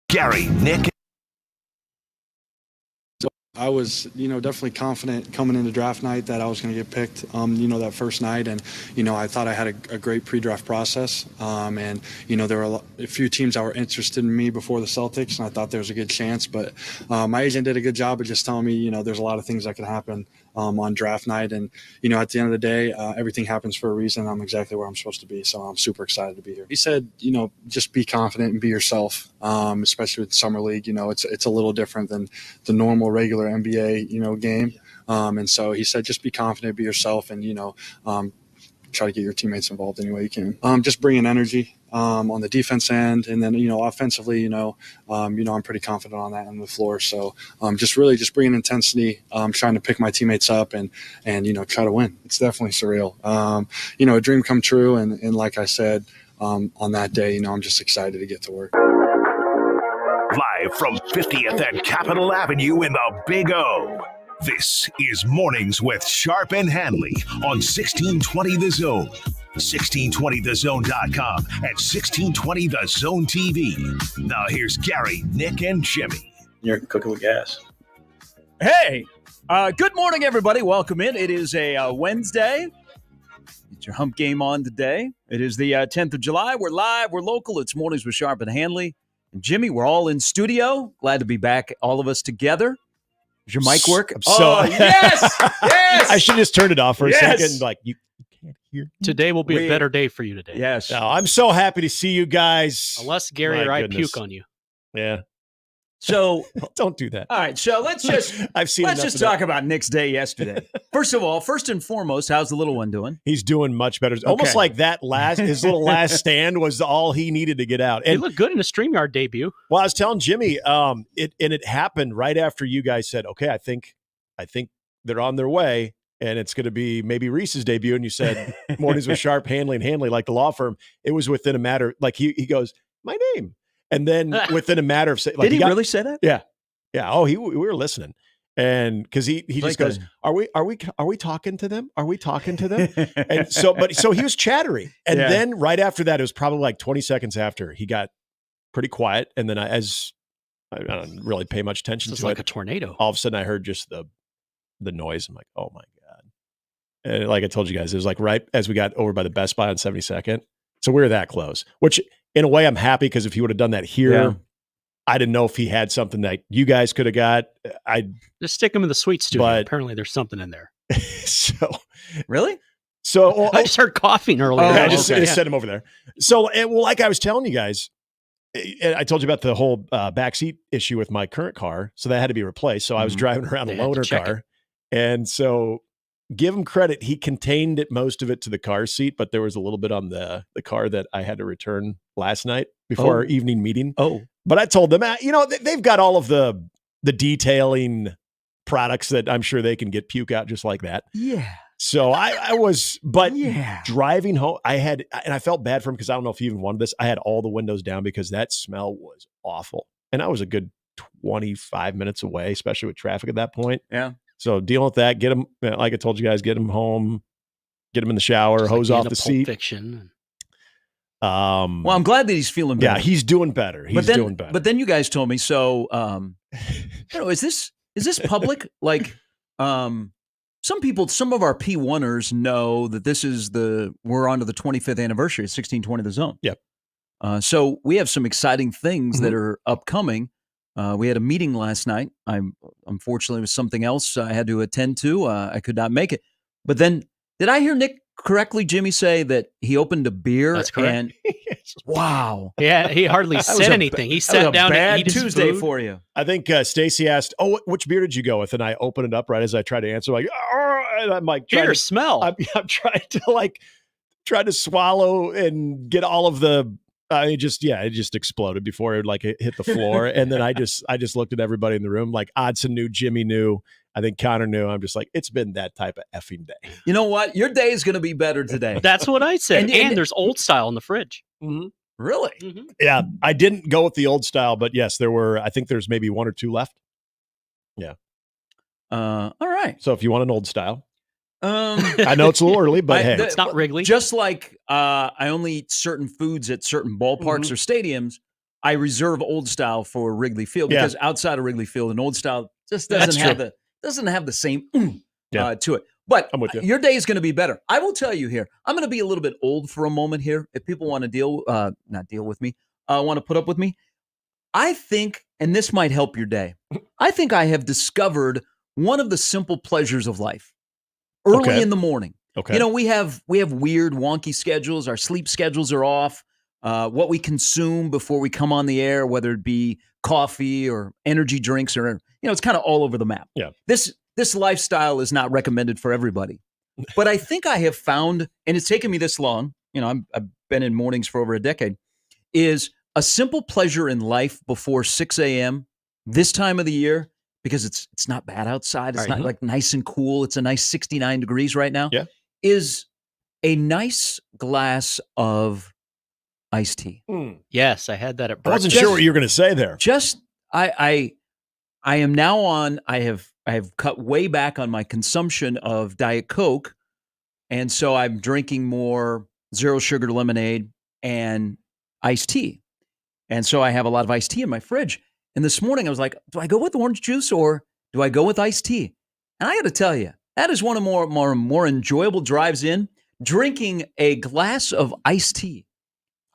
Gary, Nick. I was, definitely confident coming into draft night that I was going to get picked, that first night. And, I thought I had a great pre-draft process. And, there were a few teams that were interested in me before the Celtics, and I thought there was a good chance. But my agent did a good job of just telling me, there's a lot of things that can happen on draft night. And, at the end of the day, everything happens for a reason. I'm exactly where I'm supposed to be. So I'm super excited to be here. He said, just be confident and be yourself, especially with Summer League. It's a little different than the normal regular NBA, game. And so he said, just be confident, be yourself, and, try to get your teammates involved any way you can. Just bring in energy on the defense end. And then, offensively, I'm pretty confident on that on the floor. So just bringing intensity, trying to pick my teammates up and try to win. It's definitely surreal. A dream come true. And like I said, on that day, I'm just excited to get to work. Live from 50th and Capitol Avenue in the Big O. This is Mornings with Sharp and Handley on 1620 The Zone, 1620thezone.com, and 1620 The Zone TV. Now here's Gary, Nick, and Jimmy. You're cooking with gas. Hey, good morning, everybody. Welcome in. It is a Wednesday. It's your Hump game on today. It is the 10th of July. We're live. We're local. It's Mornings with Sharp and Handley. And Jimmy, we're all in studio. Glad to be back, all of us together. Does your mic work? Yes! Yes! I should just turn it off for a second. Like, you can't hear me. Today will be a better day for you today. Yes. No, I'm so happy to see you guys. Unless Gary or I puke on you. Yeah. So don't do that. All right. So let's just talk about Nick's day yesterday. First of all, first and foremost, how's the little one doing? He's doing much better. Almost like his little last stand was all he needed to get out. And he looked good in a StreamYard debut. Well, I was telling Jimmy, it happened right after you guys said, okay, I think they're on their way. And it's going to be maybe Reese's debut. And you said Mornings with Sharp, Handley, like the law firm. It was within a matter, like he goes, my name. And then within a matter of did he really say that? Yeah. Yeah. Oh, we were listening. And because he just goes, are we talking to them? Are we talking to them? And so he was chattery. And then right after that, it was probably like 20 seconds after, he got pretty quiet. And then I don't really pay much attention to it. Like a tornado. All of a sudden I heard just the noise. I'm like, oh my God. And like I told you guys, it was like right as we got over by the Best Buy on 72nd. So we were that close, which in a way I'm happy because if he would have done that here, I didn't know if he had something that you guys could have got. I just stick him in the sweet studio. But apparently there's something in there. So really? So I just heard coughing earlier. I just sent him over there. So like I was telling you guys, I told you about the whole backseat issue with my current car. So that had to be replaced. So I was driving around a loaner car. And so give him credit. He contained most of it to the car seat, but there was a little bit on the car that I had to return last night before our evening meeting. Oh, but I told them, they've got all of the detailing products that I'm sure they can get puke out just like that. Yeah. So driving home, and I felt bad for him because I don't know if he even wanted this. I had all the windows down because that smell was awful. And I was a good 25 minutes away, especially with traffic at that point. Yeah. So dealing with that, get him, like I told you guys, get him home, get him in the shower, just hose off the seat. Fiction. Well, I'm glad that he's feeling better. Yeah, he's doing better. He's doing better. But then you guys told me, so, is this public? Like, some of our P1ers know that we're on to the 25th anniversary of 1620 The Zone. Yep. So we have some exciting things that are upcoming. We had a meeting last night. Unfortunately, it was something else I had to attend to. I could not make it. But then, did I hear Nick correctly, Jimmy, say that he opened a beer? That's correct. And, wow. Yeah, he hardly said anything. He sat down and ate Tuesday food. for you. I think Stacy asked, "Oh, which beer did you go with?" And I opened it up right as I tried to answer. Like, and I'm like, beer smell. I'm trying to try to swallow and get all of the. It just exploded before it hit the floor. And then I just looked at everybody in the room, like Odson knew, Jimmy knew, I think Connor knew. I'm just like, it's been that type of effing day. You know what? Your day is going to be better today. That's what I said. And there's old style in the fridge. Mm-hmm. Really? Mm-hmm. Yeah. I didn't go with the old style, but yes, I think there's maybe one or two left. Yeah. All right. So if you want an old style. I know it's a little early, but hey, it's not Wrigley. Just like I only eat certain foods at certain ballparks or stadiums, I reserve old style for Wrigley Field because outside of Wrigley Field, an old style just doesn't have the same to it. But I'm with you. Your day is going to be better. I will tell you here. I'm going to be a little bit old for a moment here. If people want to not deal with me, want to put up with me, I think, and this might help your day. I think I have discovered one of the simple pleasures of life. Early in the morning. Okay. You know, we have weird, wonky schedules. Our sleep schedules are off. What we consume before we come on the air, whether it be coffee or energy drinks, or it's kind of all over the map. Yeah. This lifestyle is not recommended for everybody, but I think I have found, and it's taken me this long. I've been in mornings for over a decade. Is a simple pleasure in life before 6 a.m. this time of the year, because it's not bad outside. It's not like nice and cool. It's a nice 69 degrees right now. Yeah. Is a nice glass of iced tea. Yes, I had that at I breakfast. wasn't sure what you were going to say there. I am now on. I have cut way back on my consumption of Diet Coke, and so I'm drinking more zero sugar lemonade and iced tea, and so I have a lot of iced tea in my fridge. And this morning I was like, do I go with orange juice or do I go with iced tea? And I got to tell you, that is one of more enjoyable drives in, drinking a glass of iced tea.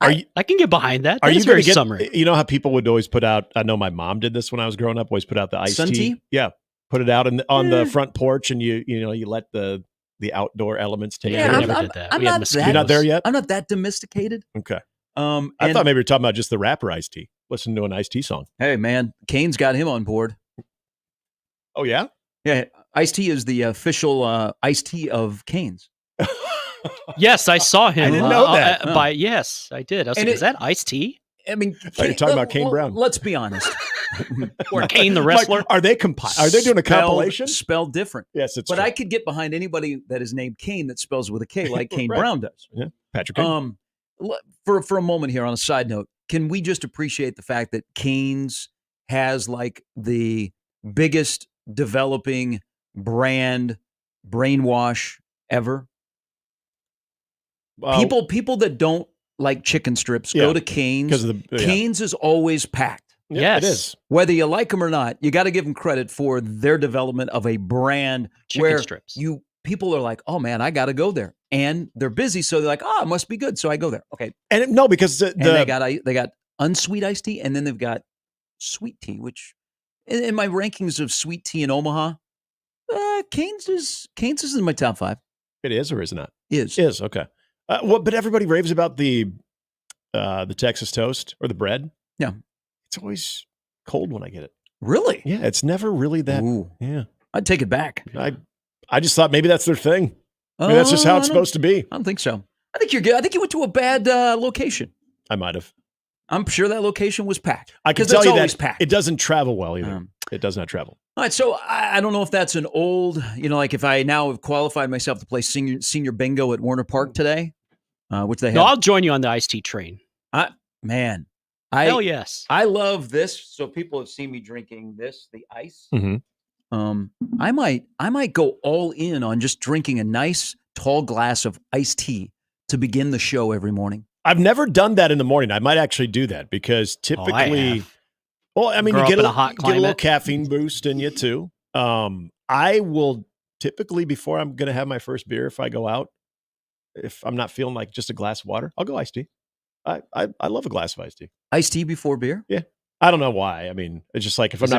I can get behind that. Are you very going to get? summer? You know how people would always put out. I know my mom did this when I was growing up. Always put out the iced Sun tea. Yeah, put it out on the front porch, and you let the outdoor elements take. Yeah, care we of never it. did that. I'm We had not mosquitoes. You're not there yet. I'm not that domesticated. Okay. I I thought maybe you were talking about just the rapper iced tea. Listen to an iced tea song. Hey man, Kane's got him on board. Oh yeah. Yeah, iced tea is the official iced tea of Kane's. Yes, I saw him. I didn't know that. Yes, I did. I was And like, is that iced tea? I mean, You're talking about Kane Brown. Let's be honest. Or Kane the wrestler? Are they doing a compilation? Spelled different. Yes, it's but true. I could get behind anybody that is named Kane that spells with a K, like Kane Right. Brown does. Yeah, Patrick Kane. For a moment here, on a side note, can we just appreciate the fact that Kane's has like the biggest developing brand brainwash ever? People that don't like chicken strips go to Kane's because of the Kane's is always packed. Yeah, Yes. it is. Whether you like them or not, you got to give them credit for their development of a brand Chicken where strips. people are like, oh man, I got to go there, and they're busy, so they're like, oh, it must be good, so I go there. Okay, Because they got unsweet iced tea, and then they've got sweet tea, which in my rankings of sweet tea in Omaha, Kane's is in my top 5. it is or is it not? Is Okay. But everybody raves about the Texas toast or the bread. Yeah. It's always cold when I get it. Really? Yeah, it's never really that. Ooh. Yeah, I'd take it back. I just thought maybe that's their thing. Maybe that's just how it's supposed to be. I don't think so. I think you're good. I think you went to a bad location. I might have. I'm sure that location was packed. I can 'Cause tell it's you always that packed. it doesn't travel well either. It does not travel. All right, so I don't know if that's an old, like if I now have qualified myself to play senior bingo at Warner Park today, which they have. No, I'll join you on the iced tea train. Hell yes. I love this. So people have seen me drinking this, the ice. Mm-hmm. I might go all in on just drinking a nice tall glass of iced tea to begin the show every morning. I've never done that in the morning. I might actually do that because typically, I mean, you get a little caffeine boost in you too. I will typically, before I'm going to have my first beer, if I go out, if I'm not feeling like just a glass of water, I'll go iced tea. I love a glass of iced tea. Iced tea before beer? Yeah. I don't know why. I mean, it's just like if I'm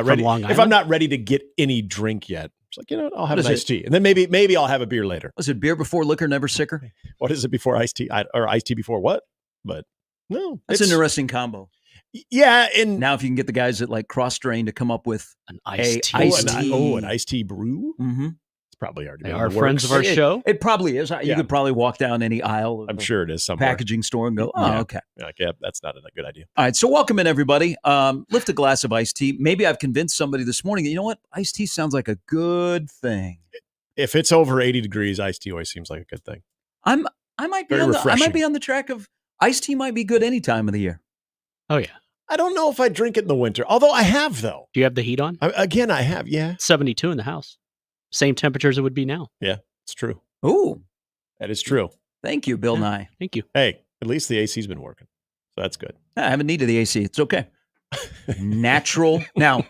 not ready to get any drink yet, it's like, I'll have an iced tea. And then maybe I'll have a beer later. Was it beer before liquor, never sicker? What is it before iced tea? Or iced tea before what? But no. That's an interesting combo. Yeah. And now if you can get the guys at like Cross Drain to come up with an iced tea. An iced tea brew? Mm-hmm. It's probably already they are friends of our show. It probably is. You could probably walk down any aisle of I'm sure it is somewhere. packaging store and go, okay. Yeah, that's not a good idea. All right, so welcome in, everybody. Lift a glass of iced tea. Maybe I've convinced somebody this morning that, you know what? Iced tea sounds like a good thing. If it's over 80 degrees, iced tea always seems like a good thing. I might be on the track of iced tea might be good any time of the year. Oh, yeah. I don't know if I drink it in the winter, although I have, though. Do you have the heat on? I have, yeah. 72 in the house. Same temperature as it would be now. Yeah, it's true. Ooh. That is true. Thank you, Bill Nye. Thank you. Hey, at least the AC's been working. So that's good. I haven't needed the AC. It's okay. Natural. Now,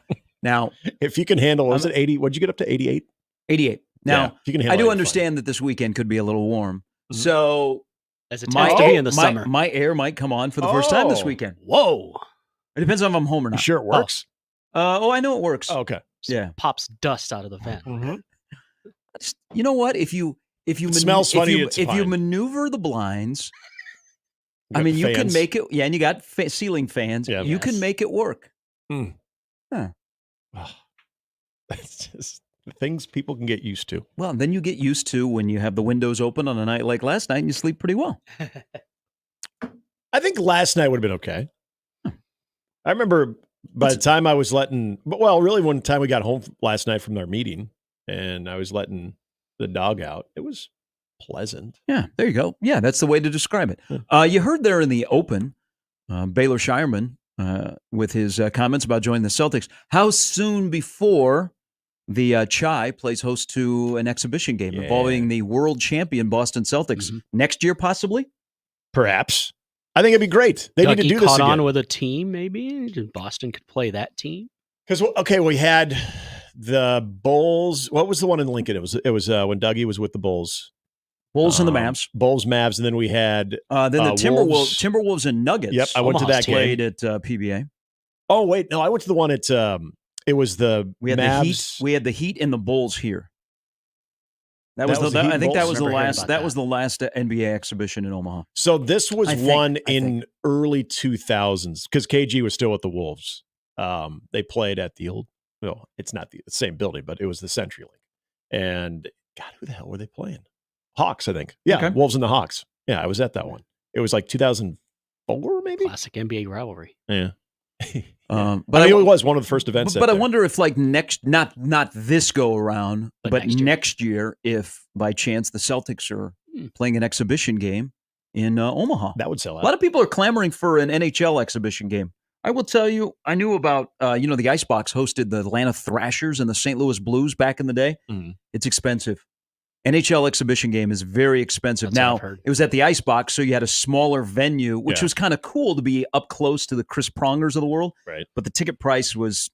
if you can handle, was it 80? What'd you get up to 88? 88. Now, if you can handle I do 85. understand that this weekend could be a little warm. Mhm. So As it tends to be in the summer. My air might come on for the first time this weekend. Whoa. It depends on if I'm home or You not. sure it works? I know it works. Oh, okay. Yeah. Pops dust out of the vent. Mm-hmm. You know what? If you smells funny, it's if you fine. You maneuver the blinds, got you can fans. make it. Yeah, and you got ceiling fans. Yeah. You can make it work. That's just the things people can get used to. Well, then you get used to when you have the windows open on a night like last night and you sleep pretty well. I think last night would have been okay. I remember by the time I was really one time we got home last night from our meeting and I was letting the dog out, it was pleasant. Yeah, there you go. Yeah, that's the way to describe it. You heard there in the open, Baylor Shireman with his comments about joining the Celtics. How soon before the Chi plays host to an exhibition game involving the world champion Boston Celtics next year, possibly? Perhaps. I think it'd be great. They need to do this caught again. on with a team, maybe? Boston could play that team? Because, we had the Bulls. What was the one in Lincoln? It was when Dougie was with the Bulls. Bulls and the Mavs. Bulls, Mavs, and then we had then the Timberwolves and Nuggets. Yep, I went to that played game. At PBA. Oh, wait. No, I went to the one at it was the We had Mavs. the Heat. We had the Heat and the Bulls here. That was the the Heat I and think that Bulls? was the Never heard last. about That that. was the last NBA exhibition in Omaha. So this was I one think. in early 2000s because KG was still at the Wolves. They played at the old. Well, it's not the same building, but it was the CenturyLink. And God, who the hell were they playing? Hawks, I think. Yeah, Okay. Wolves and the Hawks. Yeah, I was at that one. It was like 2004, maybe. Classic NBA rivalry. Yeah. But it was one of the first events. But I wonder if, like, not this go around, but next year. next year, if by chance the Celtics are playing an exhibition game in Omaha, that would sell out. A lot of people are clamoring for an NHL exhibition game. I will tell you, I knew about the Icebox hosted the Atlanta Thrashers and the St. Louis Blues back in the day. It's expensive. NHL exhibition game is very expensive. That's what Now, I've heard. it was at the Icebox, so you had a smaller venue, which Yeah. was kind of cool to be up close to the Chris Prongers of the world. Right. But the ticket price was,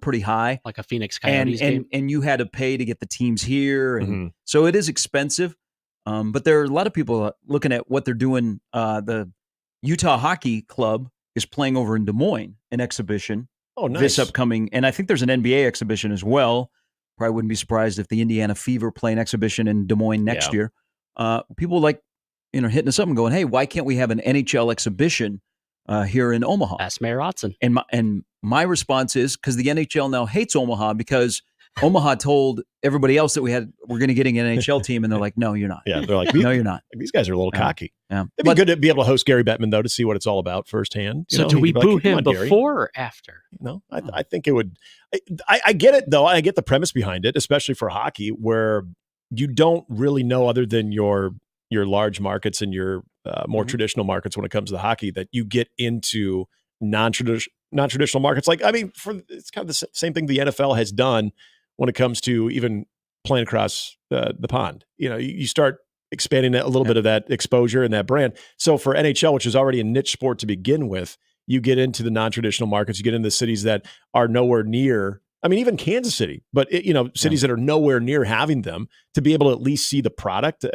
pretty high. Like a Phoenix Coyotes And game. and you had to pay to get the teams here. And so it is expensive. But there are a lot of people looking at what they're doing. The Utah Hockey Club is playing over in Des Moines, an exhibition. Oh, nice. This upcoming, and I think there's an NBA exhibition as well. Probably wouldn't be surprised if the Indiana Fever play an exhibition in Des Moines next year. People hitting us up and going, "Hey, why can't we have an NHL exhibition here in Omaha?" Ask Mayor Otson. And my response is because the NHL now hates Omaha because Omaha told everybody else that we're going to get an NHL team, and they're like, "No, you're not." Yeah, they're like, "No, you're not." These guys are a little cocky. Yeah. It'd be good to be able to host Gary Bettman, though, to see what it's all about firsthand. So do we boo him before or after? No, I think it would. I get it, though. I get the premise behind it, especially for hockey, where you don't really know other than your large markets and your more traditional markets when it comes to the hockey, that you get into non-traditional markets. Like, it's kind of the same thing the NFL has done when it comes to even playing across the pond. You start expanding a little bit of that exposure and that brand. So for NHL, which is already a niche sport to begin with, you get into the non-traditional markets, you get into the cities that are nowhere near, even Kansas City, but cities that are nowhere near having them, to be able to at least see the product.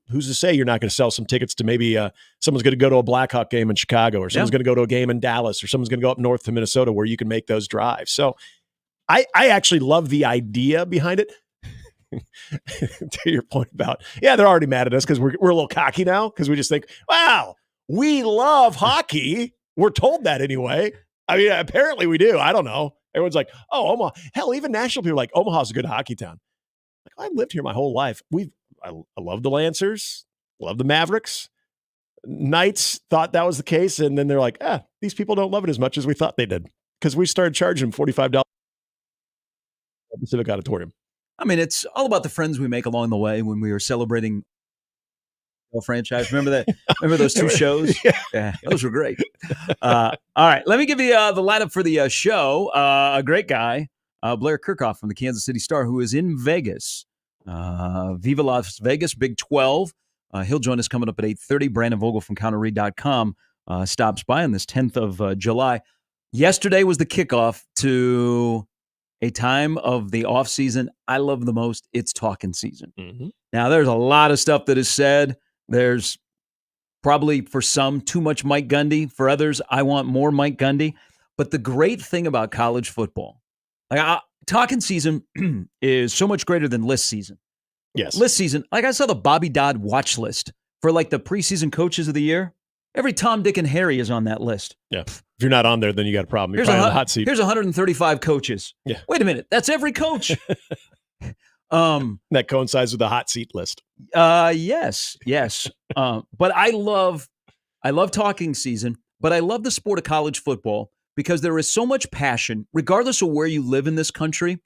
Who's to say you're not going to sell some tickets to maybe someone's going to go to a Blackhawk game in Chicago, or someone's going to go to a game in Dallas, or someone's going to go up north to Minnesota where you can make those drives. So I actually love the idea behind it. To your point about, they're already mad at us because we're a little cocky now because we just think, wow, we love hockey. We're told that anyway. Apparently we do. I don't know. Everyone's like, oh, Omaha. Hell, even national people are like, Omaha's a good hockey town. Like, I lived here my whole life. I love the Lancers, love the Mavericks. Knights thought that was the case, and then they're like, these people don't love it as much as we thought they did, because we started charging them $45 at the Civic Auditorium. It's all about the friends we make along the way when we were celebrating the franchise. Remember that? Remember those two shows? Yeah, those were great. All right, let me give you the lineup for the show. A great guy, Blair Kirchhoff from the Kansas City Star, who is in Vegas. Viva Las Vegas, Big 12. He'll join us coming up at 8:30. Brandon Vogel from CounterRead.com stops by on this 10th of July. Yesterday was the kickoff to a time of the offseason I love the most. It's talking season. Mm-hmm. Now, there's a lot of stuff that is said. There's probably, for some, too much Mike Gundy. For others, I want more Mike Gundy. But the great thing about college football, talking season is so much greater than list season. Yes. List season, like I saw the Bobby Dodd watch list for like the preseason coaches of the year. Every Tom, Dick, and Harry is on that list. Yeah. If you're not on there, then you got a problem. You're probably on the hot seat. Here's 135 coaches. Yeah. Wait a minute. That's every coach. That coincides with the hot seat list. Yes. But I love talking season, but I love the sport of college football because there is so much passion, regardless of where you live in this country,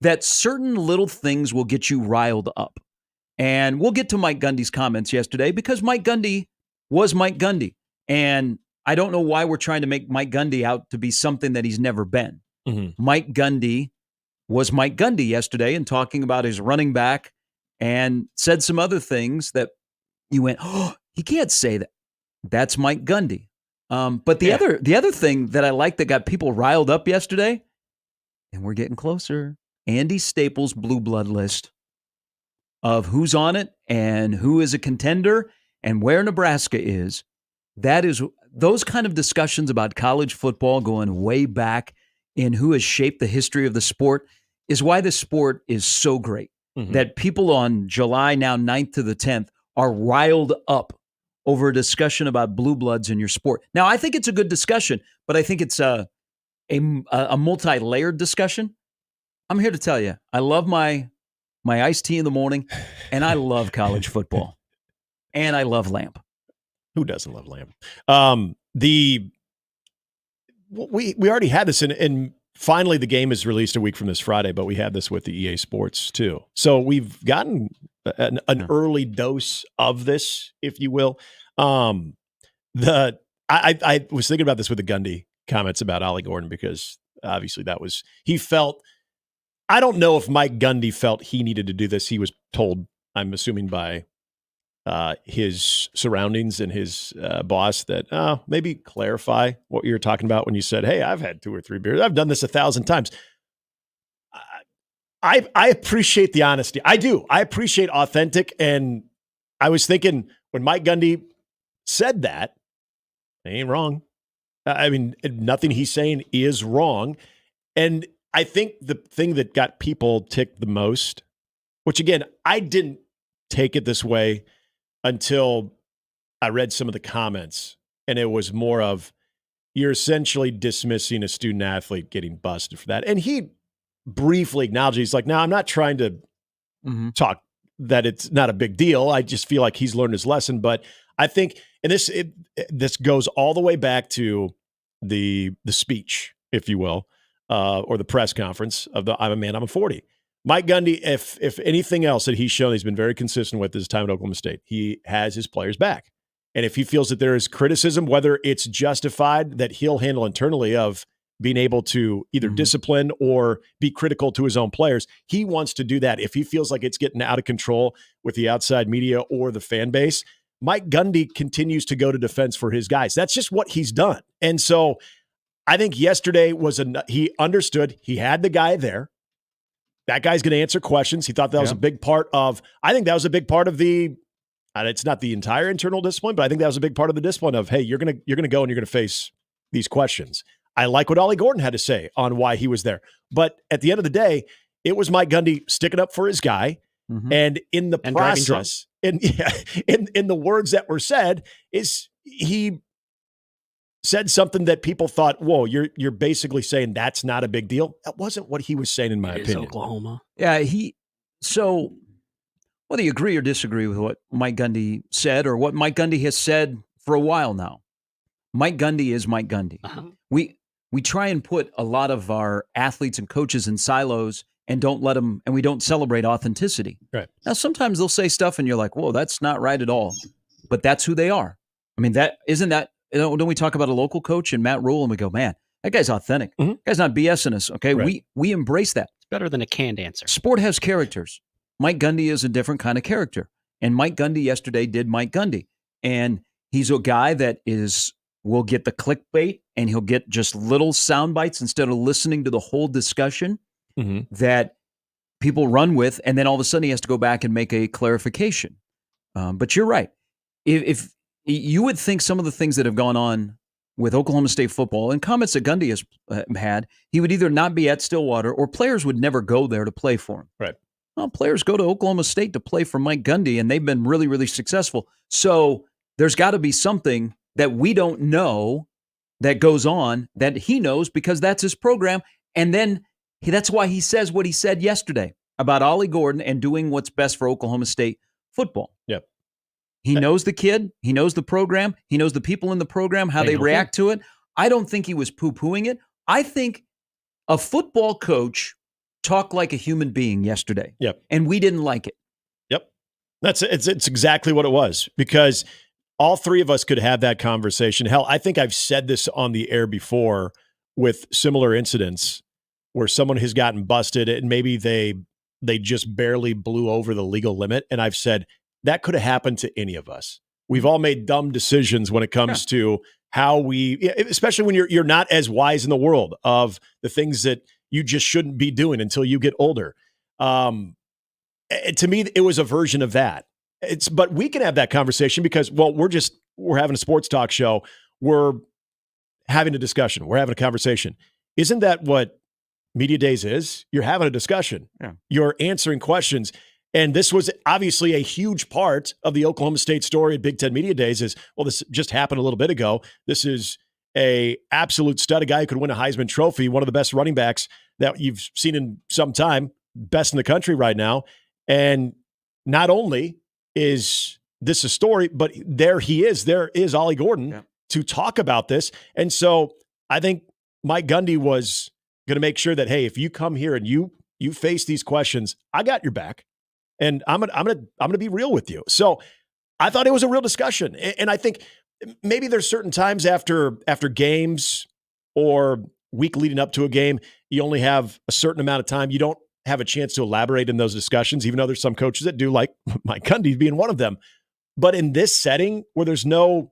that certain little things will get you riled up. And we'll get to Mike Gundy's comments yesterday because Mike Gundy was Mike Gundy. And I don't know why we're trying to make Mike Gundy out to be something that he's never been. Mm-hmm. Mike Gundy was Mike Gundy yesterday and talking about his running back and said some other things that you went, oh, he can't say that. That's Mike Gundy. But the other thing that I like that got people riled up yesterday, and we're getting closer, Andy Staples' blue blood list of who's on it and who is a contender and where Nebraska is. That is those kind of discussions about college football going way back in who has shaped the history of the sport is why the sport is so great. Mm-hmm. That people on July now 9th to the 10th are riled up over a discussion about blue bloods in your sport. Now, I think it's a good discussion, but I think it's a multi-layered discussion. I'm here to tell you, I love my iced tea in the morning, and I love college football, and I love Lamp. Who doesn't love Lamp? We already had this, and finally the game is released a week from this Friday, but we had this with the EA Sports too. So we've gotten an early dose of this, if you will. I was thinking about this with the Gundy comments about Ollie Gordon because obviously he felt. I don't know if Mike Gundy felt he needed to do this. He was told, I'm assuming by his surroundings and his boss that maybe clarify what you were talking about when you said, hey, I've had 2 or 3 beers. I've done this 1,000 times. I appreciate the honesty. I do. I appreciate authentic. And I was thinking when Mike Gundy said that, he ain't wrong. I mean, nothing he's saying is wrong. And I think the thing that got people ticked the most, which again, I didn't take it this way until I read some of the comments, and it was more of, you're essentially dismissing a student athlete getting busted for that. And he briefly acknowledged, he's like, no, I'm not trying to talk that it's not a big deal. I just feel like he's learned his lesson. But I think, and this goes all the way back to the speech, if you will, or the press conference of the I'm a man, I'm a 40. Mike Gundy, if anything else that he's shown he's been very consistent with his time at Oklahoma State, he has his players back. And if he feels that there is criticism, whether it's justified, that he'll handle internally of being able to either discipline or be critical to his own players, he wants to do that. If he feels like it's getting out of control with the outside media or the fan base, Mike Gundy continues to go to defense for his guys. That's just what he's done. And so I think yesterday he understood he had the guy there. That guy's going to answer questions. He thought that was a big part of, I think that was a big part of it's not the entire internal discipline, but I think that was a big part of the discipline of, hey, you're going to go and you're going to face these questions. I like what Ollie Gordon had to say on why he was there. But at the end of the day, it was Mike Gundy sticking up for his guy. Mm-hmm. And in the process, in the words that were said, is he said something that people thought, whoa, you're basically saying that's not a big deal. That wasn't what he was saying, in my opinion. Oklahoma. Yeah, so whether you agree or disagree with what Mike Gundy said or what Mike Gundy has said for a while now, Mike Gundy is Mike Gundy. Uh-huh. We try and put a lot of our athletes and coaches in silos and don't let them, and we don't celebrate authenticity. Right. Now, sometimes they'll say stuff and you're like, whoa, that's not right at all. But that's who they are. I mean, don't we talk about a local coach and Matt Rule and we go, man, that guy's authentic. Mm-hmm. That guy's not BSing us. Okay. Right. We embrace that. It's better than a canned answer. Sport has characters. Mike Gundy is a different kind of character. And Mike Gundy yesterday did Mike Gundy. And he's a guy that is will get the clickbait and he'll get just little sound bites instead of listening to the whole discussion that people run with. And then all of a sudden he has to go back and make a clarification. But you're right. If you would think some of the things that have gone on with Oklahoma State football and comments that Gundy has had, he would either not be at Stillwater or players would never go there to play for him. Right. Well, players go to Oklahoma State to play for Mike Gundy, and they've been really, really successful. So there's got to be something that we don't know that goes on that he knows because that's his program. And then that's why he says what he said yesterday about Ollie Gordon and doing what's best for Oklahoma State football. Yep. He knows the kid. He knows the program. He knows the people in the program, how they react to it. I don't think he was poo-pooing it. I think a football coach talked like a human being yesterday. Yep. And we didn't like it. Yep. It's exactly what it was, because all three of us could have that conversation. Hell, I think I've said this on the air before with similar incidents where someone has gotten busted and maybe they just barely blew over the legal limit. And I've said, that could have happened to any of us. We've all made dumb decisions when it comes to how we, especially when you're not as wise in the world of the things that you just shouldn't be doing until you get older. To me, it was a version of that. But we can have that conversation because, well, we're having a sports talk show. We're having a discussion. We're having a conversation. Isn't that what Media Days is? You're having a discussion. Yeah. You're answering questions. And this was obviously a huge part of the Oklahoma State story at Big Ten Media Days is, well, this just happened a little bit ago. This is a absolute stud, a guy who could win a Heisman Trophy, one of the best running backs that you've seen in some time, best in the country right now. And not only is this a story, but there is Ollie Gordon to talk about this. And so I think Mike Gundy was going to make sure that, hey, if you come here and you face these questions, I got your back. And I'm gonna be real with you. So I thought it was a real discussion, and I think maybe there's certain times after games or week leading up to a game, you only have a certain amount of time. You don't have a chance to elaborate in those discussions, even though there's some coaches that do, like Mike Gundy being one of them. But in this setting where there's no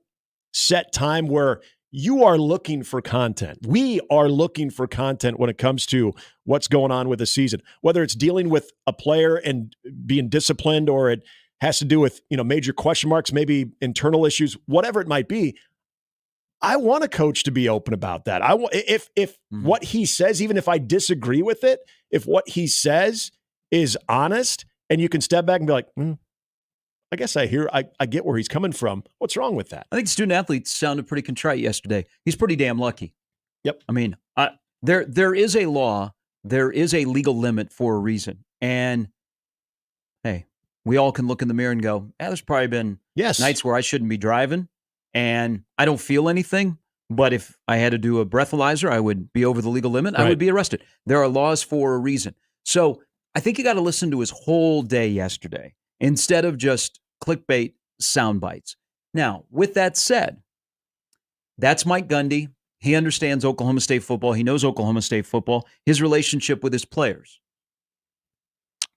set time where you are looking for content. We are looking for content when it comes to what's going on with the season, whether it's dealing with a player and being disciplined or it has to do with, major question marks, maybe internal issues, whatever it might be. I want a coach to be open about that. If what he says, even if I disagree with it, if what he says is honest and you can step back and be like, I guess I get where he's coming from. What's wrong with that? I think student athletes sounded pretty contrite yesterday. He's pretty damn lucky. Yep. I mean, there is a law, there is a legal limit for a reason. And hey, we all can look in the mirror and go, there's probably been nights where I shouldn't be driving and I don't feel anything. But if I had to do a breathalyzer, I would be over the legal limit. Right. I would be arrested. There are laws for a reason. So I think you got to listen to his whole day yesterday instead of just clickbait sound bites. Now, with that said, that's Mike Gundy. He understands Oklahoma State football. He knows Oklahoma State football, his relationship with his players.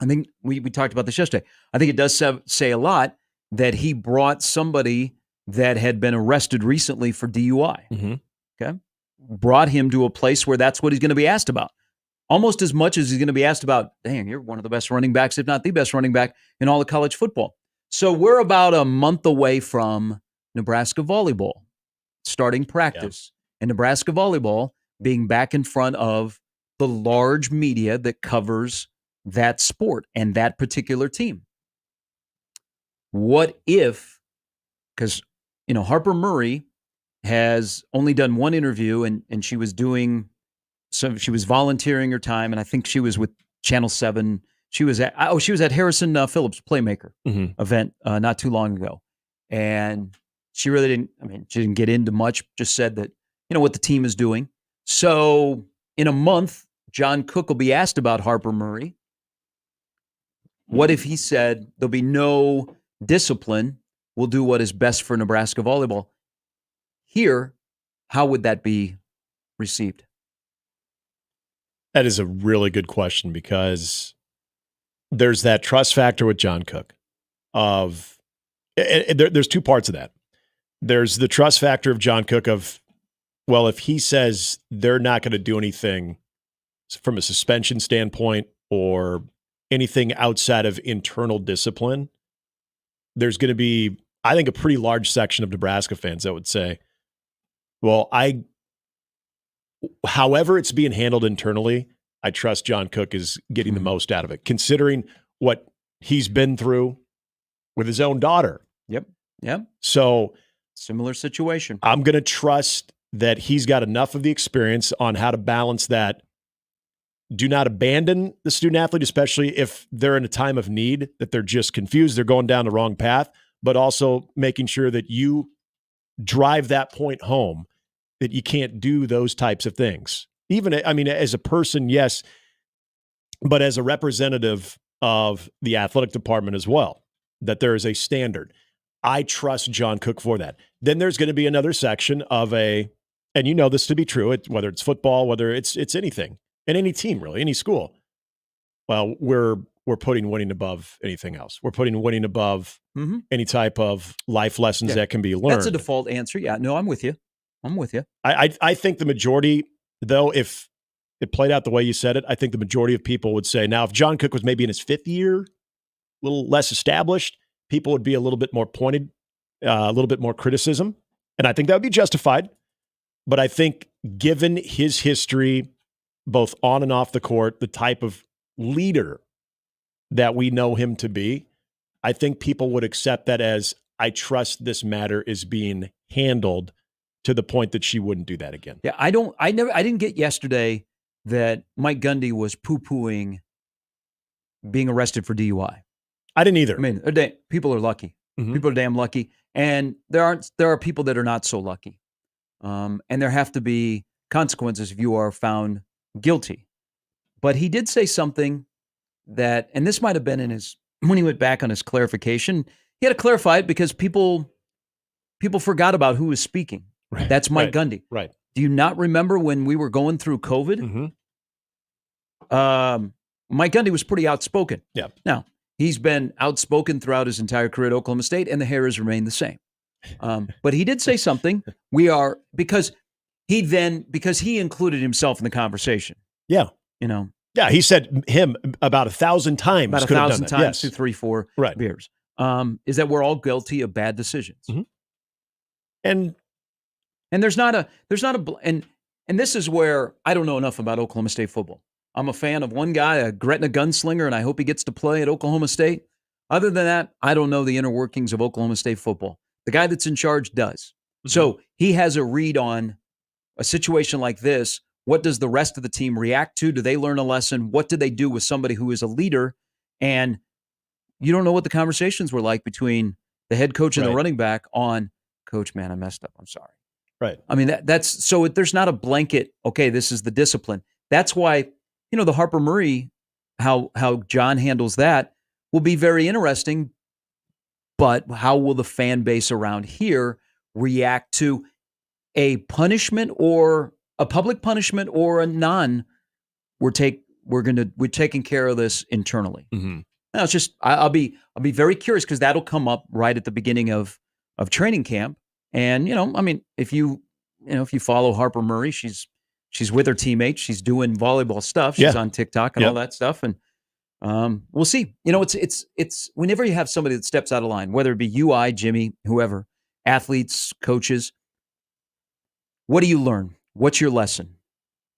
I think we talked about this yesterday. I think it does say a lot that he brought somebody that had been arrested recently for DUI. Mm-hmm. Okay. Brought him to a place where that's what he's going to be asked about. Almost as much as he's going to be asked about, dang, you're one of the best running backs, if not the best running back in all of college football. So we're about a month away from Nebraska volleyball starting practice. And Nebraska volleyball being back in front of the large media that covers that sport and that particular team. What if, because, Harper Murray has only done one interview and she was volunteering her time. And I think she was with Channel 7. She was at Harrison Phillips Playmaker event not too long ago. And she really didn't get into much, just said that, what the team is doing. So in a month, John Cook will be asked about Harper Murray. What if he said there'll be no discipline? We'll do what is best for Nebraska volleyball. Here, how would that be received? That is a really good question because there's that trust factor with John Cook there's two parts of that. there's the trust factor of John Cook of, well, if he says they're not going to do anything from a suspension standpoint or anything outside of internal discipline, there's going to be, I think, a pretty large section of Nebraska fans that would say, well, however it's being handled internally, I trust John Cook is getting the most out of it, considering what he's been through with his own daughter. Yep. So similar situation. I'm going to trust that he's got enough of the experience on how to balance that. Do not abandon the student athlete, especially if they're in a time of need, that they're just confused, they're going down the wrong path, but also making sure that you drive that point home, that you can't do those types of things. Even, I mean, as a person, yes, but as a representative of the athletic department as well, that there is a standard. I trust John Cook for that. Then there's going to be another section of and you know this to be true, whether it's football, whether it's anything, and any team really, any school. Well, we're putting winning above anything else. We're putting winning above any type of life lessons that can be learned. That's a default answer. Yeah, no, I'm with you. I think the majority, though, if it played out the way you said it, I think the majority of people would say, now, if John Cook was maybe in his 5th year, a little less established, people would be a little bit more pointed, a little bit more criticism. And I think that would be justified. But I think given his history, both on and off the court, the type of leader that we know him to be, I think people would accept that as, I trust this matter is being handled to the point that she wouldn't do that again. Yeah, I didn't get yesterday that Mike Gundy was poo-pooing being arrested for DUI. I didn't either. I mean, people are lucky. Mm-hmm. People are damn lucky. And there are people that are not so lucky. And there have to be consequences if you are found guilty. But he did say something that, and this might have been when he went back on his clarification, he had to clarify it because people forgot about who was speaking. Right. That's Mike Gundy. Right. Do you not remember when we were going through COVID? Mm-hmm. Mike Gundy was pretty outspoken. Yeah. Now, he's been outspoken throughout his entire career at Oklahoma State, and the hair has remained the same. But he did say something. Because he included himself in the conversation. Yeah. You know. Yeah, he said him about 1,000 times. About 1,000 times, yes. 2, 3, 4 right. beers. Is that we're all guilty of bad decisions. Mm-hmm. And there's not a and this is where I don't know enough about Oklahoma State football. I'm a fan of one guy, a Gretna gunslinger, and I hope he gets to play at Oklahoma State. Other than that, I don't know the inner workings of Oklahoma State football. The guy that's in charge does. Mm-hmm. So he has a read on a situation like this. What does the rest of the team react to? Do they learn a lesson? What do they do with somebody who is a leader? And you don't know what the conversations were like between the head coach and the running back on, Coach, man, I messed up. I'm sorry. Right. I mean, that's so there's not a blanket, okay, this is the discipline. That's why, the Harper Murray, how John handles that will be very interesting. But how will the fan base around here react to a punishment or a public punishment or a non? We're taking care of this internally. Mm-hmm. Now, it's just I'll be very curious because that'll come up right at the beginning of training camp. And if you follow Harper Murray, she's with her teammates. She's doing volleyball stuff. She's on TikTok and all that stuff. And we'll see. It's whenever you have somebody that steps out of line, whether it be you, I, Jimmy, whoever, athletes, coaches, what do you learn? What's your lesson?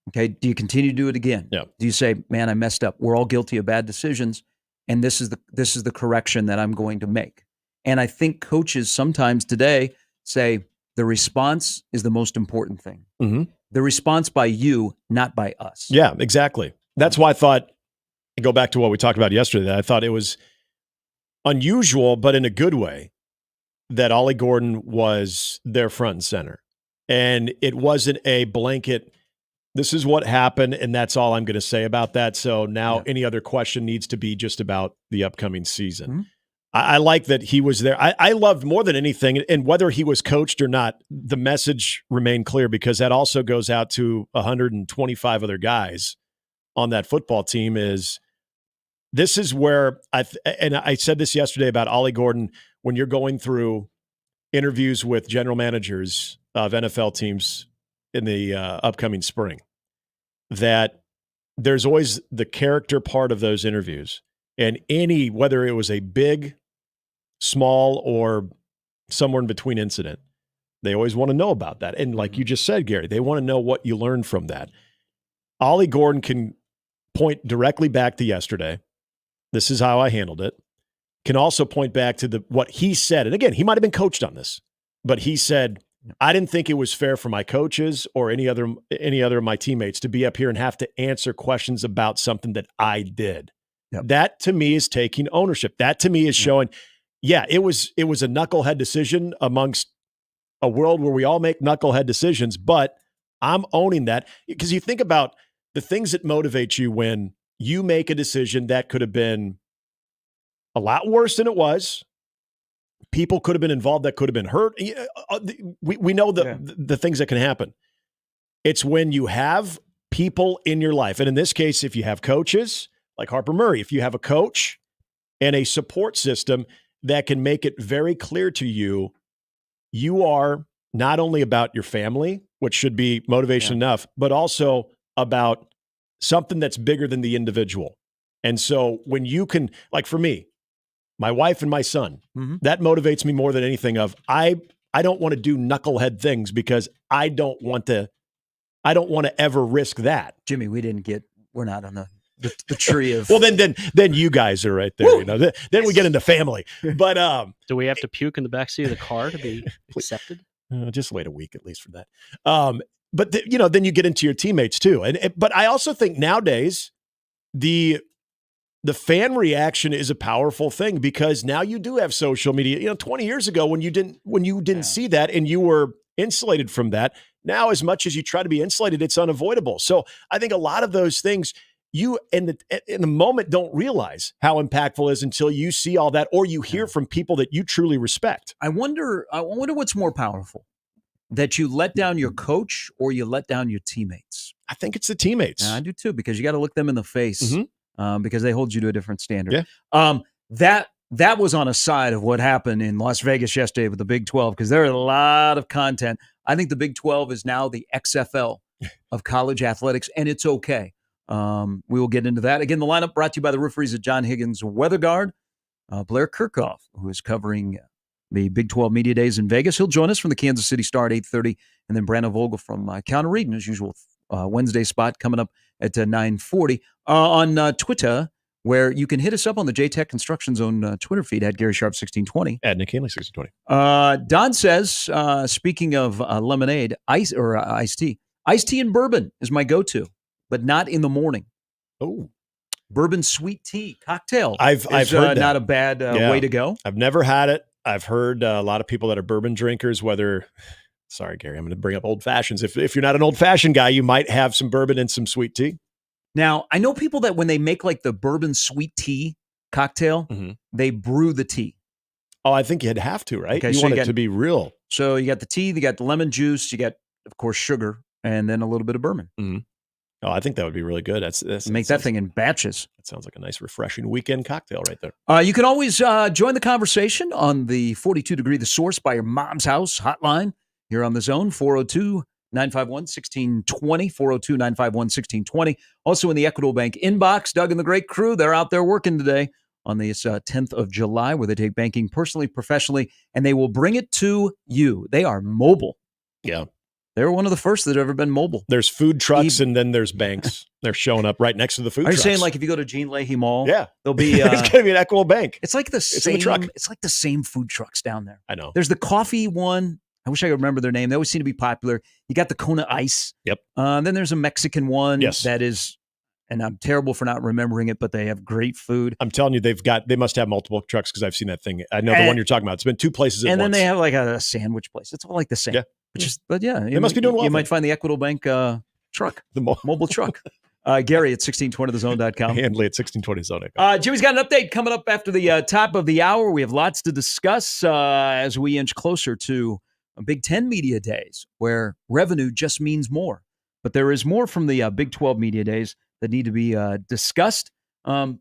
Okay. Do you continue to do it again? Yeah. Do you say, man, I messed up. We're all guilty of bad decisions. And this is the correction that I'm going to make. And I think coaches sometimes today say the response is the most important thing. Mm-hmm. The response by you, not by us. Yeah, exactly. That's why I thought, to go back to what we talked about yesterday, that I thought it was unusual, but in a good way, that Ollie Gordon was there front and center. And it wasn't a blanket, this is what happened, and that's all I'm going to say about that. So now any other question needs to be just about the upcoming season. Mm-hmm. I like that he was there. I loved more than anything, and whether he was coached or not, the message remained clear because that also goes out to 125 other guys on that football team. This is where I said this yesterday about Ollie Gordon, when you're going through interviews with general managers of NFL teams in the upcoming spring, that there's always the character part of those interviews. And whether it was a big, small, or somewhere in between incident, they always want to know about that. And like you just said, Gary, they want to know what you learned from that. Ollie Gordon can point directly back to yesterday. This is how I handled it. Can also point back to what he said. And again, he might have been coached on this, but he said, I didn't think it was fair for my coaches or any other of my teammates to be up here and have to answer questions about something that I did. Yep. That to me is taking ownership. That to me is showing, it was a knucklehead decision amongst a world where we all make knucklehead decisions, but I'm owning that. Because you think about the things that motivate you when you make a decision that could have been a lot worse than it was. People could have been involved that could have been hurt. We know the things that can happen. It's when you have people in your life. And in this case, if you have coaches like Harper Murray, if you have a coach and a support system that can make it very clear to you, you are not only about your family, which should be motivation enough, but also about something that's bigger than the individual. And so when you can, like for me, my wife and my son, that motivates me more than anything I don't want to do knucklehead things because I don't want to ever risk that. Jimmy, we're not on the tree of. Well, then you guys are right there. Then we get into family. But do we have to puke in the backseat of the car to be accepted? Just wait a week at least for that. But then you get into your teammates too. But I also think nowadays the fan reaction is a powerful thing because now you do have social media. 20 years ago when you didn't see that and you were insulated from that. Now, as much as you try to be insulated, it's unavoidable. So I think a lot of those things you in the moment don't realize how impactful it is until you see all that or you hear from people that you truly respect. I wonder what's more powerful, that you let down your coach or you let down your teammates. I think it's the teammates. Yeah, I do too, because you got to look them in the face because they hold you to a different standard. Yeah. That was on a side of what happened in Las Vegas yesterday with the Big 12, because there are a lot of content. I think the Big 12 is now the XFL of college athletics, and it's okay. We will get into that. Again, the lineup brought to you by the referees at John Higgins Weather Guard. Blair Kirchhoff, who is covering the Big 12 Media Days in Vegas. He'll join us from the Kansas City Star at 8:30, and then Brandon Vogel from Counter Reading, as usual, Wednesday spot coming up at 9:40. On Twitter, where you can hit us up on the JTech Construction Zone Twitter feed at Gary Sharp 1620. At Nick Hanley 1620. Don says, speaking of lemonade, iced tea and bourbon is my go-to, but not in the morning. Oh, bourbon sweet tea cocktail. I've heard that. Not a bad way to go. I've never had it. I've heard a lot of people that are bourbon drinkers, sorry, Gary, I'm going to bring up old fashions. If you're not an old fashioned guy, you might have some bourbon and some sweet tea. Now, I know people that when they make like the bourbon sweet tea cocktail, they brew the tea. Oh, I think you'd have to, right? Okay, you so want it to be real. So you got the tea, you got the lemon juice, you got, of course, sugar, and then a little bit of bourbon. Mm-hmm. Oh, I think that would be really good. Make that thing in batches. That sounds like a nice, refreshing weekend cocktail right there. You can always join the conversation on the 42 Degree The Source by your mom's house hotline here on the Zone, 402-951-1620, 402-951-1620. Also in the Equitable Bank inbox, Doug and the great crew, they're out there working today on this 10th of July, where they take banking personally, professionally, and they will bring it to you. They are mobile. Yeah. They're one of the first that have ever been mobile. There's food trucks and then there's banks. They're showing up right next to the food trucks. Are you saying like if you go to Jean Leahy Mall, there'll be it's going to be an Equitable Bank. It's like the same food trucks down there. I know. There's the coffee one. I wish I could remember their name. They always seem to be popular. You got the Kona Ice. Yep. Then there's a Mexican one that is, and I'm terrible for not remembering it, but they have great food. I'm telling you, they must have multiple trucks because I've seen that thing. I know the one you're talking about. It's been two places at once. And then they have like a sandwich place. It's all like the same. Yeah. They must be doing well. You might find the Equitable Bank truck, the mobile truck. Gary at 1620thezone.com. Handley at 1620thezone.com. Jimmy's got an update coming up after the top of the hour. We have lots to discuss as we inch closer to Big Ten Media Days, where revenue just means more. But there is more from the Big 12 Media Days that need to be discussed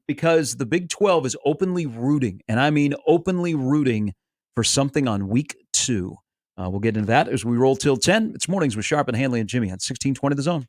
because the Big 12 is openly rooting, and I mean openly rooting, for something on week 2. We'll get into that as we roll till 10. It's Mornings with Sharp and Handley and Jimmy on 1620 The Zone.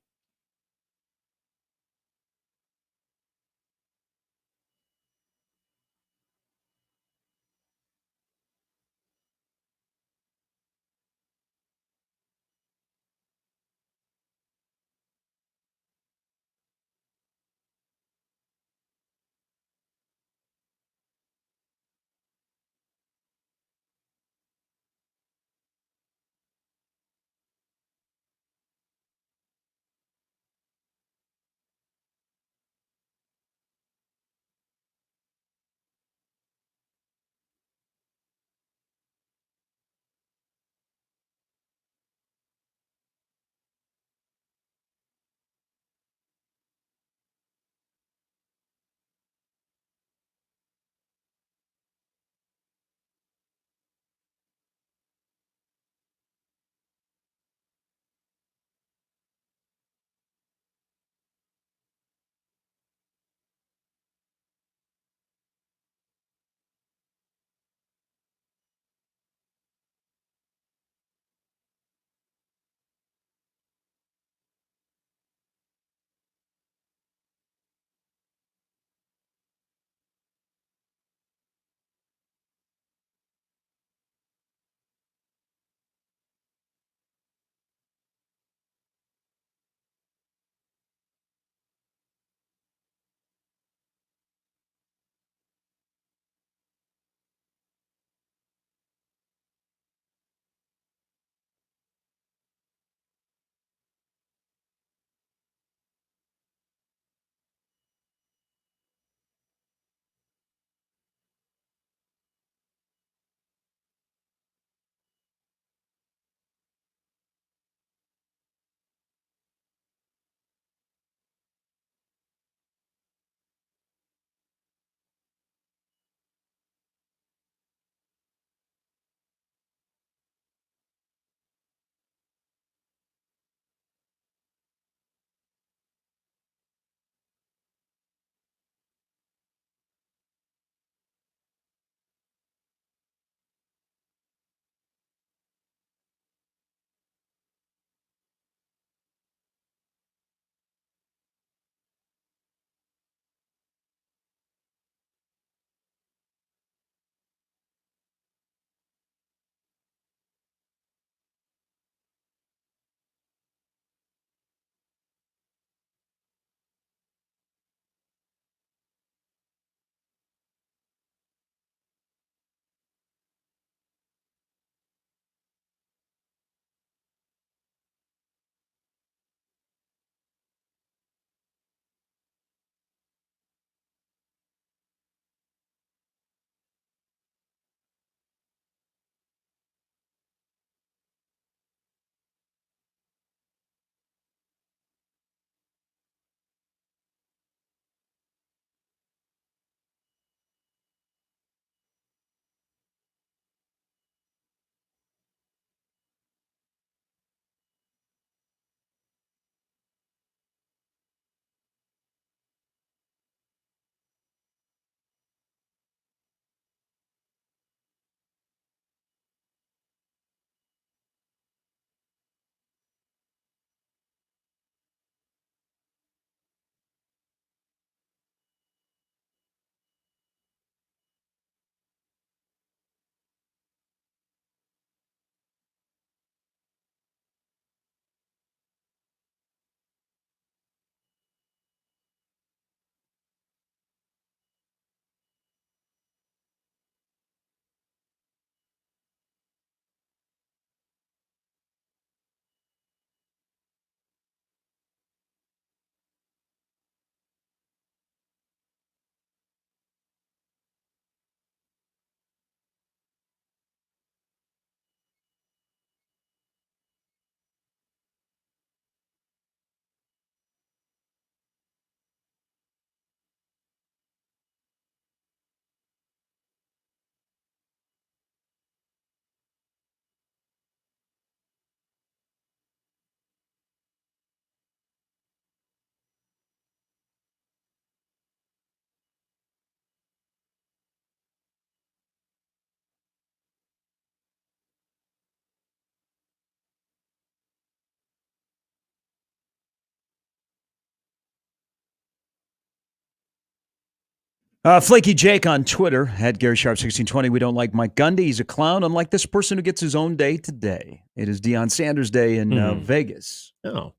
Flaky Jake on Twitter, at Gary Sharp 1620. We don't like Mike Gundy. He's a clown, unlike this person who gets his own day today. It is Deion Sanders Day in Vegas. Oh.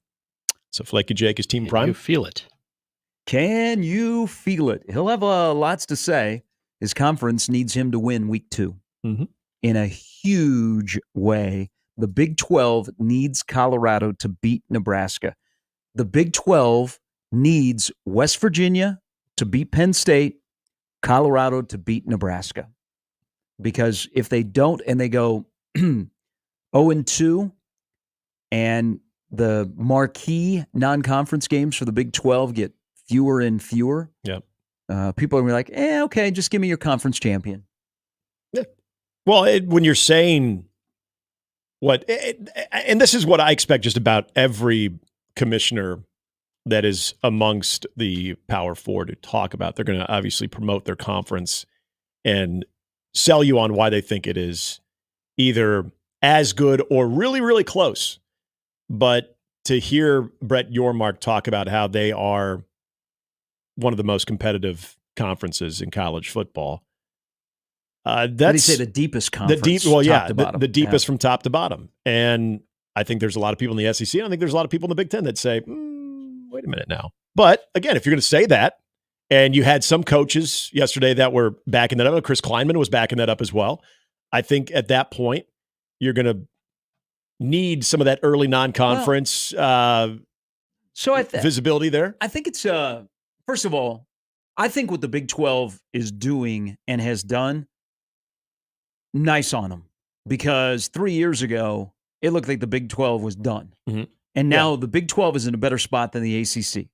So Flaky Jake is Team Prime? You feel it. Can you feel it? He'll have lots to say. His conference needs him to win week 2 in a huge way. The Big 12 needs Colorado to beat Nebraska. The Big 12 needs West Virginia to beat Penn State, Colorado to beat Nebraska. Because if they don't and they go 0-2 and the marquee non-conference games for the Big 12 get fewer and fewer, people are going to be like, okay, just give me your conference champion. Yeah. Well, when you're saying and this is what I expect just about every commissioner that is amongst the Power Four to talk about. They're going to obviously promote their conference and sell you on why they think it is either as good or really, really close. But to hear Brett Yormark talk about how they are one of the most competitive conferences in college football, that's what do you say, the deepest conference? The deepest from top to bottom. And I think there's a lot of people in the SEC, and I think there's a lot of people in the Big Ten that say, wait a minute now. But again, if you're going to say that, and you had some coaches yesterday that were backing that up, Chris Kleinman was backing that up as well. I think at that point, you're going to need some of that early non-conference visibility there. I think it's, first of all, I think what the Big 12 is doing and has done, nice on them. Because 3 years ago, it looked like the Big 12 was done. And now the Big 12 is in a better spot than the ACC.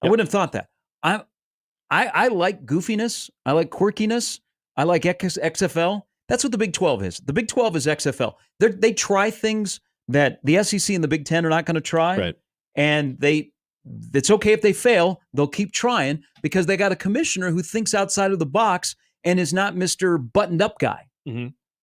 I wouldn't have thought that. I like goofiness. I like quirkiness. I like XFL. That's what the Big 12 is. The Big 12 is XFL. They try things that the SEC and the Big 10 are not going to try. Right. And it's okay if they fail. They'll keep trying because they got a commissioner who thinks outside of the box and is not Mr. Buttoned-up guy.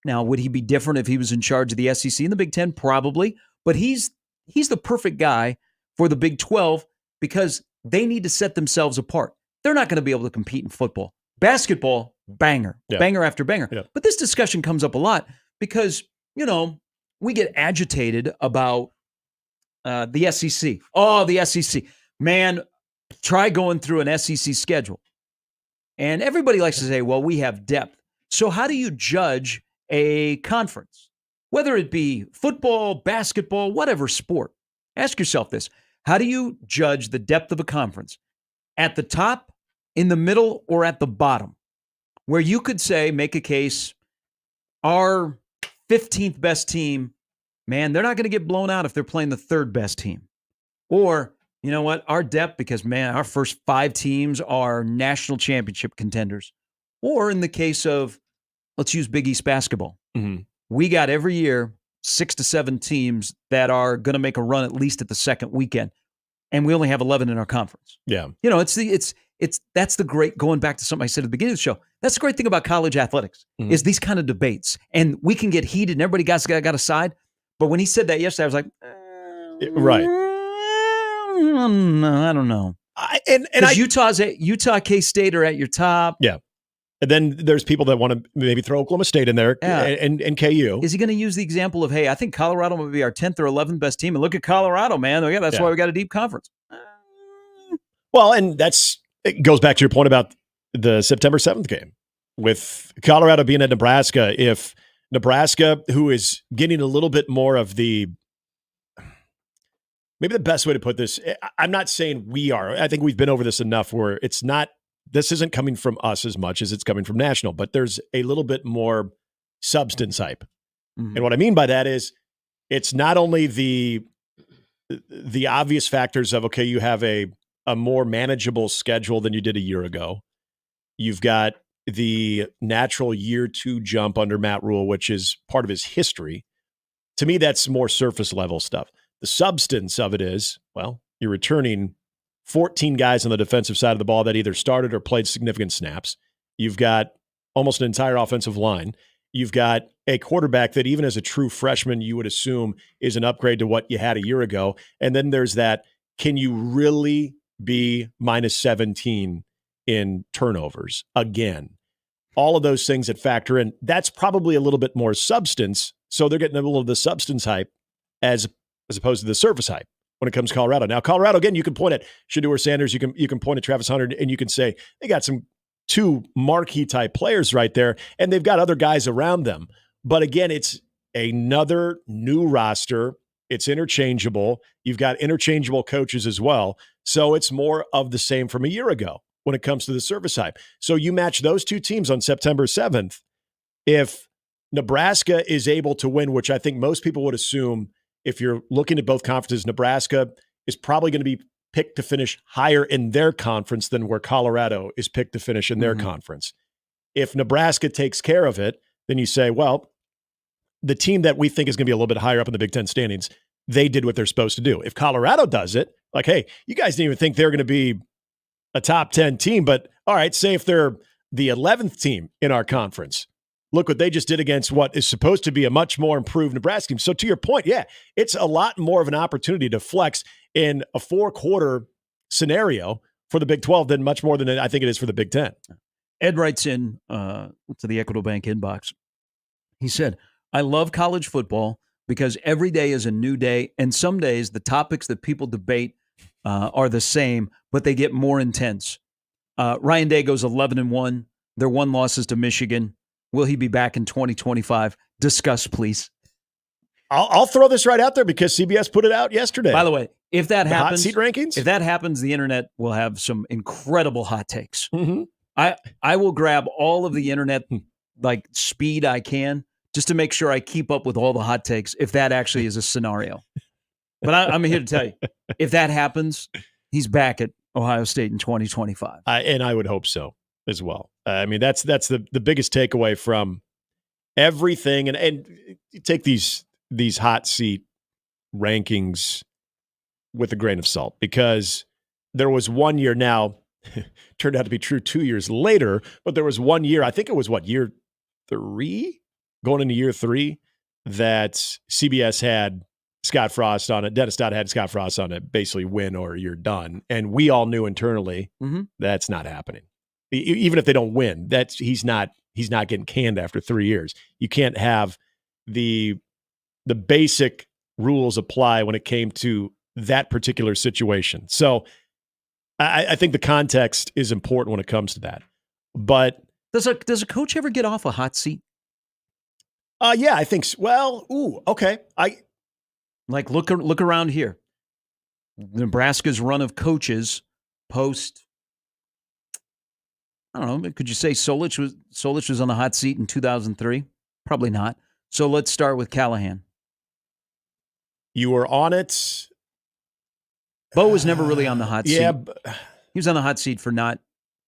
Now, would he be different if he was in charge of the SEC and the Big 10? Probably. But he's the perfect guy for the Big 12 because they need to set themselves apart. They're not going to be able to compete in football. Basketball, banger after banger. But this discussion comes up a lot because, we get agitated about the SEC. Oh, the SEC. Man, try going through an SEC schedule. And everybody likes to say, well, we have depth. So how do you judge a conference? Whether it be football, basketball, whatever sport. Ask yourself this. How do you judge the depth of a conference? At the top, in the middle, or at the bottom? Where you could say, make a case, our 15th best team, man, they're not going to get blown out if they're playing the third best team. Or, you know what, our depth, because, man, our first 5 teams are national championship contenders. Or in the case of, let's use Big East basketball. We got every year 6 to 7 teams that are going to make a run at least at the second weekend. And we only have 11 in our conference. Yeah. That's the great, going back to something I said at the beginning of the show, that's the great thing about college athletics is these kind of debates. And we can get heated and everybody got a side. But when he said that yesterday, I was like, right. I don't know. Utah, K-State are at your top. Yeah. And then there's people that want to maybe throw Oklahoma State in there and KU. Is he going to use the example of, hey, I think Colorado might be our 10th or 11th best team. And look at Colorado, man. That's why we got a deep conference. Well, and it goes back to your point about the September 7th game with Colorado being at Nebraska. If Nebraska, who is getting a little bit more of maybe the best way to put this, I'm not saying we are. I think we've been over this enough where this isn't coming from us as much as it's coming from national, but there's a little bit more substance hype. And what I mean by that is it's not only the obvious factors of, okay, you have a more manageable schedule than you did a year ago. You've got the natural year 2 jump under Matt Rule, which is part of his history. To me, that's more surface level stuff. The substance of it is, well, you're returning 14 guys on the defensive side of the ball that either started or played significant snaps. You've got almost an entire offensive line. You've got a quarterback that even as a true freshman, you would assume is an upgrade to what you had a year ago. And then there's that, can you really be -17 in turnovers again. All of those things that factor in. That's probably a little bit more substance. So they're getting a little of the substance hype as opposed to the surface hype when it comes to Colorado. Now, Colorado, again, you can point at Shedeur Sanders, you can point at Travis Hunter, and you can say they got two marquee type players right there, and they've got other guys around them. But again, it's another new roster. It's interchangeable. You've got interchangeable coaches as well. So it's more of the same from a year ago when it comes to the service hype. So you match those two teams on September 7th. If Nebraska is able to win, which I think most people would assume if you're looking at both conferences, Nebraska is probably going to be picked to finish higher in their conference than where Colorado is picked to finish in their conference. If Nebraska takes care of it, then you say, well, the team that we think is going to be a little bit higher up in the Big Ten standings, they did what they're supposed to do. If Colorado does it, like, hey, you guys didn't even think they're going to be a top 10 team, but all right, say if they're the 11th team in our conference, look what they just did against what is supposed to be a much more improved Nebraska team. So to your point, yeah, it's a lot more of an opportunity to flex in a 4-quarter scenario for the Big 12 than much more than I think it is for the Big 10. Ed writes in to the Equitable Bank inbox. He said, I love college football because every day is a new day, and some days the topics that people debate are the same, but they get more intense. Ryan Day goes 11-1. Their one loss is to Michigan. Will he be back in 2025? Discuss, please. I'll throw this right out there because CBS put it out yesterday. By the way, if that happens, hot seat rankings? If that happens, the internet will have some incredible hot takes. Mm-hmm. I will grab all of the internet like speed I can just to make sure I keep up with all the hot takes if that actually is a scenario. But I'm here to tell you, if that happens, he's back at Ohio State in 2025. And I would hope so as well. I mean, that's the biggest takeaway from everything. And you take these hot seat rankings with a grain of salt, because there was 1 year now, turned out to be true 2 years later, but there was 1 year, I think it was year 3, going into year 3, that CBS had Scott Frost on it. Dennis Dodd had Scott Frost on it, basically win or you're done. And we all knew internally that's not happening. Even if they don't win, he's not getting canned after 3 years. You can't have the basic rules apply when it came to that particular situation. So I think the context is important when it comes to that. But does a coach ever get off a hot seat? Yeah, I think so. Well, okay. Look around here. Nebraska's run of coaches post, I don't know, could you say Solich was on the hot seat in 2003? Probably not. So let's start with Callahan. You were on it. Bo was never really on the hot seat. Yeah. He was on the hot seat for not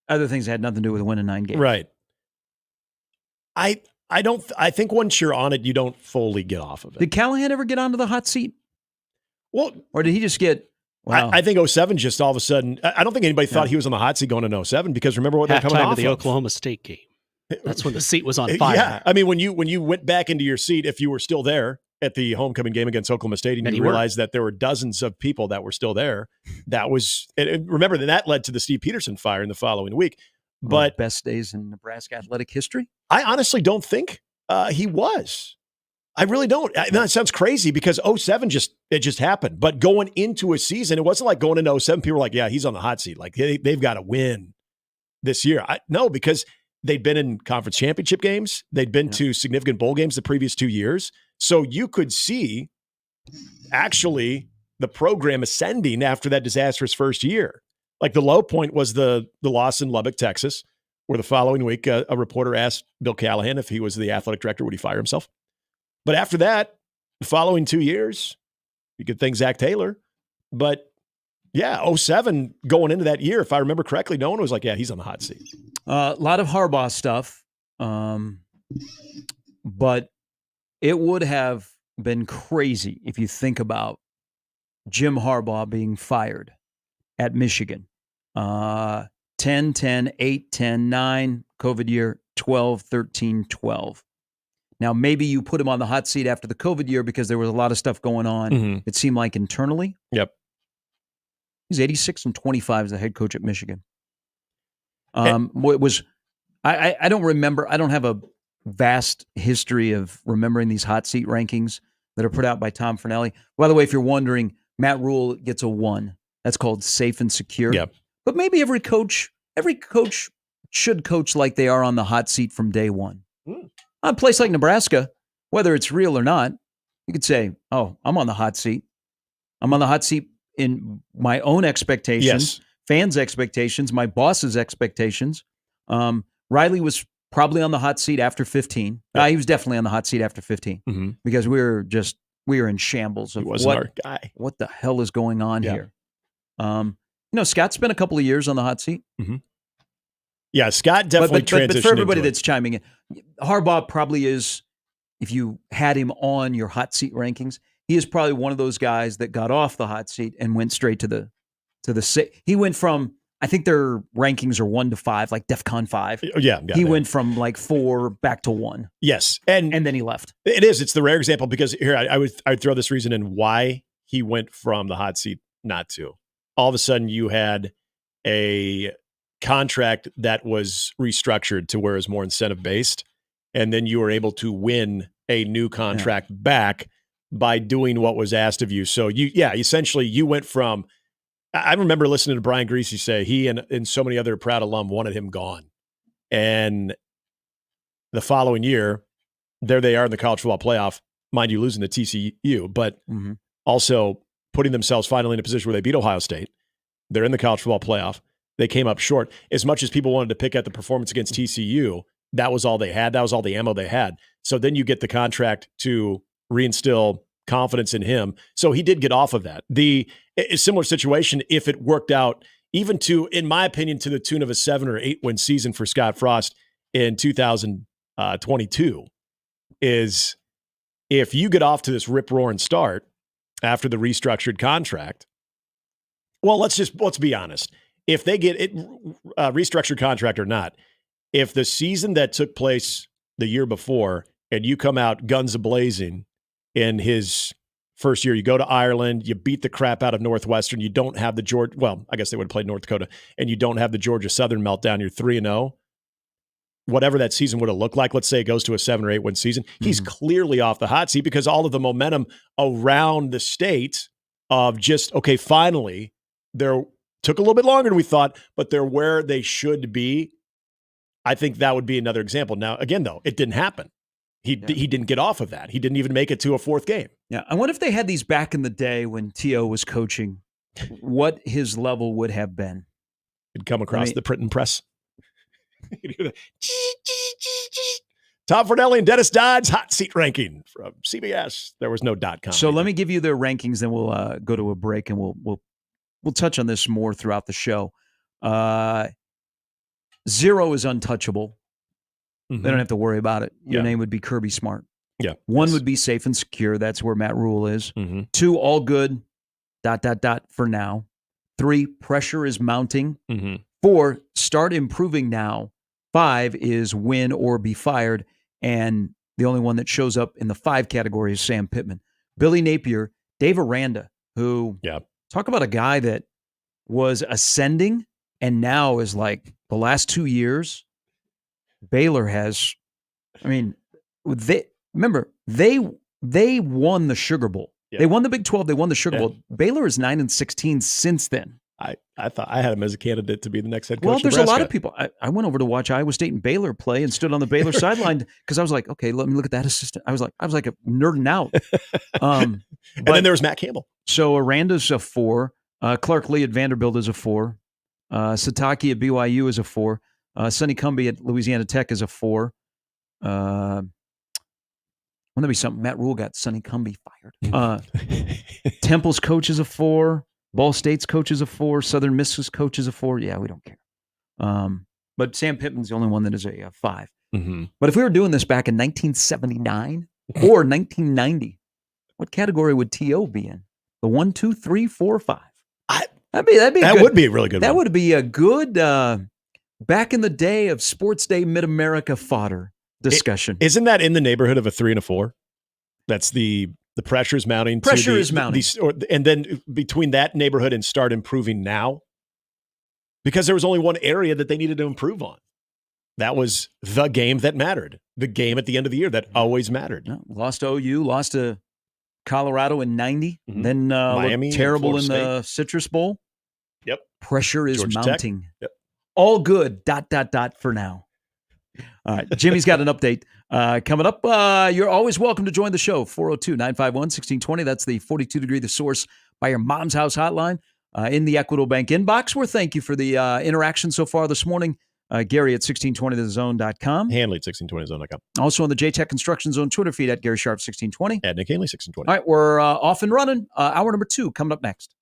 other things that had nothing to do with winning 9 games. Right. I think once you're on it, you don't fully get off of it. Did Callahan ever get onto the hot seat? Well, or did he just get? Wow. I think 07 just all of a sudden. I don't think anybody thought he was on the hot seat going into 07, because remember what they're coming off of the Oklahoma State game. That's when the seat was on fire. Yeah, I mean when you went back into your seat, if you were still there at the homecoming game against Oklahoma State, and you realized that there were dozens of people that were still there, that was. And remember that led to the Steve Peterson fire in the following week. But best days in Nebraska athletic history. I honestly don't think he was. I really don't. That sounds crazy because 07 just happened. But going into a season, it wasn't like going into 07, people were like, yeah, he's on the hot seat. Like they've got to win this year. No, because they'd been in conference championship games. They'd been to significant bowl games the previous 2 years. So you could see actually the program ascending after that disastrous first year. Like the low point was the loss in Lubbock, Texas, where the following week a reporter asked Bill Callahan if he was the athletic director, would he fire himself? But after that, the following 2 years, you could thank Zach Taylor. But yeah, 07 going into that year, if I remember correctly, no one was like, yeah, he's on the hot seat. A lot of Harbaugh stuff. But it would have been crazy if you think about Jim Harbaugh being fired at Michigan. 10, 8, 10, 9, COVID year, 12, 13, 12. Now, maybe you put him on the hot seat after the COVID year because there was a lot of stuff going on, it seemed like internally. Yep. He's 86-25 as the head coach at Michigan. What was I don't remember. I don't have a vast history of remembering these hot seat rankings that are put out by Tom Fornelli. By the way, if you're wondering, Matt Rule gets a 1. That's called safe and secure. Yep. But maybe every coach should coach like they are on the hot seat from day one. On a place like Nebraska, whether it's real or not, you could say, "Oh, I'm on the hot seat. I'm on the hot seat in my own expectations, fans' expectations, my boss's expectations." Riley was probably on the hot seat after 15. He was definitely on the hot seat after 15 because we were in shambles of our guy. What the hell is going on here? Scott spent a couple of years on the hot seat. Yeah, Scott definitely transitioned. But for everybody that's chiming in, Harbaugh probably is, if you had him on your hot seat rankings, he is probably one of those guys that got off the hot seat and went straight to the he went from, I think their rankings are 1 to 5, like DEFCON 5. Yeah. He went from like 4 back to 1. Yes. And then he left. It's the rare example because here I would throw this reason in why he went from the hot seat not to. All of a sudden you had a contract that was restructured to where it was more incentive based, and then you were able to win a new contract back by doing what was asked of you. So essentially you went from, I remember listening to Brian Greasy say he and so many other proud alum wanted him gone. And the following year, there they are in the college football playoff, mind you, losing to TCU, but also putting themselves finally in a position where they beat Ohio State. They're in the college football playoff. They came up short. As much as people wanted to pick at the performance against TCU, that was all they had. That was all the ammo they had. So then you get the contract to reinstill confidence in him. So he did get off of that. A similar situation, if it worked out, even to, in my opinion, to the tune of a 7 or 8 win season for Scott Frost in 2022, is if you get off to this rip-roaring start after the restructured contract, well, let's be honest. If they get it restructured contract or not, if the season that took place the year before and you come out guns a-blazing in his first year, you go to Ireland, you beat the crap out of Northwestern, you don't have the Georgia, well, I guess they would have played North Dakota, and you don't have the Georgia Southern meltdown, you're 3-0, whatever that season would have looked like, let's say it goes to a 7 or 8 win season, he's clearly off the hot seat because all of the momentum around the state of just, okay, finally, they're took a little bit longer than we thought, but they're where they should be. I think that would be another example. Now, again, though, it didn't happen. He didn't get off of that. He didn't even make it to a 4th game. Yeah, I wonder if they had these back in the day when T.O. was coaching, what his level would have been. It'd come across the print and press. Tom Fornelli and Dennis Dodd's hot seat ranking from CBS. There was no .com. So let me give you their rankings, then we'll go to a break, and we'll touch on this more throughout the show. 0 is untouchable. They don't have to worry about it. Your name would be Kirby Smart. Yeah. 1 would be safe and secure. That's where Matt Rule is. 2, all good, ... for now. 3, pressure is mounting. 4, start improving now. 5 is win or be fired. And the only one that shows up in the 5 category is Sam Pittman. Billy Napier, Dave Aranda, who talk about a guy that was ascending and now is like the last 2 years, Baylor has, they won the Sugar Bowl. Yeah. They won the Big 12. They won the Sugar Bowl. Baylor is 9-16 since then. I thought I had him as a candidate to be the next head coach. Well, there's Nebraska. A lot of people. I went over to watch Iowa State and Baylor play and stood on the Baylor sideline because I was like, okay, let me look at that assistant. I was like nerding out. And then there was Matt Campbell. So Aranda's a 4. Clark Lee at Vanderbilt is a 4. Sataki at BYU is a 4. Sonny Cumbie at Louisiana Tech is a 4. Wouldn't that be something? Matt Rule got Sonny Cumbie fired. Temple's coach is a 4. Ball State's coach is a 4. Southern Miss's coach is a 4. Yeah, we don't care. But Sam Pittman's the only one that is a 5. But if we were doing this back in 1979 or 1990, what category would T.O. be in? The 1, 2, 3, 4, 5. That would be a really good That one. would be a good back in the day of Sports Day Mid-America fodder discussion. Isn't that in the neighborhood of a 3 and a 4? That's the pressure is mounting. Pressure is mounting. And then between that neighborhood and start improving now. because there was only one area that they needed to improve on. That was the game that mattered. The game at the end of the year that always mattered. No, lost to OU, lost to Colorado in 90, then Miami, looked terrible in Florida the Citrus Bowl. Yep. Pressure is Georgia mounting. Tech. Yep. All good, ... for now. All right, Jimmy's got an update coming up. You're always welcome to join the show, 402-951-1620. That's the 42-degree The Source by your mom's house hotline in the Equitable Bank inbox. Where thank you for the interaction so far this morning. Gary at 1620thezone.com. Handley at 1620thezone.com. Also on the JTech Construction Zone Twitter feed at Gary Sharp 1620. At Nick Hanley 1620. All right, we're off and running. Hour number 2 coming up next.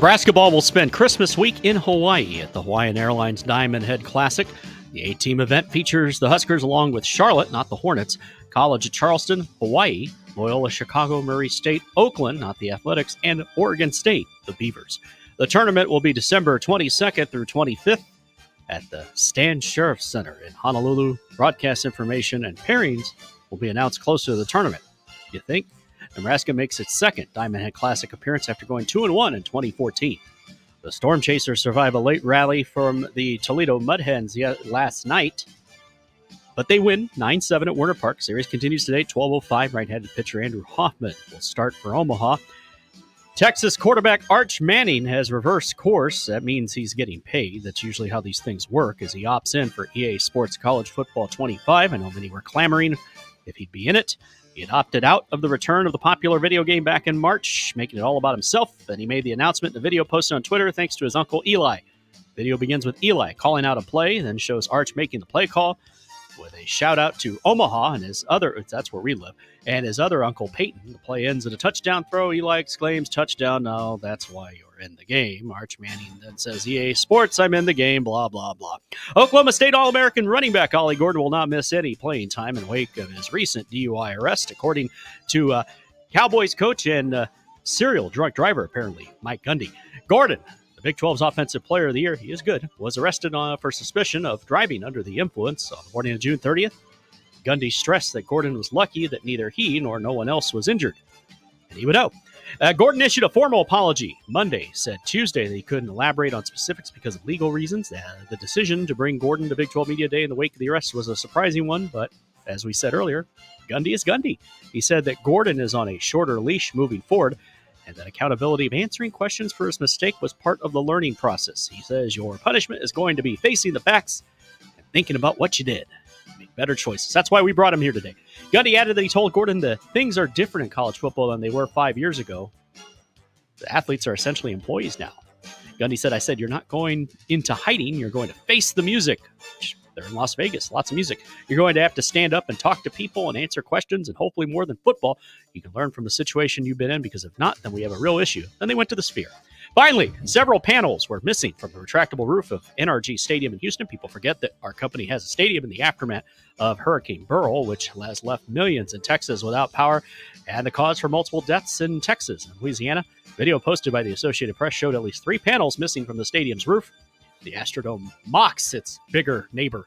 Nebraska ball will spend Christmas week in Hawaii at the Hawaiian Airlines Diamond Head Classic. The 8-team event features the Huskers along with Charlotte, not the Hornets, College of Charleston, Hawaii, Loyola Chicago, Murray State, Oakland, not the Athletics, and Oregon State, the Beavers. The tournament will be December 22nd through 25th at the Stan Sheriff Center in Honolulu. Broadcast information and pairings will be announced closer to the tournament. You think? Nebraska makes its second Diamond Head Classic appearance after going 2-1 in 2014. The Storm Chasers survive a late rally from the Toledo Mudhens last night, but they win 9-7 at Werner Park. Series continues today, 12:05. Right-handed pitcher Andrew Hoffman will start for Omaha. Texas quarterback Arch Manning has reversed course. That means he's getting paid. That's usually how these things work, as he opts in for EA Sports College Football 25. I know many were clamoring if he'd be in it. He had opted out of the return of the popular video game back in March, making it all about himself. Then he made the announcement in the video posted on Twitter thanks to his uncle Eli. Video begins with Eli calling out a play, then shows Arch making the play call with a shout out to Omaha and his other, that's where we live, and his other uncle Peyton. The play ends in a touchdown throw. Eli exclaims, "Touchdown, no, that's why you're in the game." Arch Manning then says, "EA Sports, I'm in the game, blah, blah, blah." Oklahoma State All-American running back Ollie Gordon will not miss any playing time in wake of his recent DUI arrest, according to Cowboys coach and serial drunk driver, apparently, Mike Gundy. Gordon, the Big 12's Offensive Player of the Year, he is good, was arrested for suspicion of driving under the influence on the morning of June 30th. Gundy stressed that Gordon was lucky that neither he nor no one else was injured. And he would know. Gordon issued a formal apology Monday, said Tuesday that he couldn't elaborate on specifics because of legal reasons. The decision to bring Gordon to Big 12 Media Day in the wake of the arrest was a surprising one, but as we said earlier, Gundy is Gundy. He said that Gordon is on a shorter leash moving forward, and that accountability of answering questions for his mistake was part of the learning process. He says your punishment is going to be facing the facts and thinking about what you did. Make better choices. That's why we brought him here today. Gundy added that he told Gordon that things are different in college football than they were 5 years ago. The athletes are essentially employees now. Gundy said, "I said, you're not going into hiding. You're going to face the music." They're in Las Vegas, lots of music. "You're going to have to stand up and talk to people and answer questions, and hopefully more than football, you can learn from the situation you've been in, because if not, then we have a real issue." Then they went to the Sphere. Finally, several panels were missing from the retractable roof of NRG Stadium in Houston. People forget that our company has a stadium in the aftermath of Hurricane Beryl, which has left millions in Texas without power and the cause for multiple deaths in Texas and Louisiana. Video posted by the Associated Press showed at least 3 panels missing from the stadium's roof. The Astrodome mocks its bigger neighbor.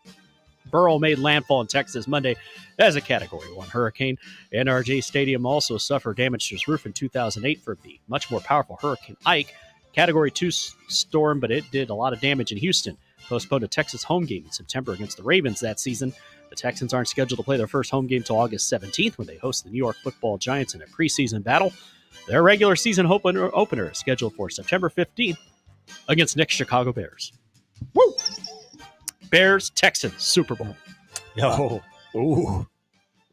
Beryl made landfall in Texas Monday as a Category 1 hurricane. NRG Stadium also suffered damage to its roof in 2008 from the much more powerful Hurricane Ike. Category 2 storm, but it did a lot of damage in Houston. Postponed a Texas home game in September against the Ravens that season. The Texans aren't scheduled to play their first home game until August 17th when they host the New York Football Giants in a preseason battle. Their regular season opener is scheduled for September 15th against next Chicago Bears. Woo! Bears, Texans, Super Bowl. Oh,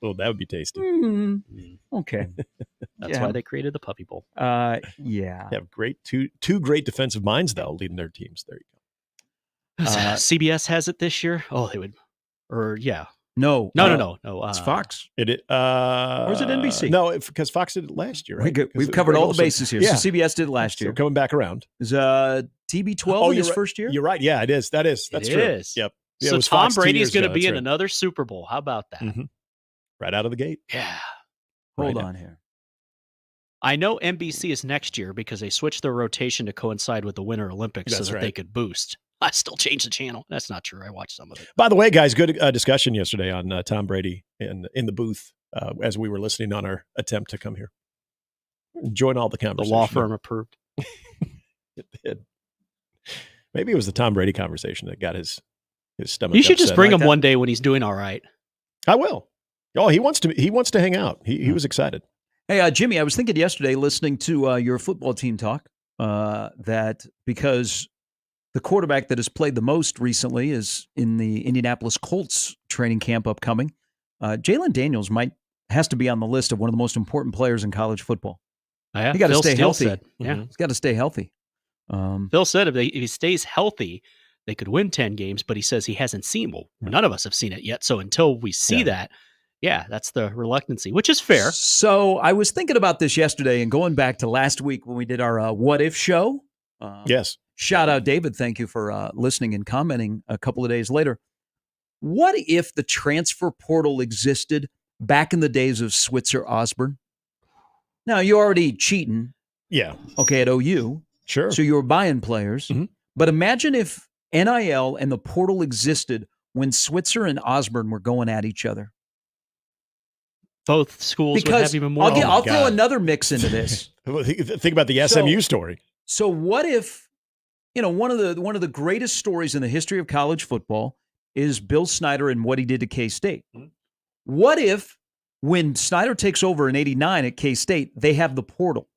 that would be tasty. Okay. That's why they created the Puppy Bowl. Yeah. They have two great defensive minds, though, leading their teams. There you go. CBS has it this year. Oh, they would. Or, yeah. No. It's Fox. Or is it NBC? No, because Fox did it last year, right? We've covered all the bases here. Yeah. So CBS did it last year. So coming back around. Is TB12 in his first year? You're right. Yeah, it is. That's true. Is. Yep. Yeah, so Tom Fox 2 Brady's years going to ago, be that's in right. another Super Bowl. How about that? Mm-hmm. Right out of the gate. Yeah. Hold on here. I know NBC is next year because they switched their rotation to coincide with the Winter Olympics so that they could boost. I still changed the channel. That's not true. I watched some of it. By the way, guys, good discussion yesterday on Tom Brady in the booth as we were listening on our attempt to come here. Enjoying all the conversation. The law firm approved. It did. Maybe it was the Tom Brady conversation that got his stomach. You should just bring like him that. one day when he's doing all right. I will. Oh, he wants to hang out. He was excited. Hey, Jimmy, I was thinking yesterday listening to your football team talk that because the quarterback that has played the most recently is in the Indianapolis Colts training camp upcoming. Jalen Daniels has to be on the list of one of the most important players in college football. He got to stay healthy. Yeah, he's got to stay healthy. Phil said if he stays healthy, they could win 10 games, but he says he hasn't seen. Well, none of us have seen it yet. So until we see that, that's the reluctancy, which is fair. So I was thinking about this yesterday and going back to last week when we did our What If show. Yes. Shout out, David. Thank you for listening and commenting a couple of days later. What if the transfer portal existed back in the days of Switzer Osborne? Now, you're already cheating. Yeah. Okay, at OU. Sure. So you were buying players. Mhm. But imagine if NIL and the portal existed when Switzer and Osborne were going at each other. Both schools would have even more. I'll throw another mix into this. Think about the SMU story. So what if, one of the greatest stories in the history of college football is Bill Snyder and what he did to K-State. Mhm. What if when Snyder takes over in 89 at K-State, they have the portal?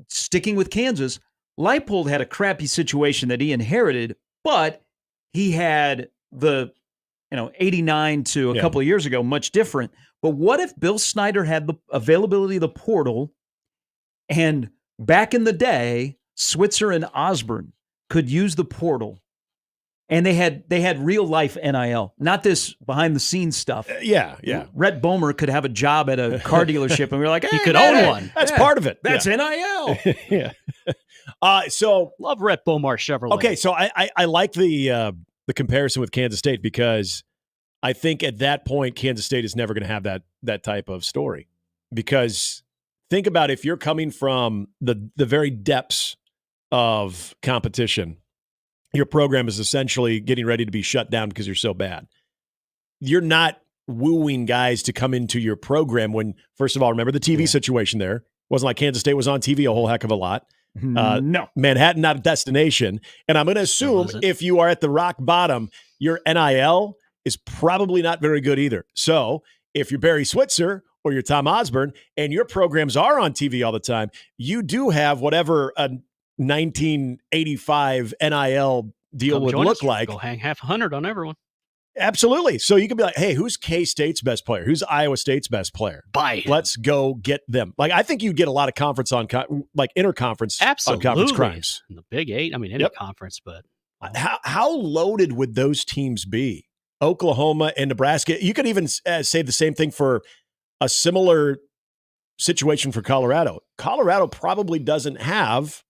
Sticking with Kansas, Leipold had a crappy situation that he inherited, but he had the 89 to a couple of years ago, much different. But what if Bill Snyder had the availability of the portal, and back in the day, Switzer and Osborne could use the portal, and they had real life NIL, not this behind the scenes stuff. Yeah. Rhett Bomer could have a job at a car dealership, and we were like, hey, he could own one. That's part of it. That's NIL. Yeah. So love Rhett Bomar Chevrolet. Okay, so I like the comparison with Kansas State, because I think at that point Kansas State is never going to have that type of story. Because think about if you're coming from the very depths of competition, your program is essentially getting ready to be shut down because you're so bad. You're not wooing guys to come into your program when, first of all, remember the TV situation there. It wasn't like Kansas State was on TV a whole heck of a lot. No. Manhattan, not a destination. And I'm going to assume if you are at the rock bottom, your NIL is probably not very good either. So if you're Barry Switzer or you're Tom Osborne and your programs are on TV all the time, you do have whatever a 1985 NIL deal would look like. Go hang $100 on everyone. Absolutely. So you could be like, hey, who's K-State's best player? Who's Iowa State's best player? Buy. Let's go get them. Like, I think you'd get a lot of conference on, like interconference on conference crimes. In the Big Eight. I mean, any conference, but. How loaded would those teams be? Oklahoma and Nebraska. You could even say the same thing for a similar situation for Colorado. Colorado probably doesn't have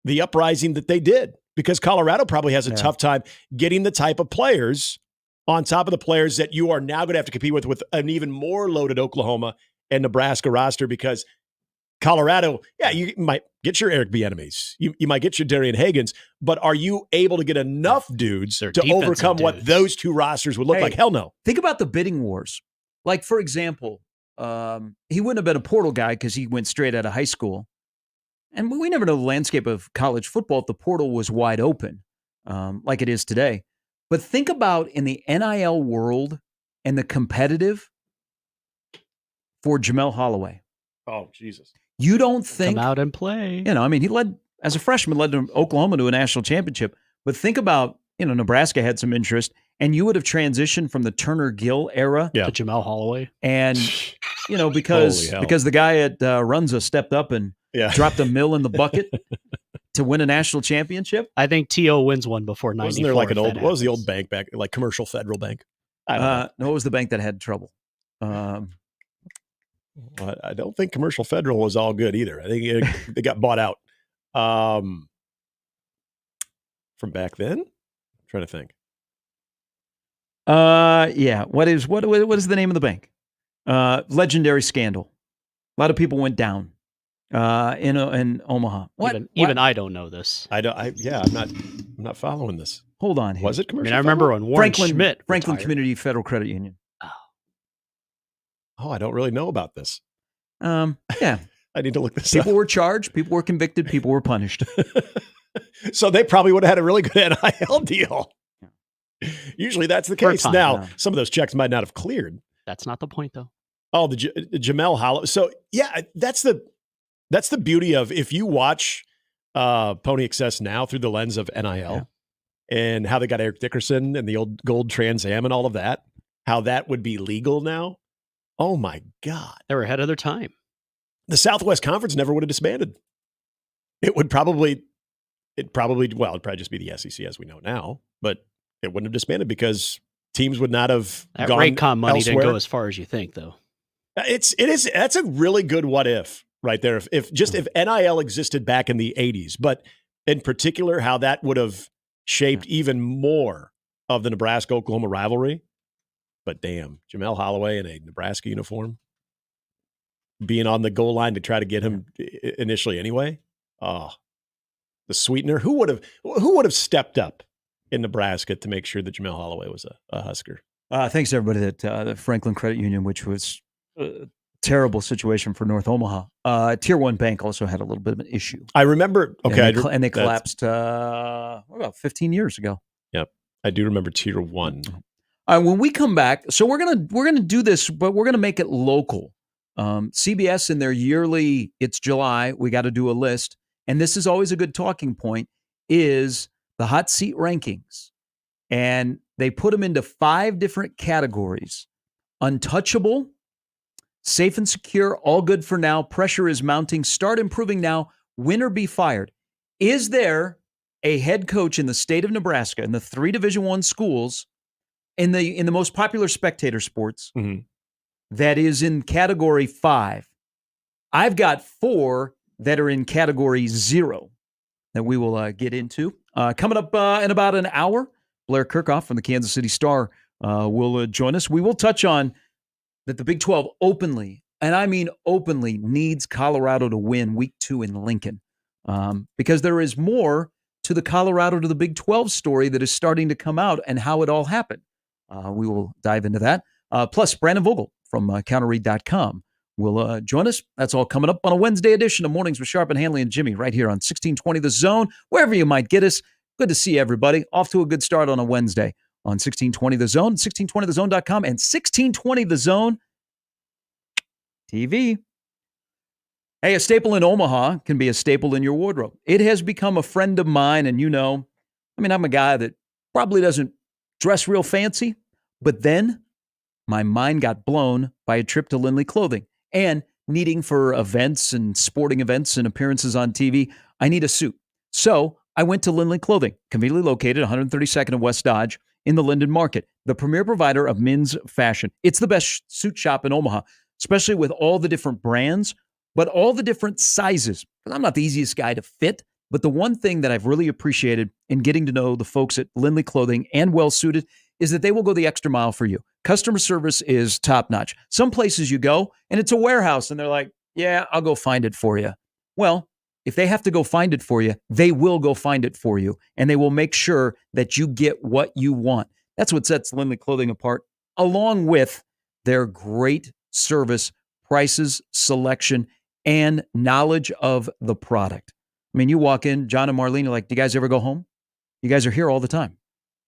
the uprising that they did, because Colorado probably has a tough time getting the type of players on top of the players that you are now going to have to compete with an even more loaded Oklahoma and Nebraska roster, because Colorado, you might get your Eric Bieniemys, you might get your Darian Hagans, but are you able to get enough dudes to overcome what those two rosters would look like? Hell no. Think about the bidding wars. Like, for example, he wouldn't have been a portal guy because he went straight out of high school. And we never know the landscape of college football if the portal was wide open, like it is today. But think about in the NIL world and the competitive for Jamel Holloway. Oh, Jesus. You don't think... Come out and play. He led, as a freshman, led Oklahoma to a national championship. But think about, Nebraska had some interest, and you would have transitioned from the Turner Gill era to Jamel Holloway. And, because the guy at Runza stepped up and dropped a mill in the bucket to win a national championship. I think T.O. wins one before 94. Wasn't there like what was the old bank back, like Commercial Federal Bank? I don't know. No, it was the bank that had trouble. I don't think Commercial Federal was all good either. I think they got bought out from back then. I'm trying to think. What is the name of the bank? Legendary scandal. A lot of people went down in Omaha. Even I don't know this. I'm not following this. Hold on here. Was it Commercial? I remember when Warren Schmidt Franklin retired. Community Federal Credit Union. Oh, I don't really know about this. Yeah. I need to look this People up. were charged. People were convicted. People were punished. So they probably would have had a really good NIL deal. Usually that's the case. Now, some of those checks might not have cleared. That's not the point, though. Oh, the Jamel Hollow. So, that's the beauty of, if you watch Pony Excess now through the lens of NIL and how they got Eric Dickerson and the old gold Trans Am and all of that, how that would be legal now. Oh, my God. They were ahead of their time. The Southwest Conference never would have disbanded. It'd probably just be the SEC as we know now, but it wouldn't have disbanded because teams would not have that gone Raycom money elsewhere. didn't go as far as you think, though. That's a really good what if. right there. If NIL existed back in the 80s, but in particular, how that would have shaped even more of the Nebraska-Oklahoma rivalry. But damn, Jamel Holloway in a Nebraska uniform, being on the goal line to try to get him initially anyway. Oh, the sweetener. Who would have stepped up in Nebraska to make sure that Jamel Holloway was a Husker? Thanks to everybody at the Franklin Credit Union, which was a terrible situation for North Omaha. Tier 1 Bank also had a little bit of an issue. I remember. Okay, and they collapsed about 15 years ago. Yep, I do remember Tier 1. When we come back, so we're gonna do this, but we're gonna make it local. CBS in their yearly, it's July, we got to do a list, and this is always a good talking point, is the hot seat rankings. And they put them into 5 different categories: untouchable, safe and secure, all good for now, pressure is mounting, start improving now, win or be fired. Is there a head coach in the state of Nebraska, in the 3 Division I schools, in the most popular spectator sports, that is in category 5? I've got 4 that are in category 0 that we will get into. Coming up in about an hour, Blair Kirchhoff from the Kansas City Star will join us. We will touch on that the Big 12 openly, and I mean openly, needs Colorado to win week 2 in Lincoln, because there is more to the Colorado to the Big 12 story that is starting to come out and how it all happened. We will dive into that. Plus, Brandon Vogel from counterread.com will join us. That's all coming up on a Wednesday edition of Mornings with Sharp and Handley and Jimmy right here on 1620 The Zone, wherever you might get us. Good to see everybody. Off to a good start on a Wednesday on 1620 The Zone, 1620thezone.com, and 1620 The Zone TV. Hey, a staple in Omaha can be a staple in your wardrobe. It has become a friend of mine, and I'm a guy that probably doesn't dress real fancy, but then my mind got blown by a trip to Lindley Clothing and needing for events and sporting events and appearances on TV. I need a suit. So I went to Lindley Clothing, conveniently located 132nd and West Dodge in the Linden Market, the premier provider of men's fashion. It's the best suit shop in Omaha, especially with all the different brands, but all the different sizes. Because I'm not the easiest guy to fit, but the one thing that I've really appreciated in getting to know the folks at Lindley Clothing and Well Suited is that they will go the extra mile for you. Customer service is top notch. Some places you go and it's a warehouse and they're like, yeah, I'll go find it for you. Well, if they have to go find it for you, they will go find it for you, and they will make sure that you get what you want. That's what sets Lindley Clothing apart, along with their great service, prices, selection, and knowledge of the product. I mean, you walk in, John and Marlene are like, do you guys ever go home? You guys are here all the time.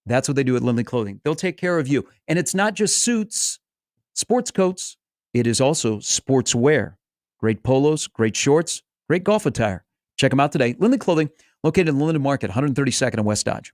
That's what they do at Lindley Clothing. They'll take care of you. And it's not just suits, sports coats. It is also sportswear. Great polos, great shorts, great golf attire. Check them out today. Lindley Clothing, located in the Linden Market, 132nd and West Dodge.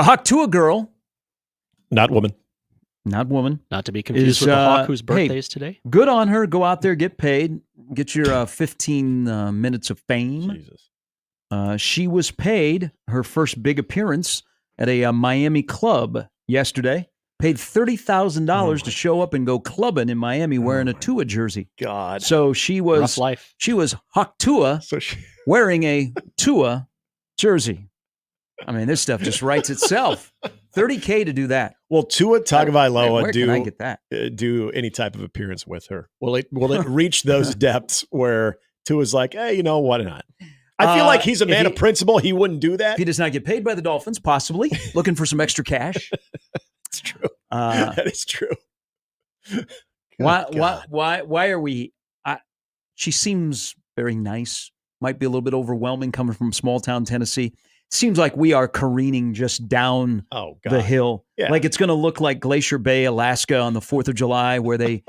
Hawk Tuah girl. Not woman. Not woman. Not to be confused with the Hawk whose birthday is today. Good on her. Go out there, get paid, get your 15 minutes of fame. Jesus. She was paid her first big appearance at a Miami club yesterday. Paid $30,000 to show up and go clubbing in Miami wearing a Tuah jersey. God. So she was Rough life. She was Hawk Tuah wearing a Tuah jersey. I mean, this stuff just writes itself. $30K to do that. Will Tua Tagovailoa Where can I get that? do any type of appearance with her? Will it reach those depths where Tua's like, hey, you know what? Not. I feel like he's a man of principle. He wouldn't do that. If he does not get paid by the Dolphins, possibly looking for some extra cash. That's true. That is true. Why are we? She seems very nice. Might be a little bit overwhelming coming from small town Tennessee. Seems like we are careening just down the hill. Yeah. Like it's going to look like Glacier Bay, Alaska on the 4th of July where they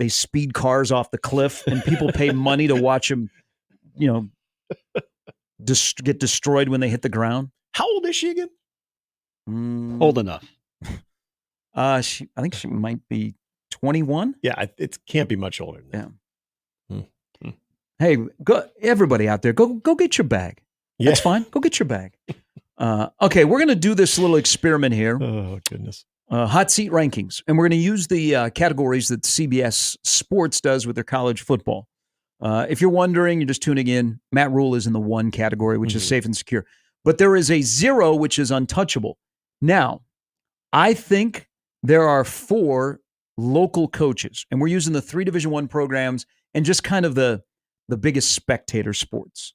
speed cars off the cliff and people pay money to watch them, get destroyed when they hit the ground. How old is she again? Old enough. I think she might be 21. Yeah, it can't be much older than that. Yeah. Hey, everybody out there, go get your bag. Yeah. That's fine. Go get your bag. Okay, we're going to do this little experiment here. Oh, goodness. Hot seat rankings. And we're going to use the categories that CBS Sports does with their college football. If you're wondering, you're just tuning in, Matt Rule is in the 1 category, which is safe and secure. But there is a 0, which is untouchable. Now, I think there are 4 local coaches, and we're using the 3 Division I programs and just kind of the biggest spectator sports.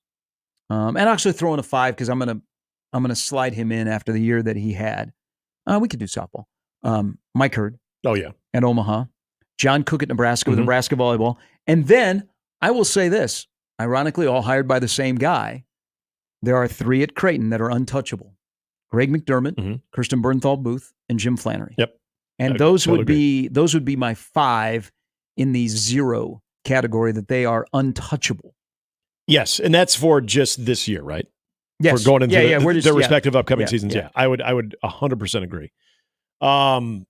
And actually throw in a 5 because I'm gonna slide him in after the year that he had. We could do softball. Mike Hurd. Oh yeah. At Omaha. John Cook at Nebraska with Nebraska volleyball. And then I will say this, ironically, all hired by the same guy. There are 3 at Creighton that are untouchable. Greg McDermott, Kirsten Bernthal Booth, and Jim Flannery. Yep. And those would be my 5 in the 0 category, that they are untouchable. Yes, and that's for just this year, right? Yes. For going into the respective upcoming seasons. Yeah. I would 100% agree. I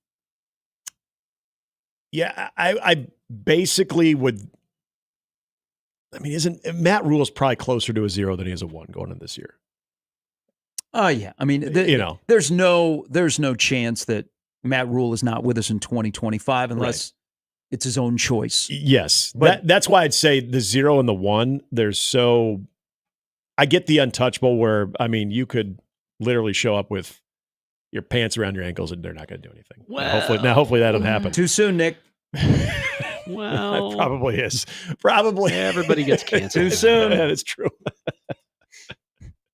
basically would. I mean, isn't Matt Rule is probably closer to a 0 than he is a 1 going into this year? Yeah. I mean, there's no chance that Matt Rule is not with us in 2025 unless it's his own choice. Yes. But that's why I'd say the 0 and the 1, I get the untouchable where, I mean, you could literally show up with your pants around your ankles and they're not going to do anything. Well, hopefully that'll happen. Too soon, Nick. Well, it probably is. Probably. Everybody gets canceled. Too soon. Yeah, that's true.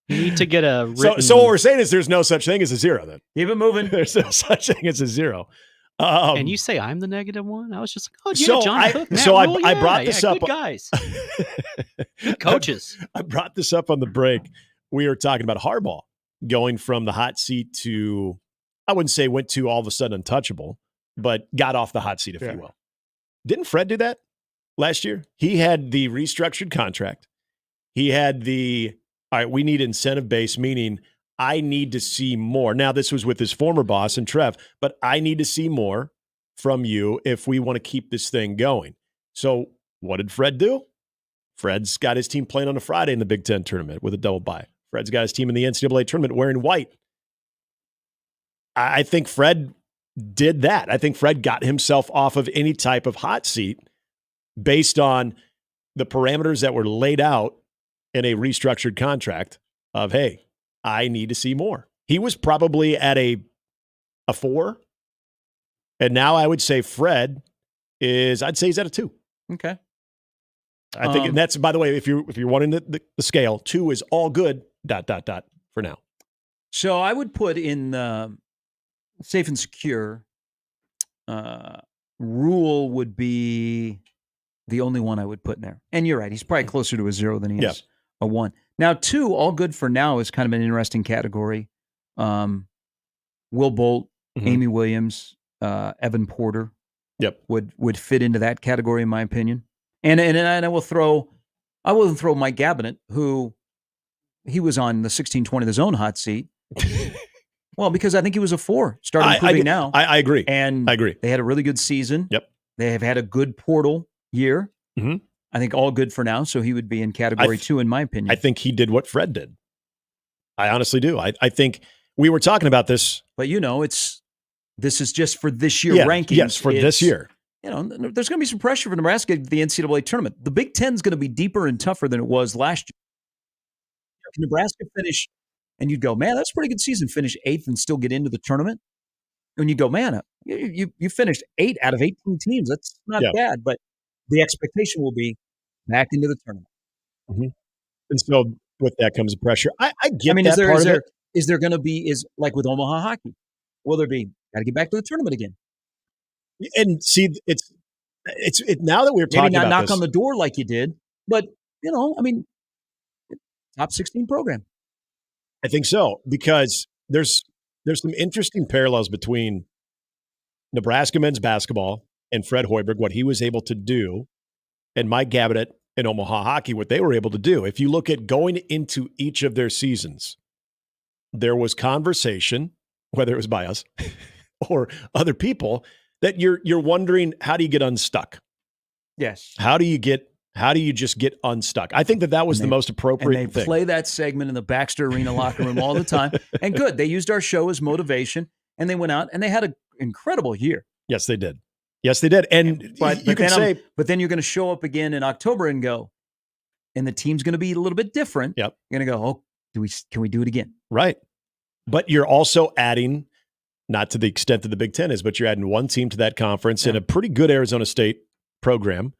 You need to get a written... So what we're saying is there's no such thing as a 0 then. Keep it moving. There's no such thing as a 0. And you say I'm the -1? I was just like, John Cook, Matt Rule, I brought this up. Good guys. Good coaches. I brought this up on the break. We were talking about Harbaugh going from the hot seat to, I wouldn't say went to all of a sudden untouchable, but got off the hot seat, if you will. Didn't Fred do that last year? He had the restructured contract. He had all right, we need incentive base, meaning I need to see more. Now, this was with his former boss and Trev, but I need to see more from you if we want to keep this thing going. So what did Fred do? Fred's got his team playing on a Friday in the Big Ten tournament with a double bye. Fred's got his team in the NCAA tournament wearing white. I think Fred did that. I think Fred got himself off of any type of hot seat based on the parameters that were laid out in a restructured contract of, hey, I need to see more. He was probably at a 4. And now I would say Fred I'd say he's at a 2. Okay. I think, and that's, by the way, if you're wanting the scale, 2 is all good, ... for now. So I would put in safe and secure. Rule would be the only one I would put in there. And you're right. He's probably closer to a 0 than he is a 1. Now, 2, all good for now, is kind of an interesting category. Will Bolt, Amy Williams, Evan Porter would fit into that category, in my opinion. And I will throw Mike Gabinet, who he was on the 1620 the zone hot seat. Well, because I think he was a 4. Starting improving now. I agree. And I agree. They had a really good season. Yep. They have had a good portal year. Mm-hmm. I think all good for now. So he would be in category 2, in my opinion. I think he did what Fred did. I honestly do. I think we were talking about this. But, this is just for this year rankings. Yes, for this year. There's going to be some pressure for Nebraska at the NCAA tournament. The Big Ten is going to be deeper and tougher than it was last year. Can Nebraska finish, and you'd go, man, that's a pretty good season, finish 8th and still get into the tournament? And you go, man, you finished 8 out of 18 teams. That's not bad. But the expectation will be back into the tournament. Mm-hmm. And so with that comes pressure. I get that part of it. Is there going to be, like with Omaha hockey, will there be, got to get back to the tournament again? And see, it's now that we're talking about maybe not knock this, on the door like you did, but, top 16 program. I think so, because there's some interesting parallels between Nebraska men's basketball and Fred Hoiberg, what he was able to do, and Mike Gundy and Omaha hockey, what they were able to do. If you look at going into each of their seasons, there was conversation, whether it was by us or other people, that you're wondering, how do you get unstuck? Yes. How do you just get unstuck? I think that was the most appropriate thing. And they play that segment in the Baxter Arena locker room all the time. And good. They used our show as motivation, and they went out and they had an incredible year. Yes, they did. And but then you're going to show up again in October and go, and the team's going to be a little bit different. Yep. You're going to go, can we do it again? Right. But you're also adding, not to the extent that the Big Ten is, but you're adding one team to that conference and a pretty good Arizona State program.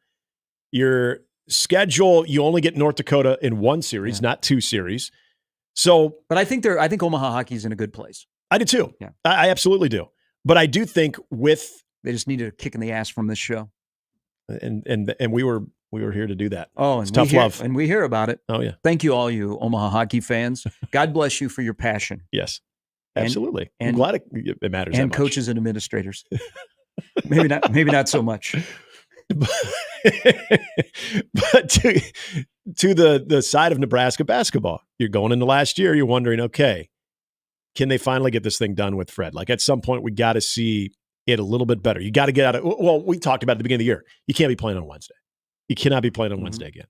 Your schedule, you only get North Dakota in one series, not 2 series. So, but I think Omaha hockey is in a good place. I do too. Yeah. I absolutely do. But I do think they just needed a kick in the ass from this show. And we were here to do that. Oh, and it's tough love. And we hear about it. Oh yeah. Thank you, all you Omaha hockey fans. God bless you for your passion. Yes. Absolutely. And I'm glad it matters. And coaches and administrators. maybe not so much. But to the side of Nebraska basketball, you're going into last year, you're wondering, okay, can they finally get this thing done with Fred? Like, at some point, we got to see it a little bit better. You got to get out of, well, we talked about at the beginning of the year, you can't be playing on Wednesday. You cannot be playing on Wednesday again.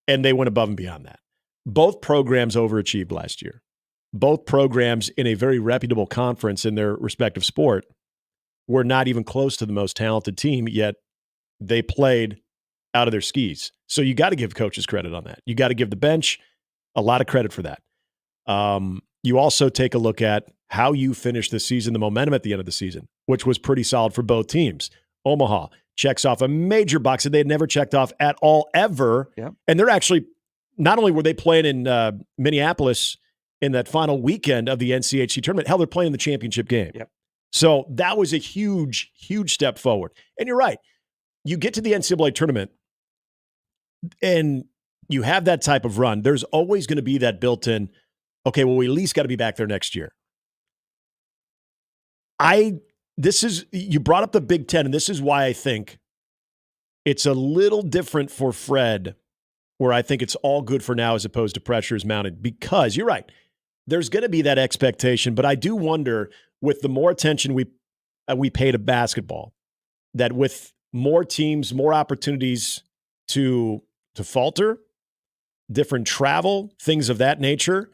And they went above and beyond that. Both programs overachieved last year. Both programs in a very reputable conference in their respective sport were not even close to the most talented team, yet they played out of their skis. So you got to give coaches credit on that. You got to give the bench a lot of credit for that. You also take a look at how you finished the season, the momentum at the end of the season, which was pretty solid for both teams. Omaha checks off a major box that they had never checked off at all, ever. Yep. And they're actually, not only were they playing in Minneapolis in that final weekend of the NCHC tournament, hell, they're playing the championship game. Yep. So that was a huge, huge step forward. And you're right. You get to the NCAA tournament and you have that type of run. There's always going to be that built-in, okay, well, we at least got to be back there next year. You brought up the Big Ten, and this is why I think it's a little different for Fred, where I think it's all good for now as opposed to pressure is mounted, because you're right. There's going to be that expectation, but I do wonder, with the more attention we pay to basketball, that with more teams, more opportunities to falter, different travel, things of that nature,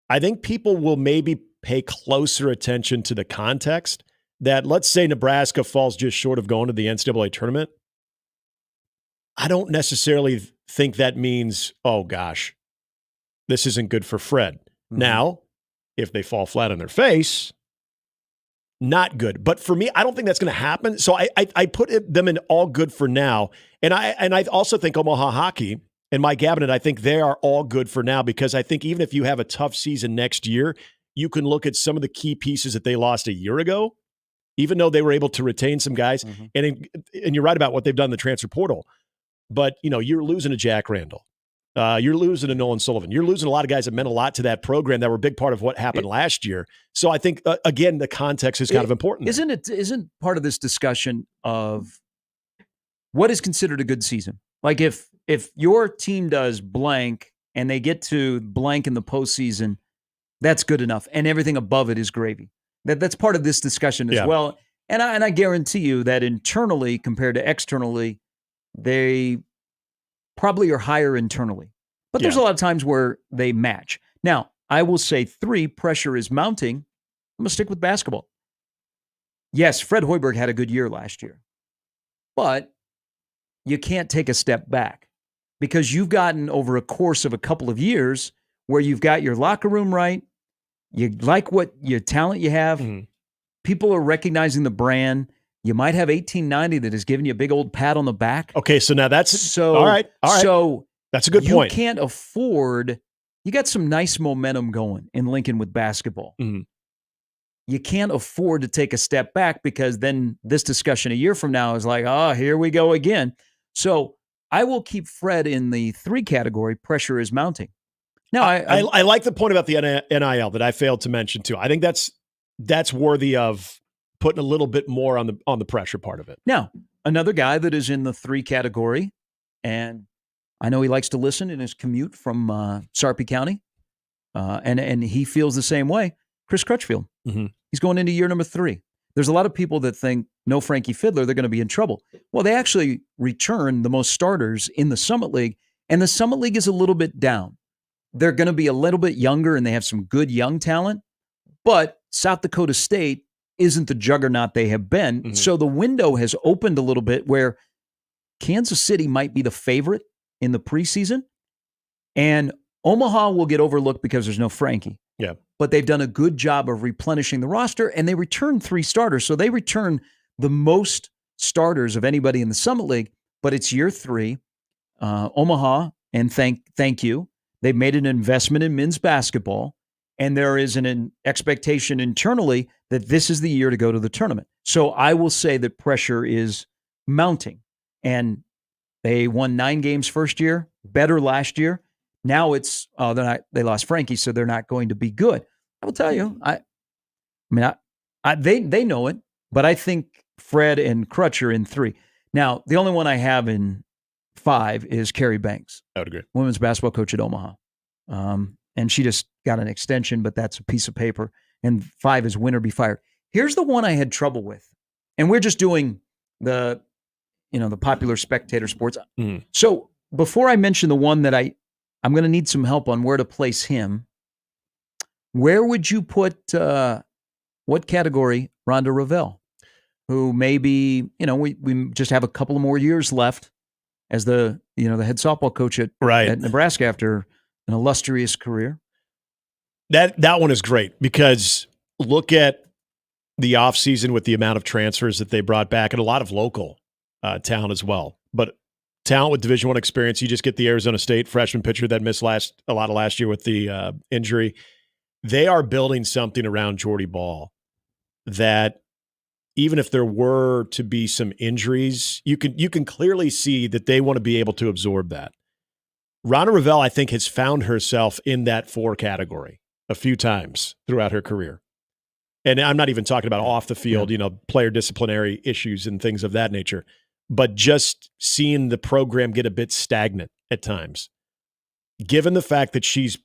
I think people will maybe pay closer attention to the context that, let's say Nebraska falls just short of going to the NCAA tournament. I don't necessarily think that means, oh gosh, this isn't good for Fred. Mm-hmm. Now, if they fall flat on their face, not good. But for me, I don't think that's going to happen. So I put them in all good for now. And I also think Omaha hockey and Mike Gundy, I think they are all good for now, because I think even if you have a tough season next year, you can look at some of the key pieces that they lost a year ago, even though they were able to retain some guys. Mm-hmm. And you're right about what they've done in the transfer portal. But, you're losing a Jack Randall. You're losing a Nolan Sullivan. You're losing a lot of guys that meant a lot to that program that were a big part of what happened last year. So I think, again, the context is kind of important. Isn't part of this discussion of what is considered a good season? Like if your team does blank and they get to blank in the postseason, that's good enough. And everything above it is gravy. That's part of this discussion as well. And I guarantee you that internally compared to externally, they probably are higher internally. But there's a lot of times where they match. Now, I will say 3, pressure is mounting. I'm going to stick with basketball. Yes, Fred Hoiberg had a good year last year. But you can't take a step back because you've gotten over a course of a couple of years where you've got your locker room right. You like what your talent you have. Mm-hmm. People are recognizing the brand. You might have 1890 that is giving you a big old pat on the back. Okay, so now that's all right. So that's a good point. You can't afford. You got some nice momentum going in Lincoln with basketball. Mm-hmm. You can't afford to take a step back because then this discussion a year from now is like, oh, here we go again. So I will keep Fred in the 3 category. Pressure is mounting. Now, I like the point about the NIL that I failed to mention too. I think that's worthy of putting a little bit more on the pressure part of it. Now, another guy that is in the 3 category, and I know he likes to listen in his commute from Sarpy County, and he feels the same way. Chris Crutchfield. Mm-hmm. He's going into year number 3. There's a lot of people that think no Frankie Fiddler, they're going to be in trouble. Well, they actually return the most starters in the Summit League, and the Summit League is a little bit down. They're going to be a little bit younger, and they have some good young talent, but South Dakota State isn't the juggernaut they have been. Mm-hmm. So the window has opened a little bit where Kansas City might be the favorite in the preseason, and Omaha will get overlooked because there's no Frankie. Yeah. But they've done a good job of replenishing the roster, and they return 3 starters. So they return the most starters of anybody in the Summit League, but it's year 3. Omaha, and thank you. They've made an investment in men's basketball, and there is an expectation internally that this is the year to go to the tournament. So I will say that pressure is mounting, and they won 9 games first year, better last year. Now it's they lost Frankie, so they're not going to be good. I will tell you, they know it, but I think Fred and Crutch are in 3. Now, the only one I have in 5 is Carrie Banks. I would agree. Women's basketball coach at Omaha. And she just got an extension, but that's a piece of paper. And 5 is win or be fired. Here's the one I had trouble with. And we're just doing the popular spectator sports. Mm. So before I mention the one that I'm going to need some help on where to place him, where would you put, what category, Rhonda Revelle, who maybe, we just have a couple of more years left as the head softball coach at Nebraska after an illustrious career? That one is great because look at the offseason with the amount of transfers that they brought back and a lot of local talent as well. But talent with Division I experience, you just get the Arizona State freshman pitcher that missed a lot of last year with the injury. They are building something around Jordy Ball that even if there were to be some injuries, you can clearly see that they want to be able to absorb that. Rhonda Revelle, I think, has found herself in that 4 category a few times throughout her career. And I'm not even talking about off the field, player disciplinary issues and things of that nature, but just seeing the program get a bit stagnant at times, given the fact that she's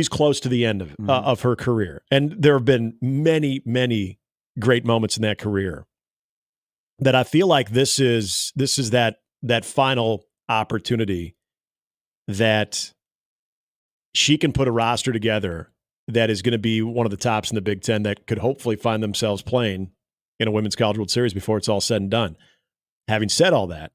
close to the end of her career. And there have been many, many great moments in that career that I feel like this is that final opportunity that she can put a roster together that is going to be one of the tops in the Big Ten that could hopefully find themselves playing in a Women's College World Series before it's all said and done. Having said all that,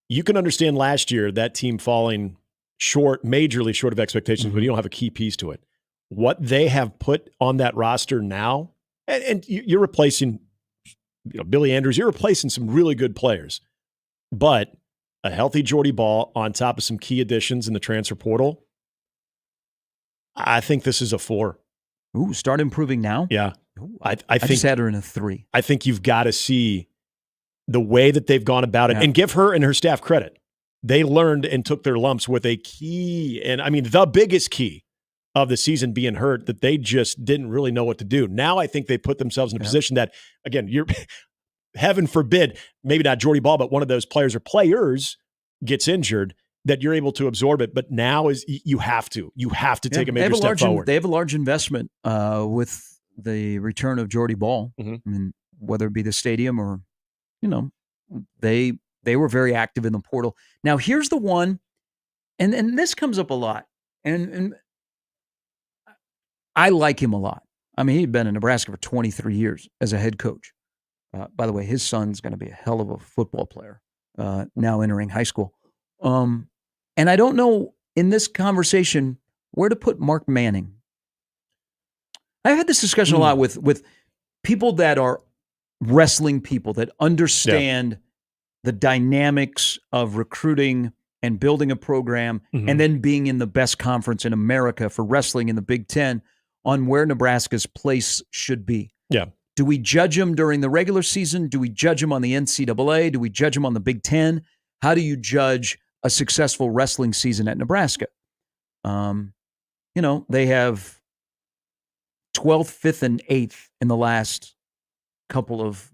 you can understand last year that team falling majorly short of expectations, but you don't have a key piece to it. What they have put on that roster now, and you're replacing Billy Andrews, you're replacing some really good players, but a healthy Jordy Ball on top of some key additions in the transfer portal, I think this is a 4. Ooh, start improving now? Yeah. I think just had her in a 3. I think you've got to see the way that they've gone about it and give her and her staff credit. They learned and took their lumps with a key, and I mean the biggest key of the season being hurt that they just didn't really know what to do. Now I think they put themselves in a position that, again, you're heaven forbid, maybe not Jordy Ball, but one of those players or players gets injured. that you're able to absorb it. But now you have to take a major step forward. They have a large investment with the return of Jordy Ball. Mm-hmm. I mean, whether it be the stadium or, they were very active in the portal. Now here's the one, and this comes up a lot, and I like him a lot. I mean, he'd been in Nebraska for 23 years as a head coach. By the way, his son's going to be a hell of a football player now entering high school. And I don't know in this conversation where to put Mark Manning. I've had this discussion a lot with people that are wrestling people that understand the dynamics of recruiting and building a program and then being in the best conference in America for wrestling in the Big Ten on where Nebraska's place should be. Yeah. Do we judge them during the regular season? Do we judge them on the NCAA? Do we judge them on the Big Ten? How do you judge a successful wrestling season at Nebraska? They have 12th, 5th, and 8th in the last couple of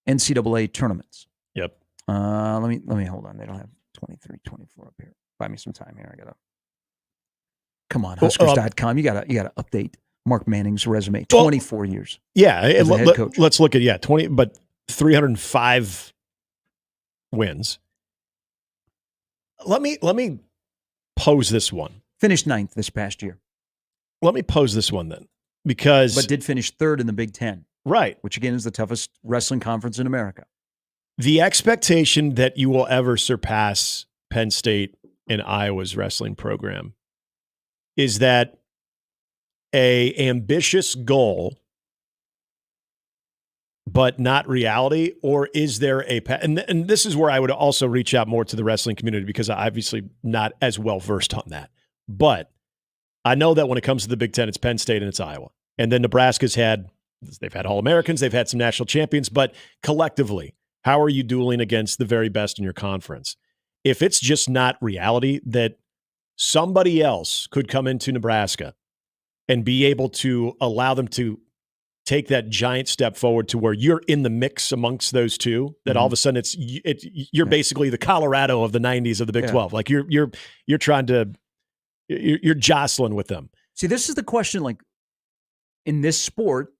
NCAA tournaments. Yep. Let me hold on. They don't have 23, 24 up here. Buy me some time here. Come on, Huskers.com. You gotta update Mark Manning's resume. 24 years. Yeah. As a head coach. Let's look at 20, but 305 wins. Let me pose this one. Finished 9th this past year. Let me pose this one then, because but did finish 3rd in the Big Ten. Right. Which again is the toughest wrestling conference in America. The expectation that you will ever surpass Penn State and Iowa's wrestling program, is that a ambitious goal but not reality, or is there a and this is where I would also reach out more to the wrestling community, because I'm obviously not as well versed on that. But I know that when it comes to the Big Ten, it's Penn State and it's Iowa. And then Nebraska's they've had All-Americans, they've had some national champions, but collectively, how are you dueling against the very best in your conference? If it's just not reality that somebody else could come into Nebraska and be able to allow them to take that giant step forward to where you're in the mix amongst those two, that all of a sudden you're basically the Colorado of the 90s of the Big 12. Like you're trying to, you're jostling with them. See, this is the question, like in this sport,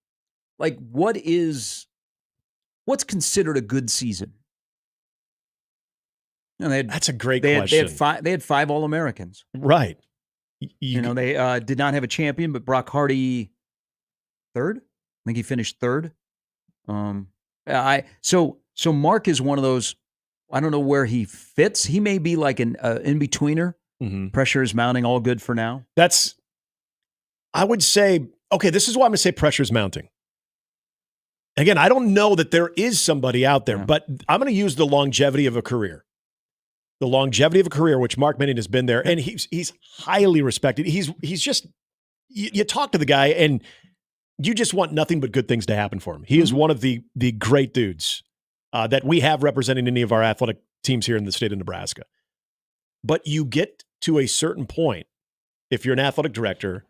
like what's considered a good season? That's a great question. They had 5 All-Americans. Right. They did not have a champion, but Brock Hardy 3rd. I think he finished 3rd. So Mark is one of those. I don't know where he fits. He may be like an in-betweener. Pressure is mounting. All good for now. I would say, okay, this is why I'm going to say pressure is mounting. Again, I don't know that there is somebody out there, but I'm going to use the longevity of a career. The longevity of a career, which Mark Manning has been there, and he's highly respected. He's just, you talk to the guy and you just want nothing but good things to happen for him. He is one of the great dudes that we have representing any of our athletic teams here in the state of Nebraska. But you get to a certain point, if you're an athletic director,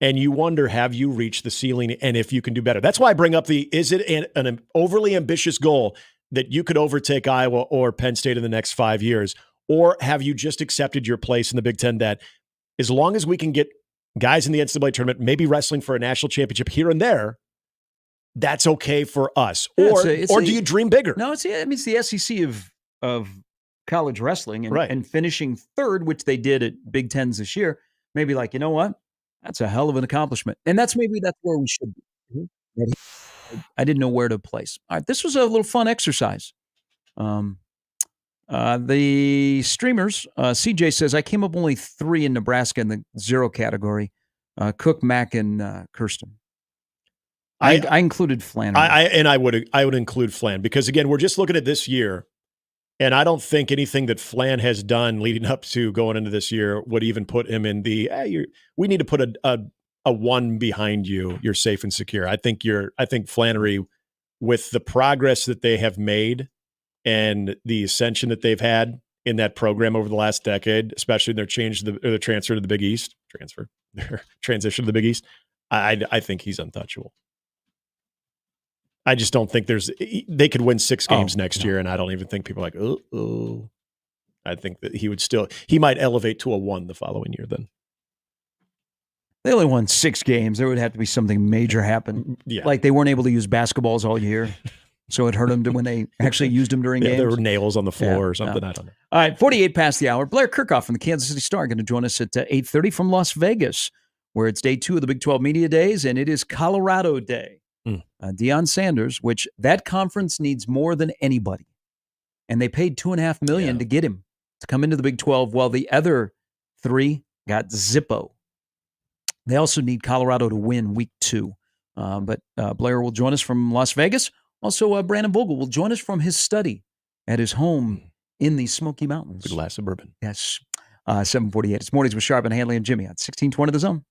and you wonder, have you reached the ceiling and if you can do better? That's why I bring up is it an overly ambitious goal that you could overtake Iowa or Penn State in the next 5 years? Or have you just accepted your place in the Big Ten, that as long as we can get guys in the NCAA tournament, maybe wrestling for a national championship here and there, that's okay for us? Or do you dream bigger? No, it's the SEC of college wrestling, and finishing 3rd, which they did at Big Tens this year, maybe like, you know what? That's a hell of an accomplishment. And that's where we should be. I didn't know where to place. All right, this was a little fun exercise. The streamers, CJ says, I came up only 3 in Nebraska in the 0 category. Cook, Mack, and Kirsten. I included Flannery. I would include Flan, because again, we're just looking at this year, and I don't think anything that Flan has done leading up to going into this year would even put him in the we need to put a 1 behind you. You're safe and secure. I think Flannery, with the progress that they have made and the ascension that they've had in that program over the last decade, especially in their transfer to the Big East, their transition to the Big East, I think he's untouchable. I just don't think they could win 6 games next year, and I don't even think people are like, oh. I think that he might elevate to a 1 the following year then. They only won 6 games. There would have to be something major happen. Yeah. Like they weren't able to use basketballs all year. So it hurt them when they actually used them during games. There were nails on the floor or something. I don't know. All right, 48 past the hour. Blair Kirchhoff from the Kansas City Star going to join us at 8:30 from Las Vegas, where it's day 2 of the Big 12 Media Days, and it is Colorado Day. Deion Sanders, which that conference needs more than anybody. And they paid $2.5 million to get him to come into the Big 12, while the other 3 got Zippo. They also need Colorado to win week 2. But Blair will join us from Las Vegas. Also, Brandon Vogel will join us from his study at his home in the Smoky Mountains. Good glass of bourbon. Yes. 7:48. It's Mornings with Sharp and Handley and Jimmy on 1620 The Zone.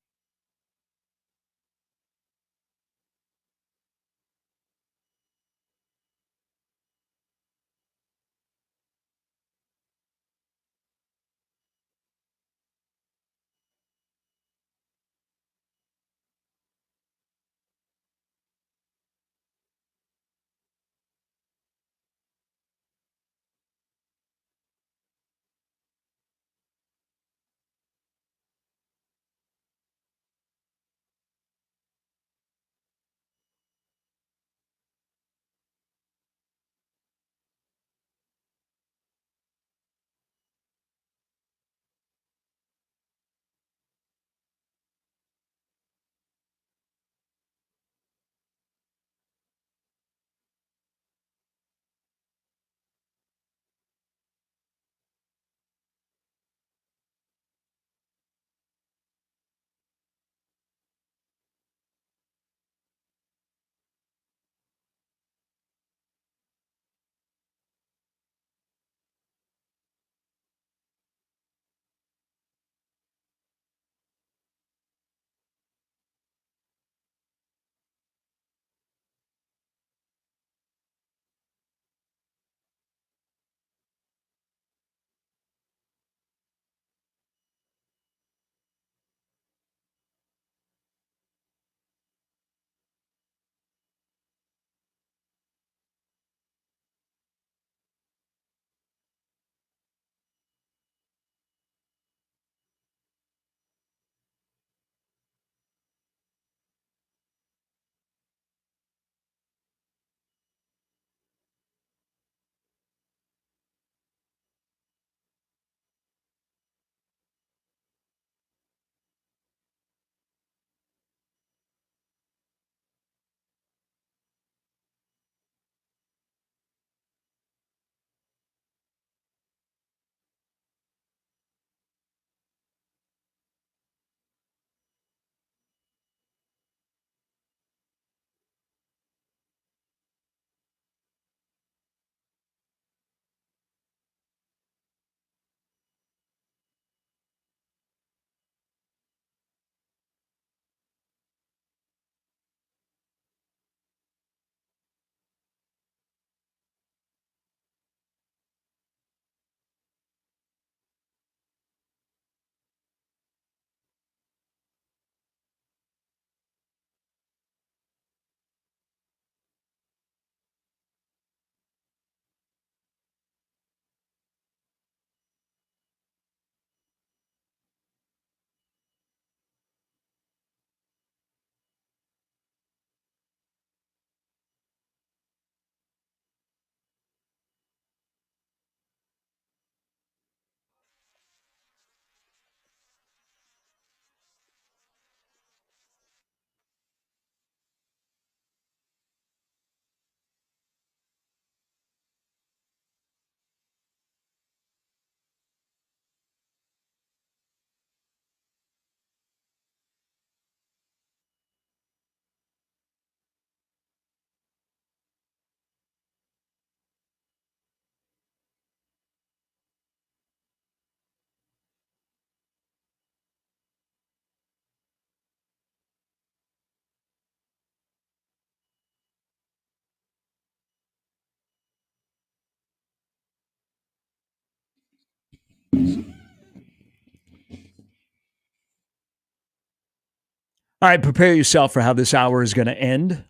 All right, prepare yourself for how this hour is going to end.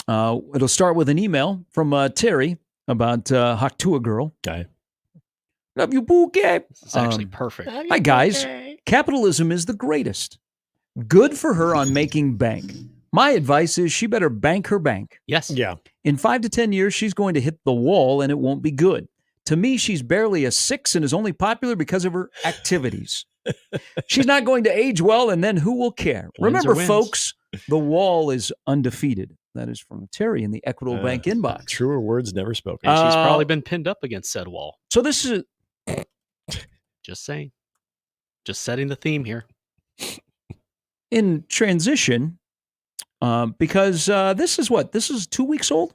It'll start with an email from Terry about Hawk Tuah girl. Okay. Love you, bouquet. It's actually perfect. Hi, guys. Capitalism is the greatest. Good for her on making bank. My advice is she better bank her bank. Yes. Yeah. In 5 to 10 years, she's going to hit the wall and it won't be good. To me, she's barely a 6 and is only popular because of her activities. She's not going to age well, and then who will care? Remember, folks, the wall is undefeated. That is from Terry in the Equitable Bank inbox. Truer words never spoken. And she's probably been pinned up against said wall. So this is... Just saying. Just setting the theme here. In transition, because this is what? This is 2 weeks old?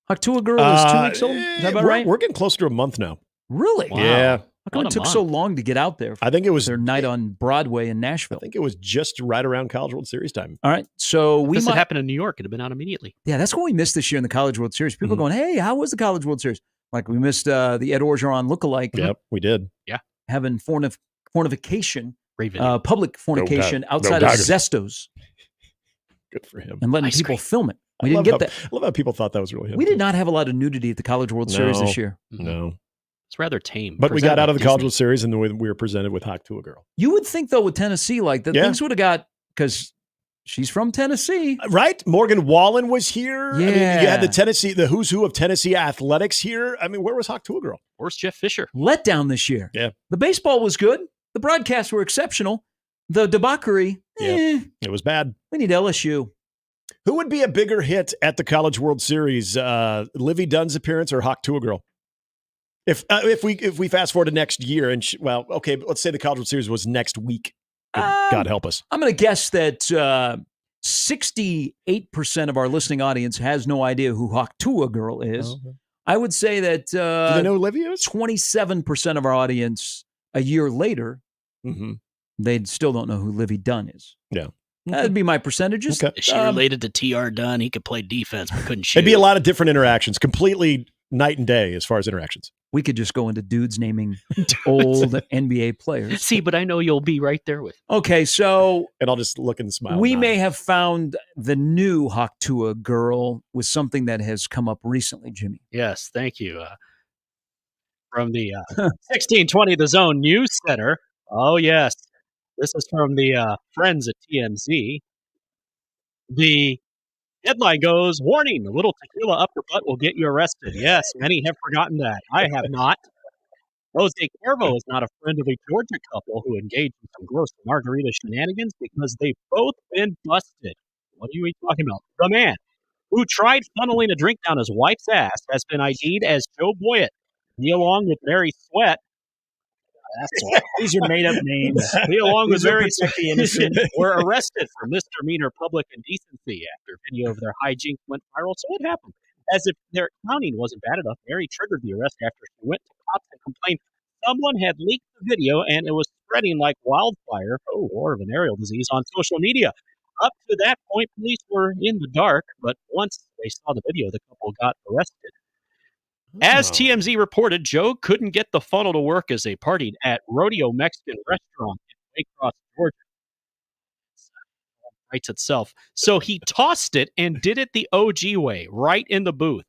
Hawk Tuah girl is 2 weeks old? Is that about right? We're getting closer to a month now. Really? Wow. Yeah. How come it took so long to get out there? I think it was their night on Broadway in Nashville. I think it was just right around College World Series time. All right. So If this had happened in New York, it'd have been out immediately. Yeah, that's what we missed this year in the College World Series. People going, hey, how was the College World Series? Like we missed the Ed Orgeron lookalike. Yep, we did. Yeah. Having fornication, Great video. public fornication outside of Zestos. Good for him. And letting people film it. We didn't get that. I love how people thought that was really him. We did not have a lot of nudity at the College World Series this year. No. It's rather tame. But we got out of the College World Series and we were presented with Hawk Tuah girl. You would think, though, with Tennessee, like that things would have got, because she's from Tennessee. Right? Morgan Wallen was here. Yeah. I mean, you had the who's who of Tennessee athletics here. I mean, where was Hawk Tuah girl? Where's Jeff Fisher? Let down this year. Yeah. The baseball was good. The broadcasts were exceptional. The debauchery, it was bad. We need LSU. Who would be a bigger hit at the College World Series, Livy Dunn's appearance or Hawk Tuah girl? If we fast forward to next year and let's say the College World Series was next week. God help us. I'm going to guess that 68% of our listening audience has no idea who Hawk Tuah girl is. Oh, okay. I would say that do they know who Livy is? 27% of our audience a year later, they still don't know who Livy Dunn is. Yeah. That'd be my percentages. Okay. Is she related to T.R. Dunn? He could play defense, but couldn't shoot. It'd be a lot of different interactions, completely night and day as far as interactions. We could just go into dudes naming old NBA players. See, but I know you'll be right there with. Okay, so and I'll just look and smile. We may have found the new Hawk Tuah girl with something that has come up recently, Jimmy. Yes, thank you. From the 1620 The Zone News Center. Oh, yes. This is from the friends at TMZ. The headline goes, warning, a little tequila up your butt will get you arrested. Yes, many have forgotten that. I have not. Jose Cuervo is not a friend of a Georgia couple who engaged in some gross Margarita shenanigans because they've both been busted. What are you talking about? The man who tried funneling a drink down his wife's ass has been ID'd as Joe Boyett. He, along with Mary Sweat, these are made-up names. He, along with Mary Sweat, were arrested for misdemeanor public indecency after video of their hijinks went viral. So what happened? As if their accounting wasn't bad enough, Mary triggered the arrest after she went to cops and complained someone had leaked the video and it was spreading like wildfire, or venereal disease, on social media. Up to that point, police were in the dark, but once they saw the video, the couple got arrested. As TMZ reported, Joe couldn't get the funnel to work as they partied at Rodeo Mexican Restaurant in Waycross, Georgia. Writes itself. So he tossed it and did it the OG way, right in the booth.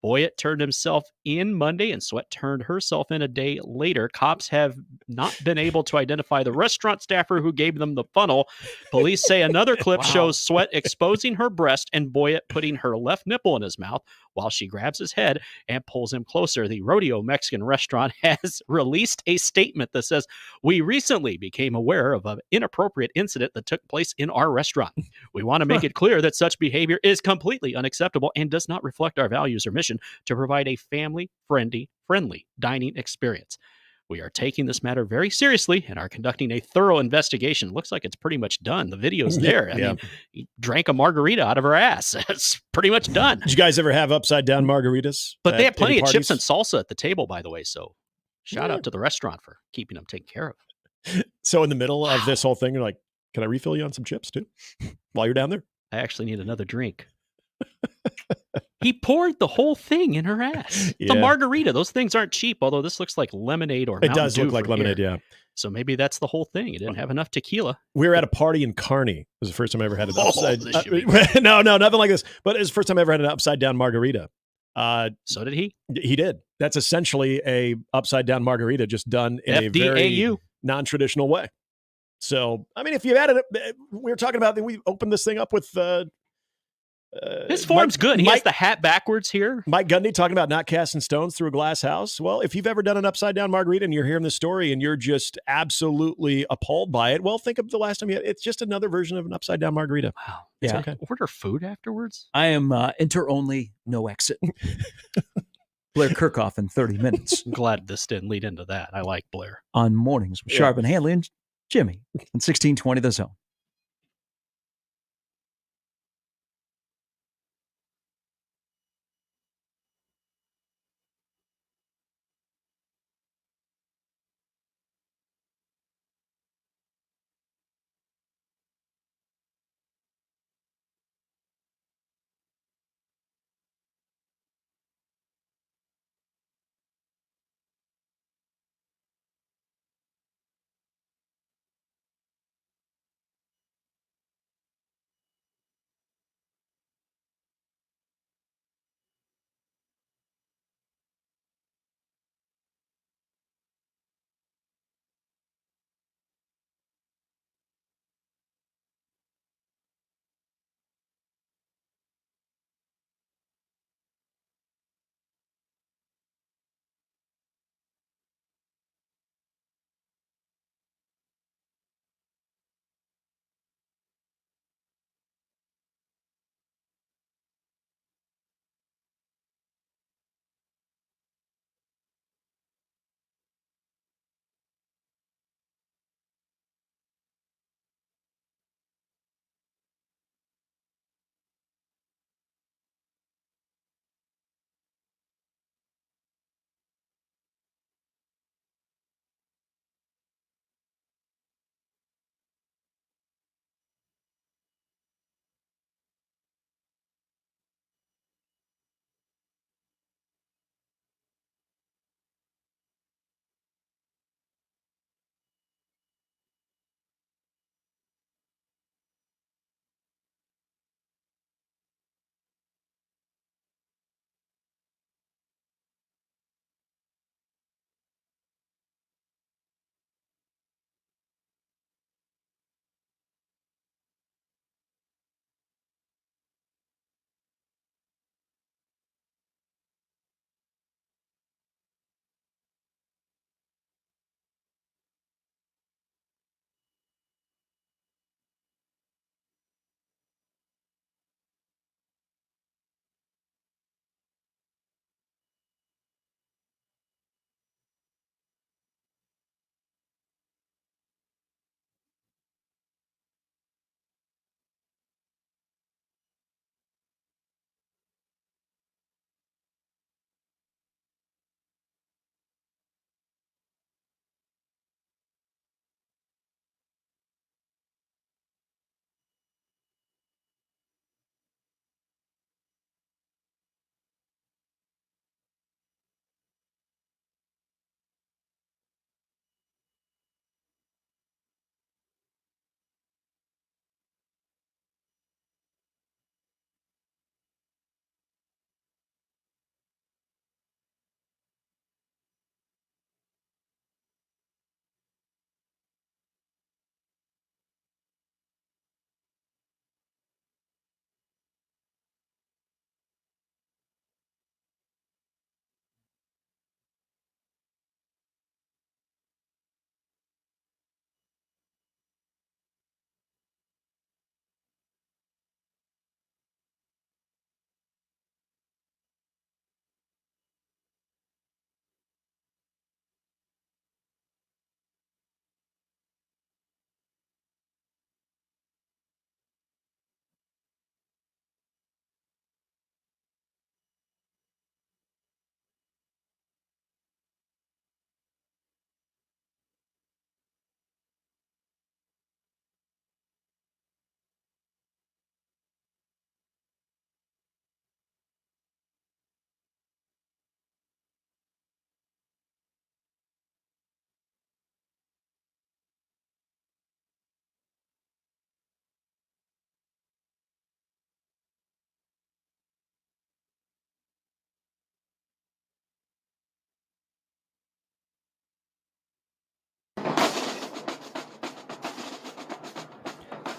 Boyett turned himself in Monday and Sweat turned herself in a day later. Cops have not been able to identify the restaurant staffer who gave them the funnel. Police say another clip shows Sweat exposing her breast and Boyett putting her left nipple in his mouth while she grabs his head and pulls him closer. The Rodeo Mexican Restaurant has released a statement that says, "We recently became aware of an inappropriate incident that took place in our restaurant. We want to make it clear that such behavior is completely unacceptable and does not reflect our values or mission to provide a family-friendly dining experience. We are taking this matter very seriously and are conducting a thorough investigation." Looks like it's pretty much done. The video's there. I mean, he drank a margarita out of her ass. It's pretty much done. Did you guys ever have upside down margaritas? But they have plenty of chips and salsa at the table, by the way. So shout out to the restaurant for keeping them taken care of. So in the middle of this whole thing, you're like, can I refill you on some chips too while you're down there? I actually need another drink. He poured the whole thing in her ass. The margarita. Those things aren't cheap, although this looks like lemonade or Mountain It does Dew look like lemonade, here. So maybe that's the whole thing. It didn't have enough tequila. We were at a party in Kearney. It was the first time I ever had an upside. No, nothing like this. But it was the first time I ever had an upside down margarita. So did he. He did. That's essentially a upside down margarita, just done in a FDAU. very non-traditional way. So, I mean, if you added it, we were talking about that we opened this thing up with his form's good. He has the hat backwards here. Mike Gundy talking about not casting stones through a glass house. Well, if you've ever done an upside down margarita and you're hearing the story and you're just absolutely appalled by it, well, think of the last time you had it's just another version of an upside down margarita. Wow. It's Yeah. okay. Order food afterwards? I am enter only, no exit. Blair Kirchhoff in 30 minutes I'm glad this didn't lead into that. I like Blair. on Mornings with Sharp and Handley and Jimmy on 1620 The Zone.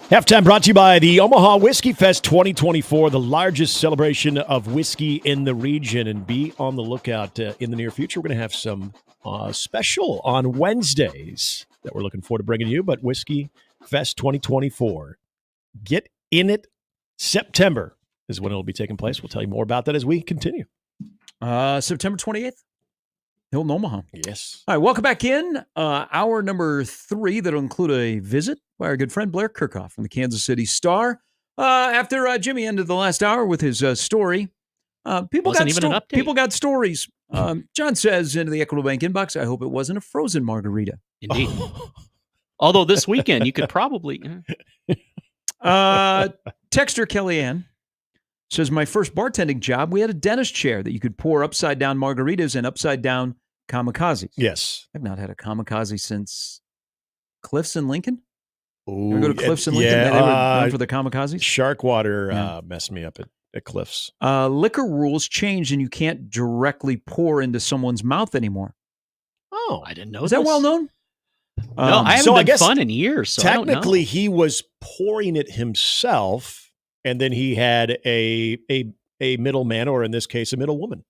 Halftime brought to you by the Omaha Whiskey Fest 2024, the largest celebration of whiskey in the region. And be on the lookout in the near future. We're going to have some special on Wednesdays that we're looking forward to bringing you. But Whiskey Fest 2024, get in it. September is when it'll be taking place. We'll tell you more about that as we continue. September 28th, Hilton, Omaha. Yes. All right, welcome back in. Hour number 3 that'll include a visit by our good friend Blair Kirchhoff from the Kansas City Star. After Jimmy ended the last hour with his story, people got stories. John says into the Equitable Bank inbox, I hope it wasn't a frozen margarita. Indeed. Although this weekend you could probably... Texter Kellyanne says, my first bartending job, we had a dentist chair that you could pour upside down margaritas and upside down kamikazes. Yes. I've not had a kamikaze since Cliffs in Lincoln. Ooh, You go to Cliffs in Lincoln? yeah, They were known for the kamikazes. Shark water messed me up at Cliffs. Liquor rules changed and you can't directly pour into someone's mouth anymore. Oh, I didn't know Is that this. well known? No, I haven't been fun in years, so technically I don't know. he was pouring it himself, and then he had a middleman, or in this case, a middle woman.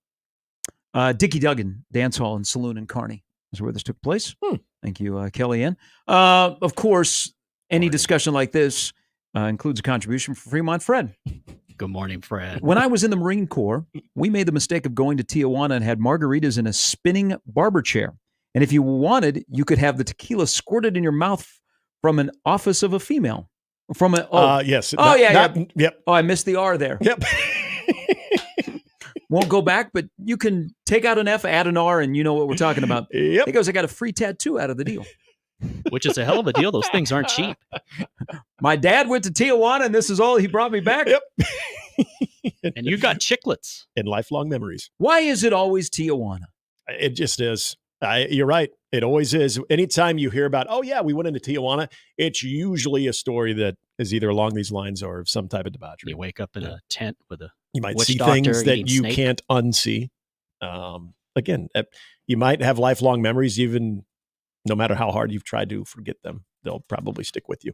Dickie Duggan Dance Hall and Saloon in Kearney is where this took place. Thank you, Kellyanne. Of course, any discussion like this includes a contribution from Fremont Fred. Good morning, Fred. When I was in the Marine Corps, we made the mistake of going to Tijuana and had margaritas in a spinning barber chair. And if you wanted, you could have the tequila squirted in your mouth from an office of a female. Yes. Yep. Oh, I missed the R there. Yep. Won't go back, but you can take out an F, add an R, and you know what we're talking about. Yep. He goes, I got a free tattoo out of the deal. Which is a hell of a deal. Those things aren't cheap. My dad went to Tijuana, and this is all he brought me back. Yep. And you got chiclets. And lifelong memories. Why is it always Tijuana? It just is. You're right. It always is. Anytime you hear about, oh, yeah, we went into Tijuana, it's usually a story that is either along these lines or some type of debauchery. You wake up in a tent with a You might witch see doctor things that eating you snake. can't unsee. Again, you might have lifelong memories, even no matter how hard you've tried to forget them. They'll probably stick with you.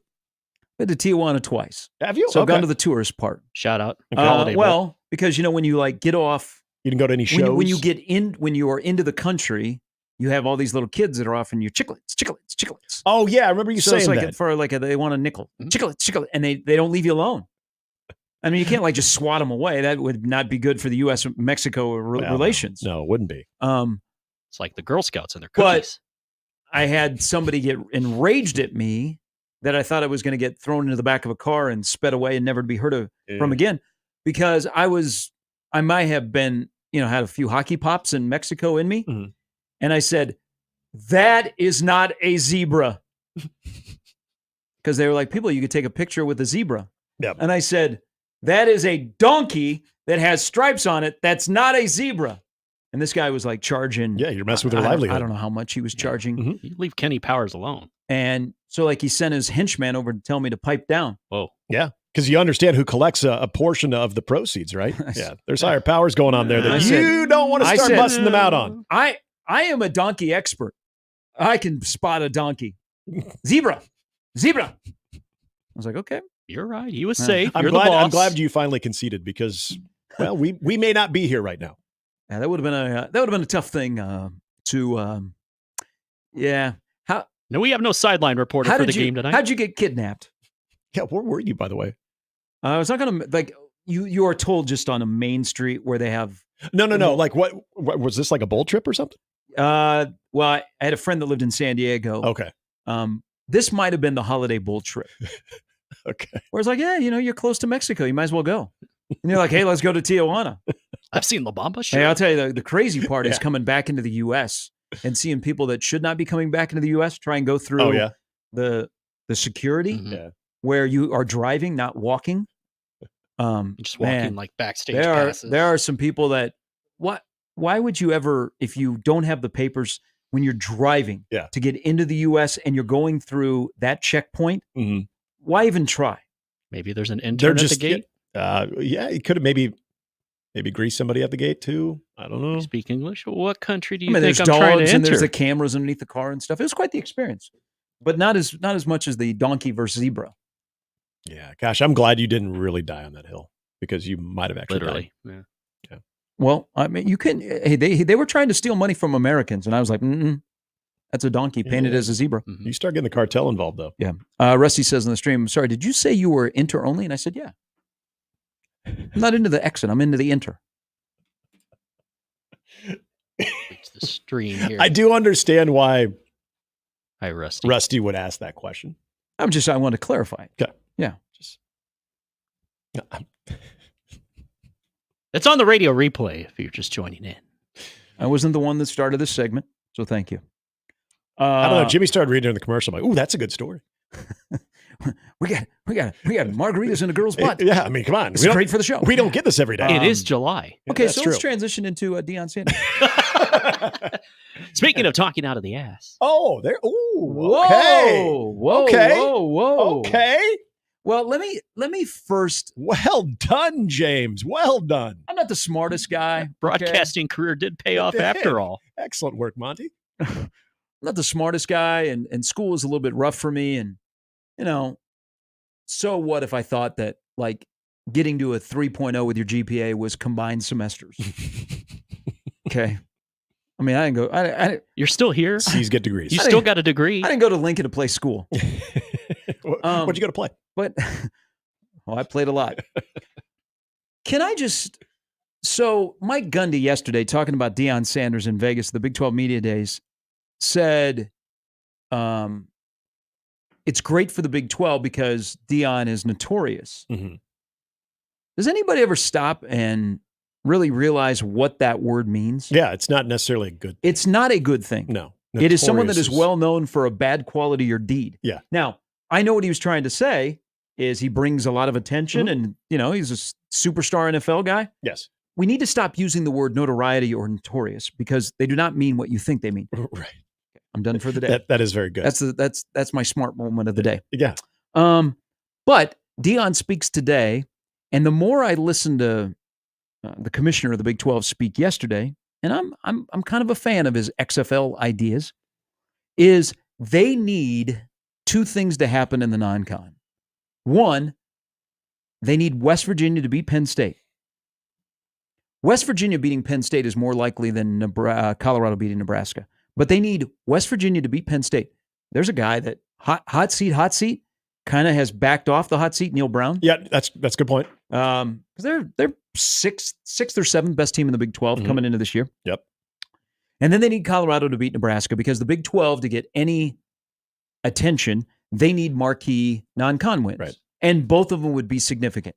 Been to Tijuana twice. Have you? So I've gone to the tourist part. Shout out. Holiday Bowl. Well, because, when you get off, You didn't go to any shows? when you are into the country, you have all these little kids that are offering you chiclets. Oh, yeah. I remember you So saying it's like that. they want a nickel. Chiclet. And they don't leave you alone. I mean, you can't just swat them away. That would not be good for the U.S.-Mexico relations. No, it wouldn't be. It's like the Girl Scouts and their But cookies. I had somebody get enraged at me that I thought I was going to get thrown into the back of a car and sped away and never to be heard from again, because I might have been, had a few hockey pops in Mexico in me. Mhm. And I said, that is not a zebra. Because they were like, people, you could take a picture with a zebra. Yep. And I said, that is a donkey that has stripes on it. That's not a zebra. And this guy was like charging. Yeah, you're messing with their livelihood. I don't know how much he was charging. Mhm. You leave Kenny Powers alone. And so he sent his henchman over to tell me to pipe down. Whoa. Yeah, because you understand who collects a portion of the proceeds, right? Yeah, there's higher powers going on there that you don't want to start busting them out on. I am a donkey expert. I can spot a donkey. Zebra. I was like, okay. You're right. He was safe. I'm You're glad, the boss. I'm glad you finally conceded because, well, we may not be here right now. Yeah, that would have been a tough thing to. Yeah. No, we have no sideline reporter for the game tonight. How'd you get kidnapped? Yeah, where were you, by the way? I was not going to you are told just on a main street where they have. No. Like what was this, like a bowl trip or something? Well, I had a friend that lived in San Diego. Okay. This might have been the Holiday Bowl trip. Okay. Where it's like, yeah, you're close to Mexico. You might as well go. And you're like, hey, let's go to Tijuana. I've seen La Bamba. Hey, I'll tell you, the crazy part is coming back into the U.S. and seeing people that should not be coming back into the U.S. try and go through the security where you are driving, not walking. Just walking like backstage passes. There are some people that, why would you ever, if you don't have the papers when you're driving to get into the U.S. and you're going through that checkpoint, why even try? Maybe there's an intern at the gate. It could have maybe grease somebody at the gate too. I don't know. You speak English? What country do you there's think I'm trying to dogs enter? and there's the cameras underneath the car and stuff. It was quite the experience, but not as much as the donkey versus zebra. Yeah, gosh, I'm glad you didn't really die on that hill because you might have actually Literally. died. Yeah. Well, I mean, you can. Hey, they were trying to steal money from Americans, and I was like, that's a donkey painted as a zebra. Mhm. You start getting the cartel involved, though. Yeah. Rusty says in the stream, sorry, did you say you were inter only? And I said, yeah. I'm not into the exit. I'm into the inter. It's the stream here. I do understand why Hi, Rusty. Rusty would ask that question. I want to clarify it. Okay. Yeah. It's on the radio replay if you're just joining in. I wasn't the one that started this segment, so thank you. I don't know. Jimmy started reading in the commercial. I'm like, ooh, that's a good story. We got margaritas in a girl's butt. Yeah, I mean, come on. It's great for the show. We don't get this every day. It is July. Okay, That's so true. let's transition into Deion Sanders. Speaking of talking out of the ass. Oh, there. Ooh, okay. Whoa, Okay. whoa. Okay. Well, let me first. Well done, James. Well done. I'm not the smartest guy. Broadcasting career did pay off after all. Excellent work, Monty. I'm not the smartest guy, and school was a little bit rough for me. And, so what if I thought that, like, getting to a 3.0 with your GPA was combined semesters? Okay. I mean, I didn't go. I You're still here. C's get degrees. You still got a degree. I didn't go to Lincoln to play school. What'd you go to play? But I played a lot. Can I just so Mike Gundy yesterday talking about Deion Sanders in Vegas, the Big 12 Media Days, said it's great for the Big 12 because Deion is notorious. Mm-hmm. Does anybody ever stop and really realize what that word means? Yeah, it's not necessarily a good. It's not a good thing. No. It is someone that is Notorious well known for a bad quality or deed. Yeah. Now, I know what he was trying to say is he brings a lot of attention and, he's a superstar NFL guy. Yes. We need to stop using the word notoriety or notorious because they do not mean what you think they mean. Right. I'm done for the day. That is very good. That's my smart moment of the day. Yeah. But Deion speaks today, and the more I listen to the commissioner of the Big 12 speak yesterday, and I'm kind of a fan of his XFL ideas, is they need two things to happen in the non-con. One, they need West Virginia to beat Penn State. West Virginia beating Penn State is more likely than Colorado beating Nebraska. But they need West Virginia to beat Penn State. There's a guy that hot seat, kind of has backed off the hot seat, Neil Brown. Yeah, that's a good point. Because they're sixth or seventh best team in the Big 12 coming into this year. Yep. And then they need Colorado to beat Nebraska because the Big 12, to get any attention, they need marquee non-con wins. Right. And both of them would be significant.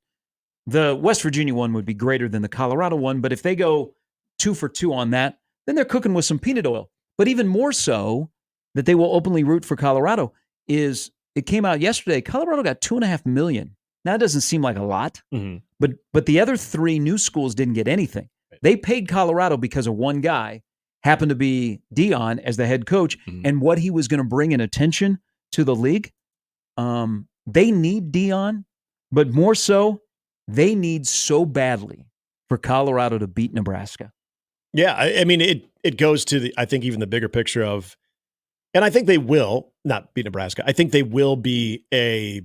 The West Virginia one would be greater than the Colorado one, but if they go 2 for 2 on that, then they're cooking with some peanut oil. But even more so, that they will openly root for Colorado, is it came out yesterday, Colorado got $2.5 million. Now, it doesn't seem like a lot, but the other 3 new schools didn't get anything. Right. They paid Colorado because of one guy, happened to be Deion as the head coach, and what he was going to bring in attention to the league. They need Deion, but more so, they need so badly for Colorado to beat Nebraska. Yeah, I mean, it goes to I think even the bigger picture of, and I think they will not beat Nebraska. I think they will be a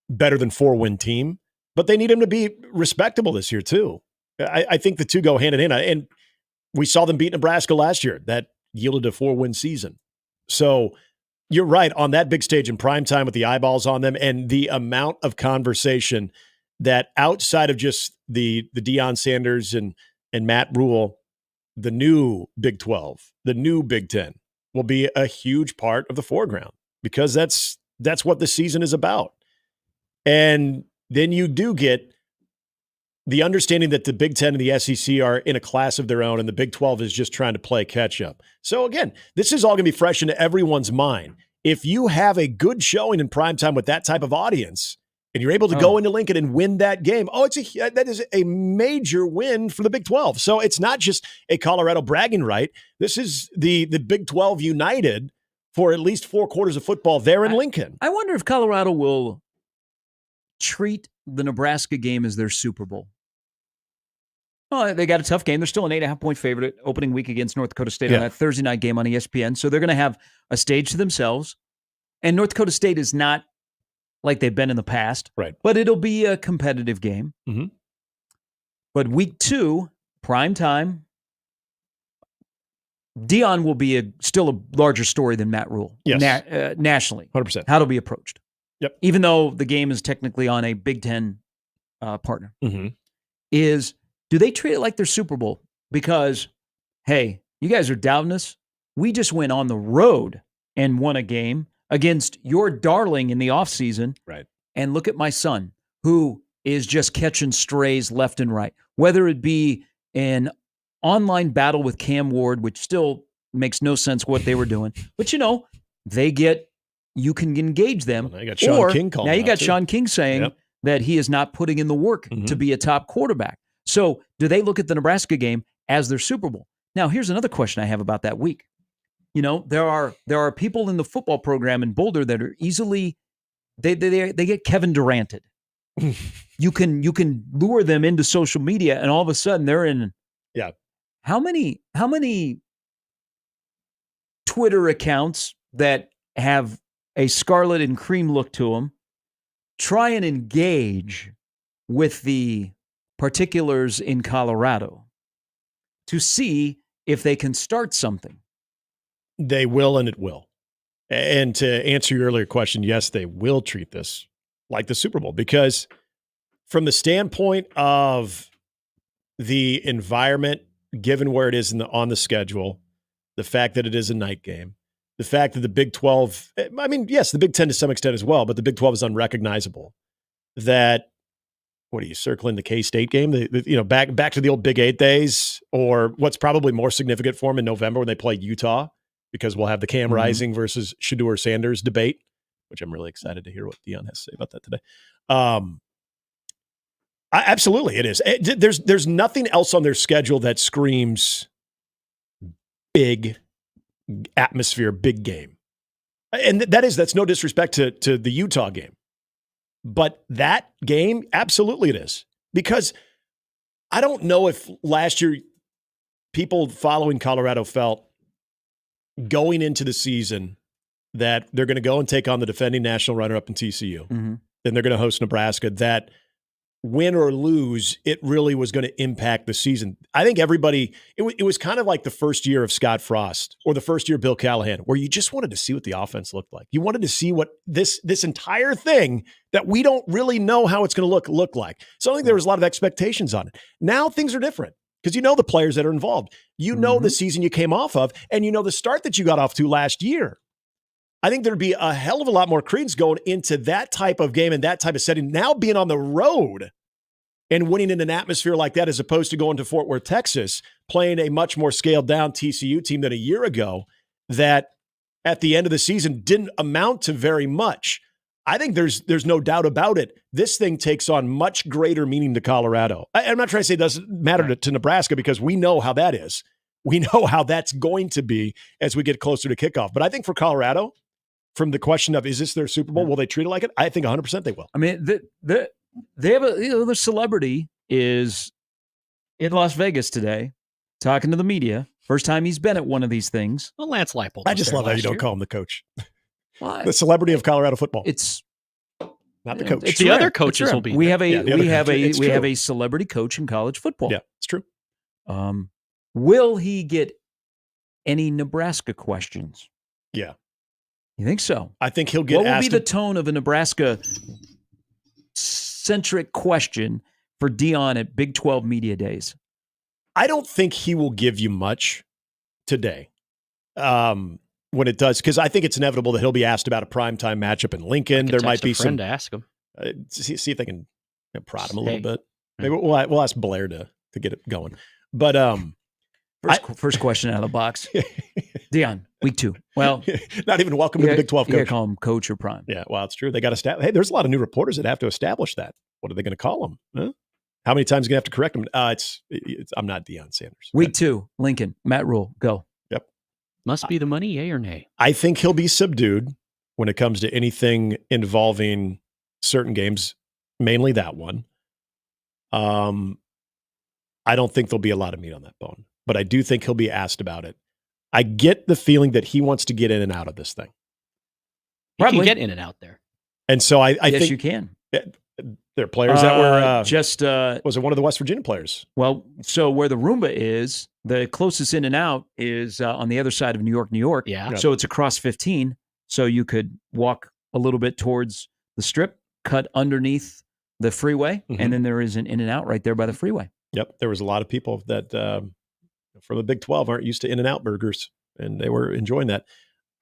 better than 4-win team, but they need them to be respectable this year too. I think the two go hand in hand, and we saw them beat Nebraska last year. That yielded a 4-win season. So you're right, on that big stage in prime time with the eyeballs on them and the amount of conversation that outside of just the Deion Sanders and Matt Rule, the new Big 12, the new Big 10 will be a huge part of the foreground because that's what the season is about. And then you do get the understanding that the Big 10 and the SEC are in a class of their own and the Big 12 is just trying to play catch up. So again, this is all going to be fresh into everyone's mind. If you have a good showing in primetime with that type of audience and you're able to go into Lincoln and win that game, that is a major win for the Big 12. So it's not just a Colorado bragging right. This is the Big 12 united for at least 4 quarters of football there in Lincoln. I wonder if Colorado will treat the Nebraska game as their Super Bowl. Oh, they got a tough game. They're still an 8.5-point favorite opening week against North Dakota State on that Thursday night game on ESPN. So they're going to have a stage to themselves. And North Dakota State is not like they've been in the past. Right. But it'll be a competitive game. Mm-hmm. But week 2, prime time, Deion will be still a larger story than Matt Rule. Yes. Nationally. 100%. How it'll be approached. Yep. Even though the game is technically on a Big Ten partner. Mm-hmm. Do they treat it like their Super Bowl? Because, hey, you guys are doubting us. We just went on the road and won a game against your darling in the offseason. Right. And look at my son, who is just catching strays left and right. Whether it be an online battle with Cam Ward, which still makes no sense what they were doing. But, you can engage them. Well, now you got Sean King calling. Now you got too. Sean King saying that he is not putting in the work to be a top quarterback. So do they look at the Nebraska game as their Super Bowl? Now, here's another question I have about that week. There are people in the football program in Boulder that are easily they get Kevin Duranted. You can lure them into social media, and all of a sudden they're in. Yeah. How many Twitter accounts that have a scarlet and cream look to them try and engage with the particulars in Colorado to see if they can start something? They will, and it will. And to answer your earlier question, yes, they will treat this like the Super Bowl, because from the standpoint of the environment, given where it is on the schedule, the fact that it is a night game, the fact that the Big 12, I mean, yes, the Big 10 to some extent as well, but the Big 12 is unrecognizable. That, what are you circling the K-State game? Back to the old Big 8 days, or what's probably more significant for them in November when they play Utah, because we'll have the Cam Rising versus Shedeur Sanders debate, which I'm really excited to hear what Deion has to say about that today. Absolutely, it is. There's nothing else on their schedule that screams big atmosphere, big game. And that's no disrespect to the Utah game. But that game, absolutely it is. Because I don't know if last year people following Colorado felt going into the season that they're going to go and take on the defending national runner-up in TCU. Mm-hmm. Then they're going to host Nebraska, that win or lose, it really was going to impact the season. I think everybody, it was kind of like the first year of Scott Frost or the first year of Bill Callahan, where you just wanted to see what the offense looked like. You wanted to see what this entire thing that we don't really know how it's going to look like. So I think there was a lot of expectations on it. Now things are different, because you know the players that are involved. You know the season you came off of, and you know the start that you got off to last year. I think there'd be a hell of a lot more credence going into that type of game and that type of setting. Now being on the road and winning in an atmosphere like that, as opposed to going to Fort Worth, Texas, playing a much more scaled down TCU team than a year ago, that at the end of the season didn't amount to very much. I think there's no doubt about it. This thing takes on much greater meaning to Colorado. I'm not trying to say it doesn't matter to Nebraska, because we know how that is. We know how that's going to be as we get closer to kickoff. But I think for Colorado, from the question of, is this their Super Bowl? Will they treat it like it? I think 100% they will. I mean, they have the celebrity is in Las Vegas today talking to the media. First time he's been at one of these things. Well, Lance Leipold. I just love how you don't call him the coach. Why? The celebrity of Colorado football. It's not the coach. It's the rare. other coaches will be. We have Yeah, a celebrity coach in college football. Yeah, it's true. Will he get any Nebraska questions? Yeah. You think so? I think he'll get What will asked. be the tone of a Nebraska-centric question for Deion at Big 12 Media Days? I don't think he will give you much today when it does, because I think it's inevitable that he'll be asked about a primetime matchup in Lincoln. There might be some to ask him. See if they can prod him a little bit. Maybe we'll ask Blair to get it going. But first question out of the box. Deion, week 2. Well, not even welcome to the Big 12 coach. You gotta call him coach or prime. Yeah, well, it's true. They got to establish. Hey, there's a lot of new reporters that have to establish that. What are they going to call him? Huh? How many times are you going to have to correct them? I'm not Deion Sanders. Week 2, Lincoln, Matt Rule, go. Yep. Must be the money, yay or nay? I think he'll be subdued when it comes to anything involving certain games, mainly that one. I don't think there'll be a lot of meat on that bone, but I do think he'll be asked about it. I get the feeling that he wants to get in and out of this thing. He can get in and out there. And so I yes, think you can. there are players that were just was it one of the West Virginia players? Well, so where the Roomba is, the closest in and out is on the other side of New York. Yeah. So it's across 15. So you could walk a little bit towards the strip, cut underneath the freeway, and then there is an in and out right there by the freeway. Yep. There was a lot of people that from the Big 12 aren't used to In-N-Out burgers, and they were enjoying that.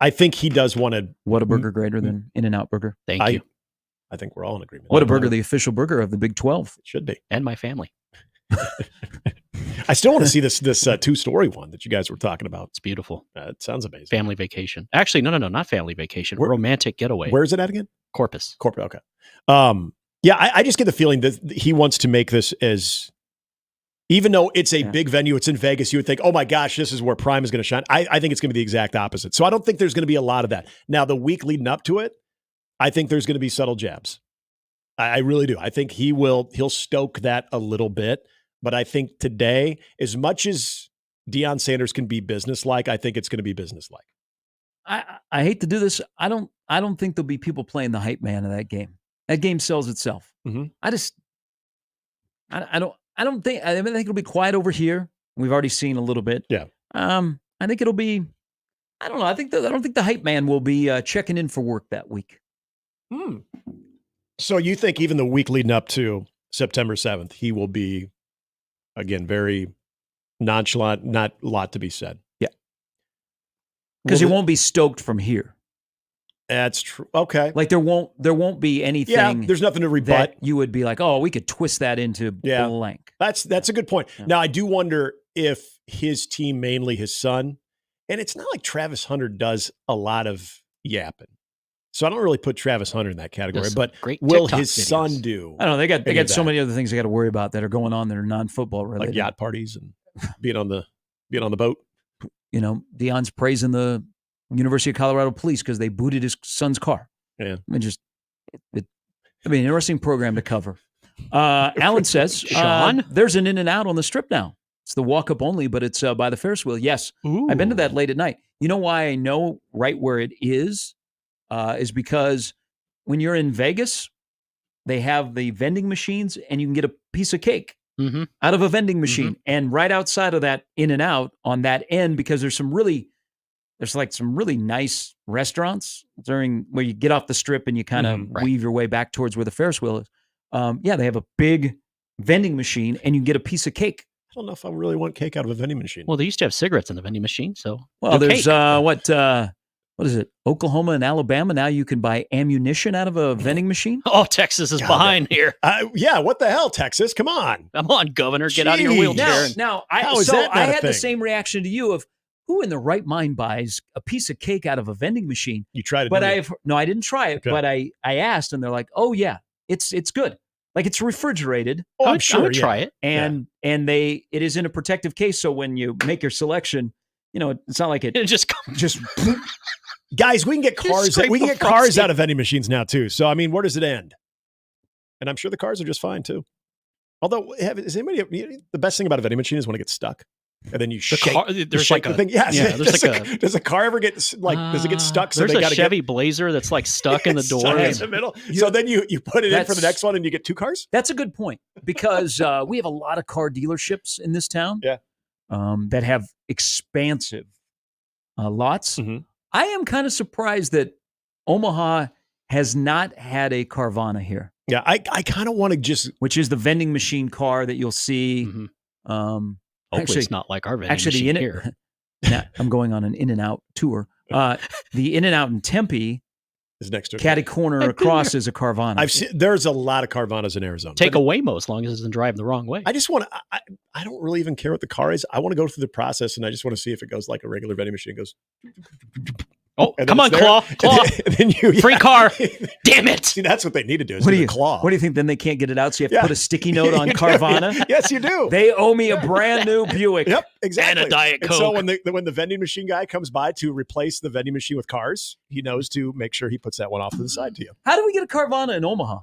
I think he does want to. What a burger greater than In-N-Out Burger? Thank you. I think we're all in agreement. What a burger, the official burger of the Big 12. It should be. And my family. I still want to see this 2-story one that you guys were talking about. It's beautiful. It sounds amazing. Family vacation. Actually, no, not family vacation. Romantic getaway. Where is it at again? Corpus. Okay. Yeah, I just get the feeling that he wants to make this as, even though it's a big venue, it's in Vegas, you would think, oh my gosh, this is where Prime is going to shine. I think it's going to be the exact opposite. So I don't think there's going to be a lot of that. Now, the week leading up to it, I think there's going to be subtle jabs. I really do. I think he'll stoke that a little bit. But I think today, as much as Deion Sanders can be businesslike, I think it's going to be businesslike. I hate to do this. I don't think there'll be people playing the hype man of that game. That game sells itself. Mm-hmm. I don't think. I think it'll be quiet over here. We've already seen a little bit. Yeah. I think it'll be. I don't know. I don't think the hype man will be checking in for work that week. So you think even the week leading up to September 7th, he will be, again, very nonchalant, not a lot to be said. Yeah. Because he won't be stoked from here. That's true. Okay. Like there won't be anything. Yeah, there's nothing to rebut. That you would be like, oh, we could twist that into blank. That's a good point. Yeah. Now, I do wonder if his team, mainly his son, and it's not like Travis Hunter does a lot of yapping. So I don't really put Travis Hunter in that category, but will his son do? I don't know. They got so many other things they got to worry about that are going on that are non-football related, like yacht parties and being on the boat. You know, Deion's praising the University of Colorado police because they booted his son's car. Yeah, I mean, interesting program to cover. Alan says, Sean, there's an in and out on the strip now. It's the walk up only, but it's by the Ferris wheel. Yes, Ooh. I've been to that late at night. You know why I know right where it is because when you're in Vegas, they have the vending machines and you can get a piece of cake out of a vending machine. And right outside of that in and out on that end, because there's some really nice restaurants during where you get off the strip and you kind of weave your way back towards where the Ferris wheel is. They have a big vending machine and you get a piece of cake. I don't know if I really want cake out of a vending machine. Well, they used to have cigarettes in the vending machine, so there's what is it? Oklahoma and Alabama. Now you can buy ammunition out of a vending machine. Oh, Texas is behind here. Yeah, what the hell, Texas? Come on. Come on, Governor, get out of your wheelchair. Now I had the same reaction to you of who in the right mind buys a piece of cake out of a vending machine. You tried it, but I didn't try it. Okay. But I asked, and they're like, "Oh yeah, it's good. Like it's refrigerated. Oh, I'm sure. I would try it. And it is in a protective case, so when you make your selection, you know it's not like it just Guys, we can get cars. We can get cars out of vending machines now too. So I mean, where does it end? And I'm sure the cars are just fine too. Although, the best thing about a vending machine is when it gets stuck, and then you shake. There's like the thing. Yes. Yeah, Does a car ever get does it get stuck? So there's they a got Chevy Blazer that's like stuck in the door in the middle. So then you put it in for the next one, and you get two cars. That's a good point because we have a lot of car dealerships in this town. Yeah, that have expansive lots. I am kind of surprised that Omaha has not had a Carvana here. Yeah, I kind of want to which is the vending machine car that you'll see. Hopefully it's not like our vending machine here. Now, I'm going on an In-N-Out tour. The In-N-Out in Tempe is next to catty corner across is a Carvana. There's a lot of Carvanas in Arizona. Take a Waymo as long as it doesn't drive the wrong way. I just want to. I don't really even care what the car is. I want to go through the process, and I just want to see if it goes like a regular vending machine. It goes. Oh, come on, claw! And then free car! Damn it! See, that's what they need to do. Is claw. What do you think? Then they can't get it out, so you have to put a sticky note on Carvana. Yes, you do. They owe me a brand new Buick. Yep, exactly. And a Diet Coke. And so when the vending machine guy comes by to replace the vending machine with cars, he knows to make sure he puts that one off to the side to you. How do we get a Carvana in Omaha?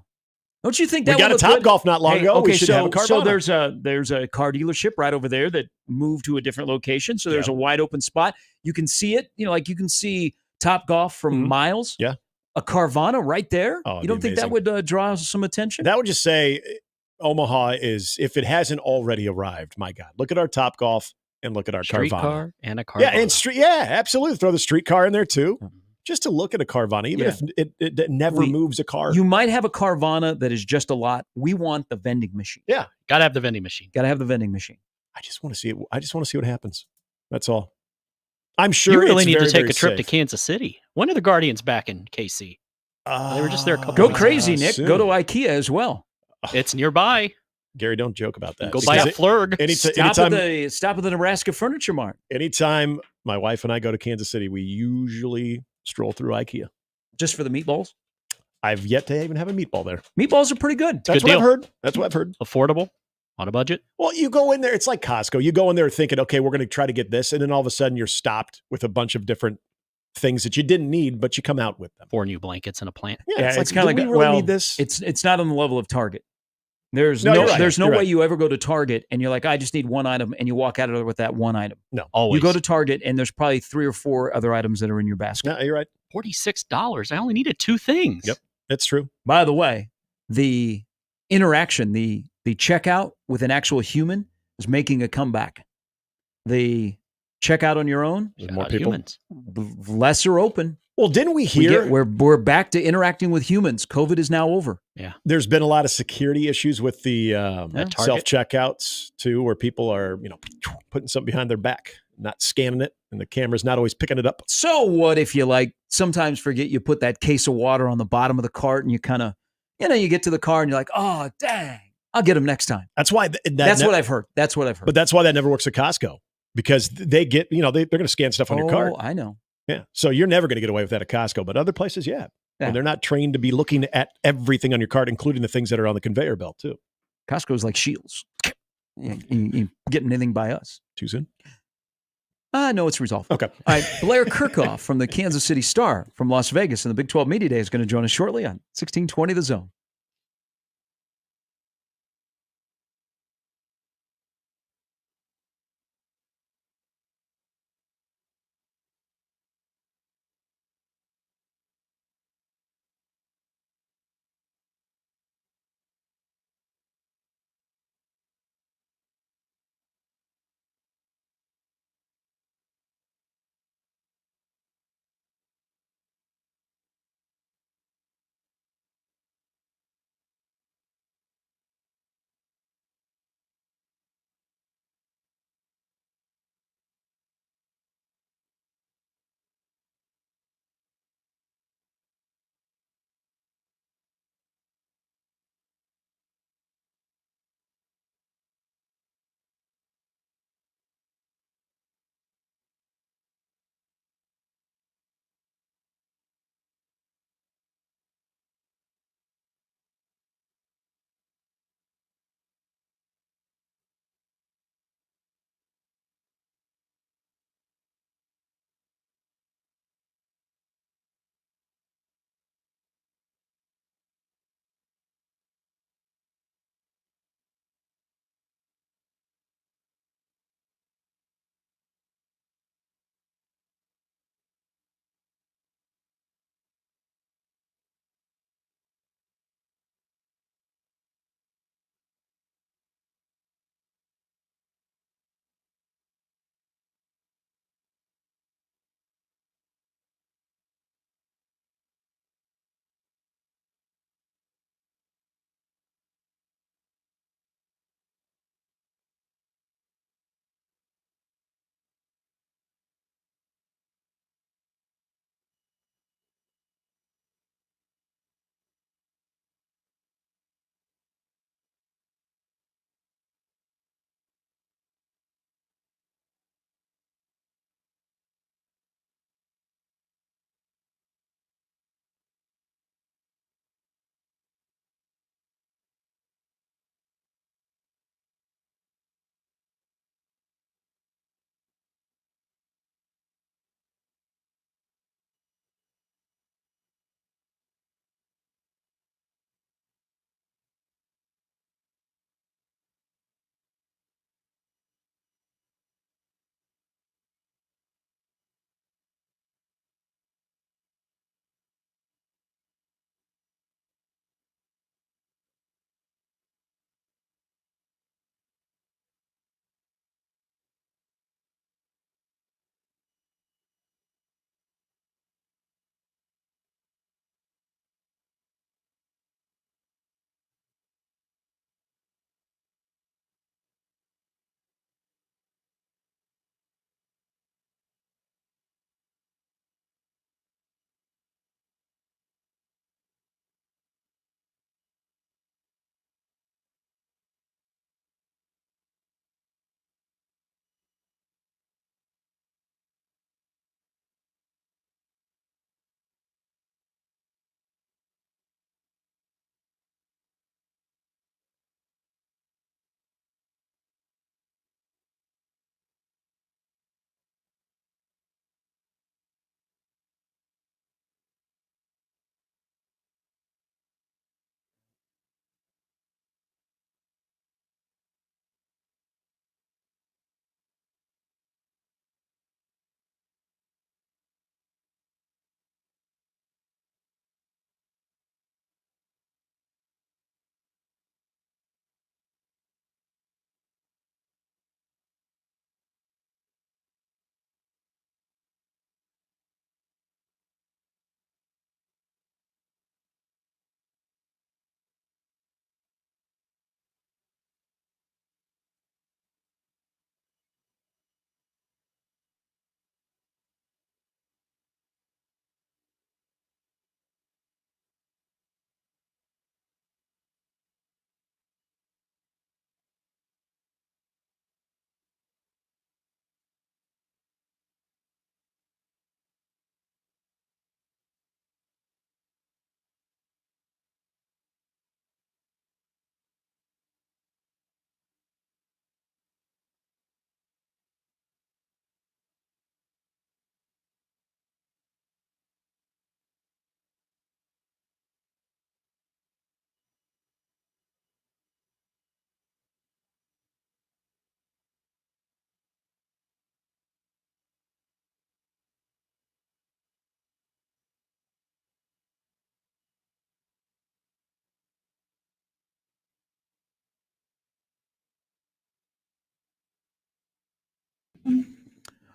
Don't you think that we got a Topgolf not long ago? Okay, we should have a Carvana. So there's a car dealership right over there that moved to a different location. So there's a wide open spot. You can see it. You know, like you can see Topgolf from miles. Yeah. a Carvana right there? Oh, You don't think that would draw some attention? That would just say Omaha is, if it hasn't already arrived, my God, look at our Top Golf and look at our Streetcar Carvana. and a Carvana. Yeah, and absolutely. Throw the streetcar in there too. Just to look at a Carvana, even if it never moves a car. You might have a Carvana that is just a lot. We want the vending machine. Yeah. Got to have the vending machine. Got to have the vending machine. I just want to see it. I just want to see what happens. That's all. I'm sure you really it's need very, to take very a trip safe. to Kansas City. When are the Guardians back in KC? They were just there a couple Go weeks crazy, ago. Nick. soon. Go to IKEA as well. It's nearby. Gary, don't joke about that. Go buy a Flurg. Stop at the Nebraska Furniture Mart. Anytime my wife and I go to Kansas City, we usually stroll through IKEA. Just for the meatballs? I've yet to even have a meatball there. Meatballs are pretty good. That's Good what deal. I've heard. That's what I've heard. Affordable. On a budget. Well, you go in there. It's like Costco. You go in there thinking, okay, we're going to try to get this. And then all of a sudden you're stopped with a bunch of different things that you didn't need, but you come out with them. 4 new blankets and a plant. Yeah, it's kind of like, do we really well, need this? It's not on the level of Target. There's No, no you're right. there's no You're way right. you ever go to Target and you're like, I just need one item, and you walk out of there with that one item. No. Always. You go to Target and there's probably 3 or 4 other items that are in your basket. No, you're right. $46. I only needed 2 things. Yep. That's true. By the way, the interaction, the checkout with an actual human is making a comeback. The checkout on your own, There's more people. Humans. less are open. Well, didn't we hear? We're back to interacting with humans. COVID is now over. There's been a lot of security issues with the Target. self-checkouts too, where people are, putting something behind their back, not scanning it, and the camera's not always picking it up. So what if you sometimes forget you put that case of water on the bottom of the cart and you kind of, you get to the car and you're like, oh, dang, I'll get them next time. That's why. That's what I've heard. That's what I've heard. But that's why that never works at Costco, because they get, they're going to scan stuff on your cart. Oh, I know. Yeah. So you're never going to get away with that at Costco, but other places, yeah. Yeah. And they're not trained to be looking at everything on your cart, including the things that are on the conveyor belt too. Costco's like Shields. You get anything by us. Too soon? No, it's resolved. Okay. All right. Blair Kirchhoff from the Kansas City Star from Las Vegas and the Big 12 Media Day is going to join us shortly on 1620 The Zone.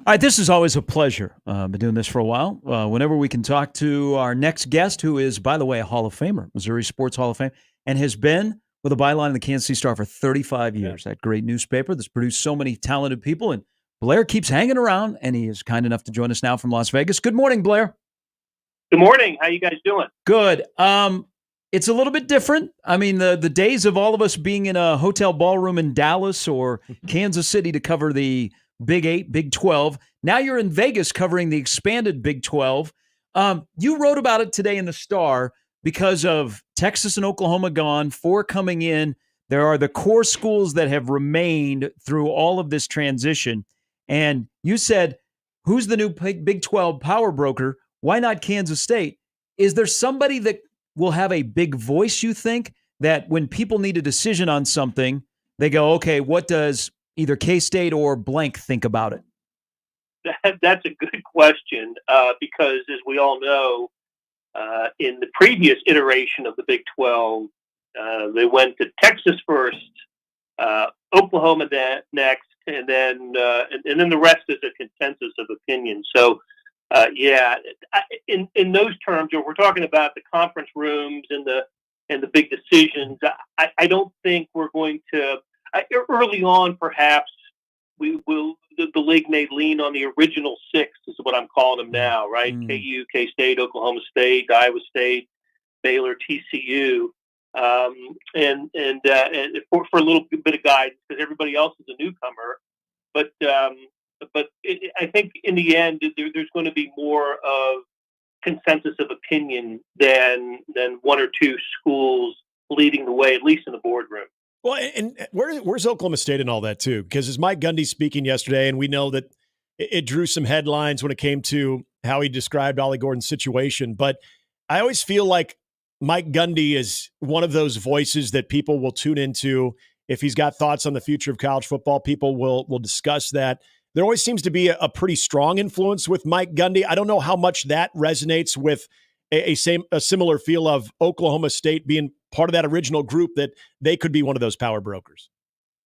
All right, this is always a pleasure. Been doing this for a while. Whenever we can talk to our next guest, who is, by the way, a Hall of Famer, Missouri Sports Hall of Fame, and has been with a byline in the Kansas City Star for 35 years. That great newspaper that's produced so many talented people. And Blair keeps hanging around, and he is kind enough to join us now from Las Vegas. Good morning, Blair. Good morning. How you guys doing? Good. It's a little bit different. I mean, the days of all of us being in a hotel ballroom in Dallas or Kansas City to cover the Big 8, Big 12. Now you're in Vegas covering the expanded Big 12. You wrote about it today in the Star because of Texas and Oklahoma gone, 4 coming in. There are the core schools that have remained through all of this transition. And you said, who's the new Big 12 power broker? Why not Kansas State? Is there somebody that will have a big voice, you think, that when people need a decision on something, they go, okay, what does either K-State or blank think about it? That's a good question because, as we all know, in the previous iteration of the Big 12, they went to Texas first, Oklahoma next, and then the rest is a consensus of opinion. So, in those terms, if we're talking about the conference rooms and the big decisions, I don't think we're going to. Early on, perhaps the league may lean on the original 6, is what I'm calling them now, right? KU, K-State, Oklahoma State, Iowa State, Baylor, TCU, and for a little bit of guidance because everybody else is a newcomer. But I think in the end, there's going to be more of consensus of opinion than 1 or 2 schools leading the way, at least in the boardroom. Well, and where's Oklahoma State and all that, too? Because as Mike Gundy speaking yesterday, and we know that it drew some headlines when it came to how he described Ollie Gordon's situation. But I always feel like Mike Gundy is one of those voices that people will tune into. If he's got thoughts on the future of college football, people will discuss that. There always seems to be a pretty strong influence with Mike Gundy. I don't know how much that resonates with a similar feel of Oklahoma State being part of that original group, that they could be one of those power brokers.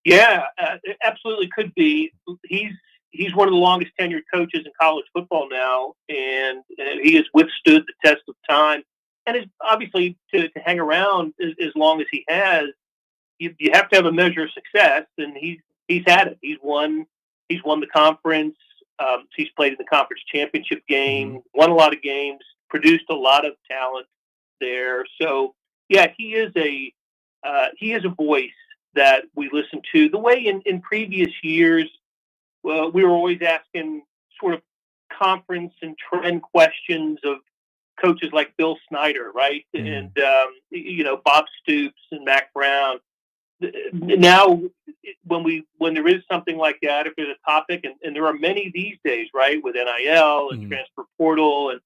Yeah, it absolutely could be. He's one of the longest tenured coaches in college football now, and he has withstood the test of time. And is obviously to hang around as long as he has, you have to have a measure of success, and he's had it. He's won the conference. He's played in the conference championship game, won a lot of games, produced a lot of talent there. So yeah, he is a voice that we listen to. The way in previous years, well, we were always asking sort of conference and trend questions of coaches like Bill Snyder, right? And Bob Stoops and Mac Brown. Now, when there is something like that, if there's a topic, and there are many these days, right, with NIL and transfer portal, and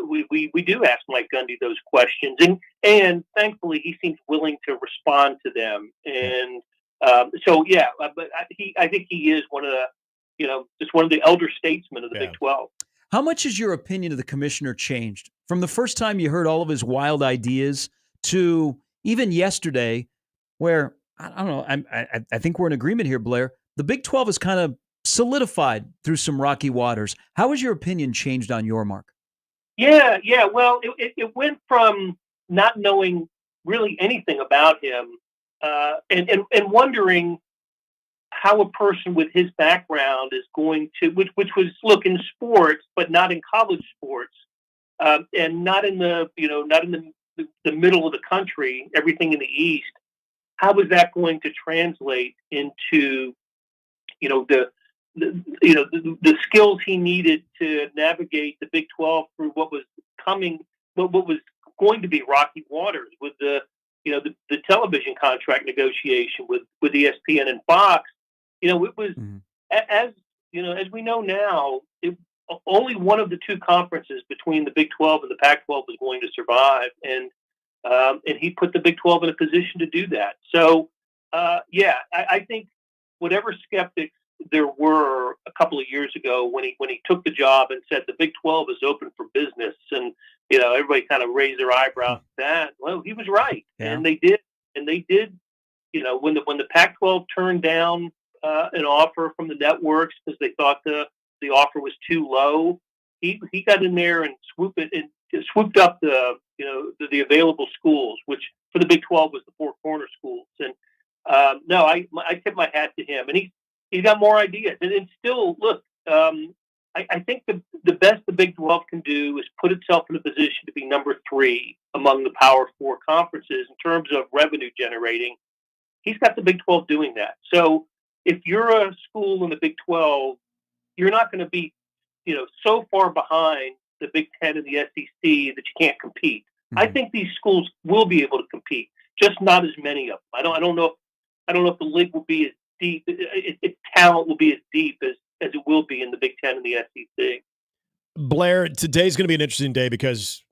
we do ask Mike Gundy those questions, and thankfully he seems willing to respond to them. And but I think he is one of the, just one of the elder statesmen of the Big 12. How much has your opinion of the commissioner changed from the first time you heard all of his wild ideas to even yesterday, where I don't know, I think we're in agreement here, Blair. The Big 12 is kind of solidified through some rocky waters. How has your opinion changed on your mark? Yeah. Well, it went from not knowing really anything about him and wondering how a person with his background is going to, which was look in sports, but not in college sports, and not in the middle of the country, everything in the East. How was that going to translate into, the skills he needed to navigate the Big 12 through what was going to be rocky waters with the television contract negotiation with ESPN and Fox. It was as we know now, only one of the 2 conferences between the Big 12 and the Pac-12 was going to survive, and he put the Big 12 in a position to do that. So, I think whatever skeptics there were a couple of years ago when he took the job and said the Big 12 is open for business, and everybody kind of raised their eyebrows at that. Well, he was right, and they did. When the Pac-12 turned down an offer from the networks because they thought the the offer was too low, he got in there and swooped up the available schools, which for the Big 12 was the four corner schools. And no, I tip my hat to him, and he's got more ideas. And still, look, I think the best the Big 12 can do is put itself in a position to be number 3 among the Power 4 conferences in terms of revenue generating. He's got the Big 12 doing that. So if you're a school in the Big 12, you're not going to be, so far behind the Big 10 and the SEC that you can't compete. Mm-hmm. I think these schools will be able to compete, just not as many of them. I don't know if the league will be as deep, its talent will be as deep as it will be in the Big 10 and the SEC. Blair, today's going to be an interesting day because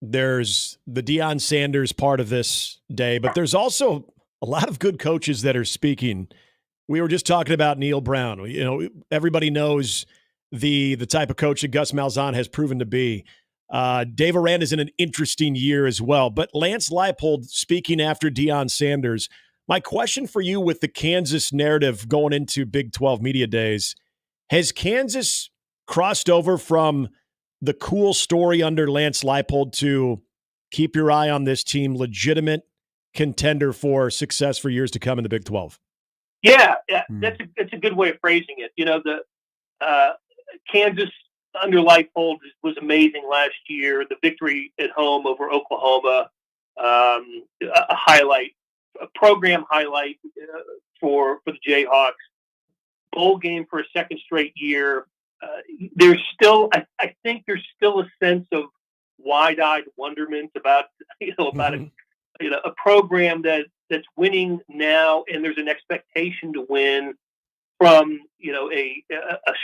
there's the Deion Sanders part of this day, but there's also a lot of good coaches that are speaking. We were just talking about Neil Brown. Everybody knows the type of coach that Gus Malzahn has proven to be. Dave Aranda's in an interesting year as well. But Lance Leipold speaking after Deion Sanders, my question for you with the Kansas narrative going into Big 12 Media Days, has Kansas crossed over from the cool story under Lance Leipold to keep your eye on this team, legitimate contender for success for years to come in the Big 12? Yeah, that's a good way of phrasing it. Kansas under Leipold was amazing last year. The victory at home over Oklahoma, a program highlight for the Jayhawks. Bowl game for a second straight year. There's still, I think there's still a sense of wide-eyed wonderment about a program that's winning now, and there's an expectation to win from a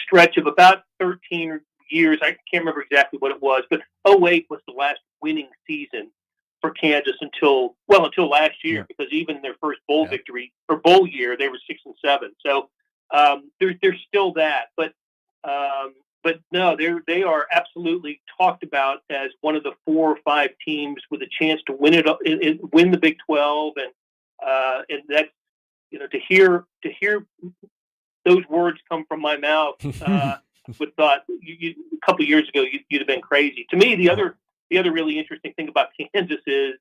stretch of about 13 years. I can't remember exactly what it was, but 2008 was the last winning season for Kansas until last year, because even their first bowl victory or bowl year, they were 6-7. So there's still that, but no, they are absolutely talked about as one of the 4 or 5 teams with a chance to win win the Big 12, and that's to hear those words come from my mouth. Would thought a couple of years ago you'd have been crazy. To me, the other really interesting thing about Kansas is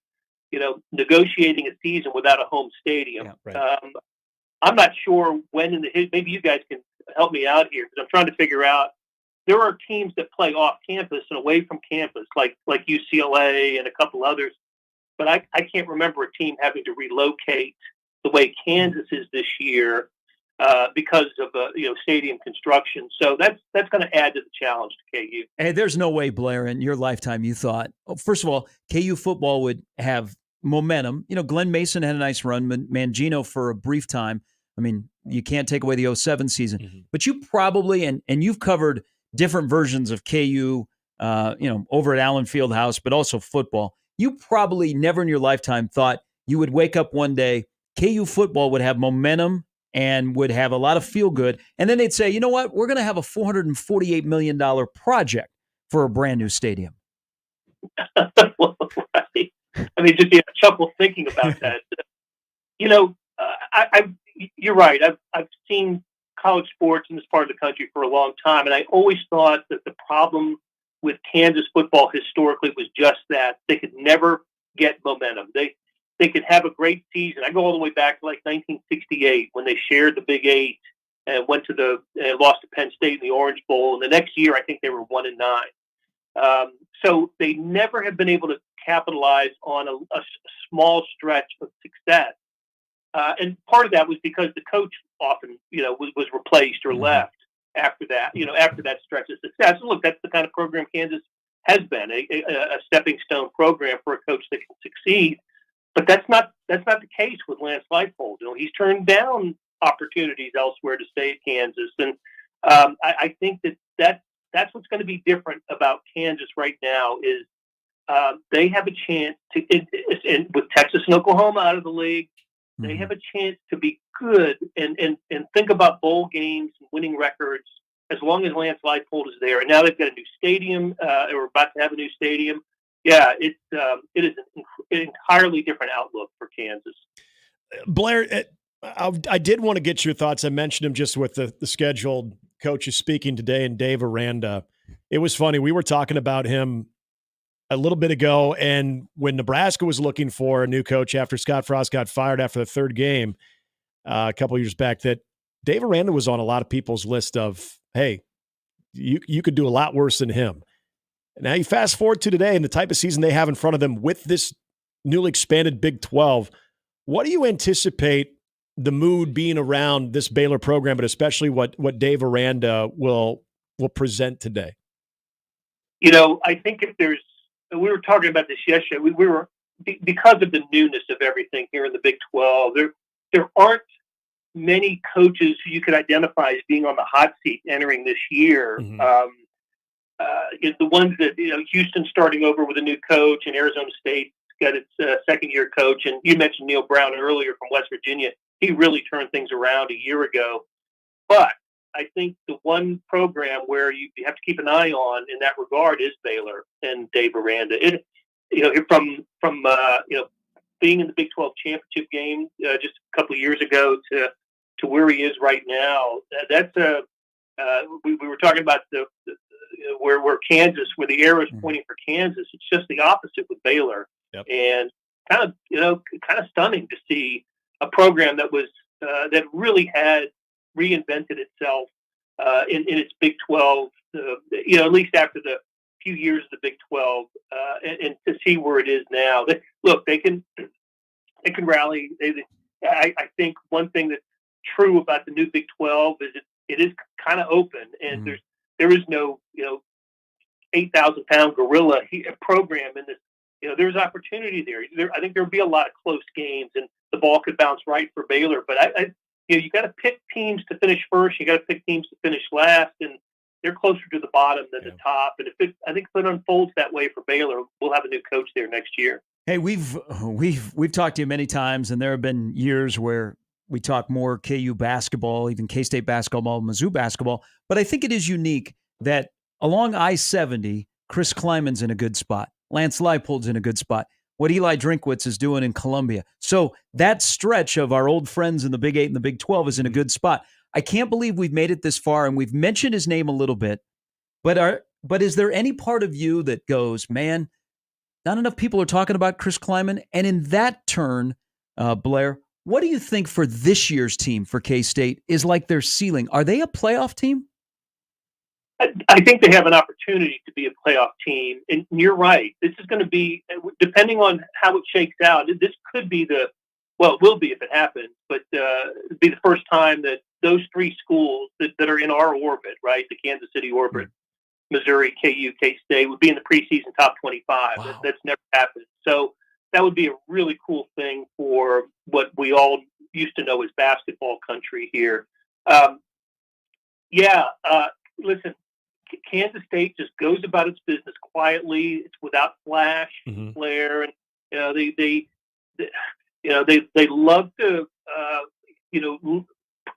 negotiating a season without a home stadium. Yeah, right. I'm not sure when maybe you guys can help me out here, because I'm trying to figure out. There are teams that play off campus and away from campus, like UCLA and a couple others, but I can't remember a team having to relocate the way Kansas is this year because of stadium construction. So that's going to add to the challenge to KU. Hey, there's no way, Blair, in your lifetime you thought, first of all, KU football would have momentum. Glenn Mason had a nice run, Mangino for a brief time. I mean, you can't take away the 2007 season, but you probably, and you've covered different versions of KU, over at Allen Fieldhouse, but also football. You probably never in your lifetime thought you would wake up one day, KU football would have momentum and would have a lot of feel good. And then they'd say, you know what? We're going to have a $448 million project for a brand new stadium. Well, right. I mean, just chuckle thinking about that. You're right. I've seen college sports in this part of the country for a long time, and I always thought that the problem with Kansas football historically was just that they could never get momentum. They could have a great season. I go all the way back to like 1968 when they shared the Big 8 and went to lost to Penn State in the Orange Bowl, and the next year I think they were 1-9. So they never have been able to capitalize on a small stretch of success. And part of that was because the coach often, was replaced or left after that, after that stretch of success. And look, that's the kind of program Kansas has been, a stepping stone program for a coach that can succeed. But that's not the case with Lance Leipold. He's turned down opportunities elsewhere to stay at Kansas, and I think that's what's going to be different about Kansas right now is they have a chance to, with Texas and Oklahoma out of the league. They have a chance to be good and think about bowl games and winning records as long as Lance Leipold is there. And now they've got a new stadium. Or about to have a new stadium. Yeah, it is an entirely different outlook for Kansas. Blair, I did want to get your thoughts. I mentioned him just with the scheduled coaches speaking today, and Dave Aranda. It was funny. We were talking about him a little bit ago, and when Nebraska was looking for a new coach after Scott Frost got fired after the third game a couple of years back, that Dave Aranda was on a lot of people's list of, hey, you could do a lot worse than him. Now you fast forward to today and the type of season they have in front of them with this newly expanded Big 12. What do you anticipate the mood being around this Baylor program, but especially what Dave Aranda will present today? I think we were talking about this yesterday. We were, because of the newness of everything here in the Big 12, there aren't many coaches who you could identify as being on the hot seat entering this year. Mm-hmm. The ones that, Houston starting over with a new coach, and Arizona State got its second-year coach. And you mentioned Neil Brown earlier from West Virginia. He really turned things around a year ago. But I think the one program where you have to keep an eye on in that regard is Baylor and Dave Aranda. From being in the Big 12 championship game just a couple of years ago to where he is right now, we were talking about where Kansas, where the arrow is pointing for Kansas. It's just the opposite with Baylor. Yep. And kind of stunning to see a program that was that really had reinvented itself in its Big 12, at least after the few years of the Big 12, and to see where it is now. They can rally. I think one thing that's true about the new Big 12 is it is kind of open, and there is no 8,000-pound gorilla program in this. There's opportunity there. I think there'll be a lot of close games, and the ball could bounce right for Baylor. But you got to pick teams to finish first. You got to pick teams to finish last, and they're closer to the bottom than the top. And I think if it unfolds that way for Baylor, we'll have a new coach there next year. Hey, we've talked to you many times, and there have been years where we talk more KU basketball, even K-State basketball, Mizzou basketball. But I think it is unique that along I-70, Chris Kleiman's in a good spot. Lance Leipold's in a good spot. What Eli Drinkwitz is doing in Columbia. So that stretch of our old friends in the Big 8 and the Big 12 is in a good spot. I can't believe we've made it this far, and we've mentioned his name a little bit. But is there any part of you that goes, man, not enough people are talking about Chris Kleiman? And in that turn, Blair, what do you think for this year's team for K-State is like their ceiling? Are they a playoff team? I think they have an opportunity to be a playoff team. And you're right. This is going to be, depending on how it shakes out, this could be it will be if it happens, but it'd be the first time that those three schools that are in our orbit, right, the Kansas City orbit, Missouri, KU, K-State, would be in the preseason top 25. Wow. That's never happened. So that would be a really cool thing for what we all used to know as basketball country here. Listen, Kansas State just goes about its business quietly. It's without flash, flair, and they love to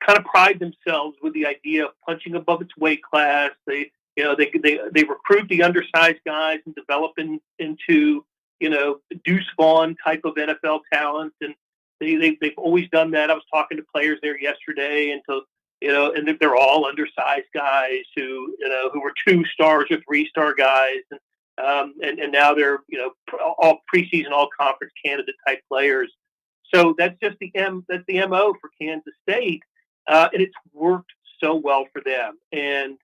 kind of pride themselves with the idea of punching above its weight class. They recruit the undersized guys and develop into Deuce Vaughn type of NFL talent, and they've always done that. I was talking to players there yesterday, and they're all undersized guys who were 2-star or 3-star guys, and now they're all preseason, all conference candidate type players. So that's just the MO for Kansas State, and it's worked so well for them. And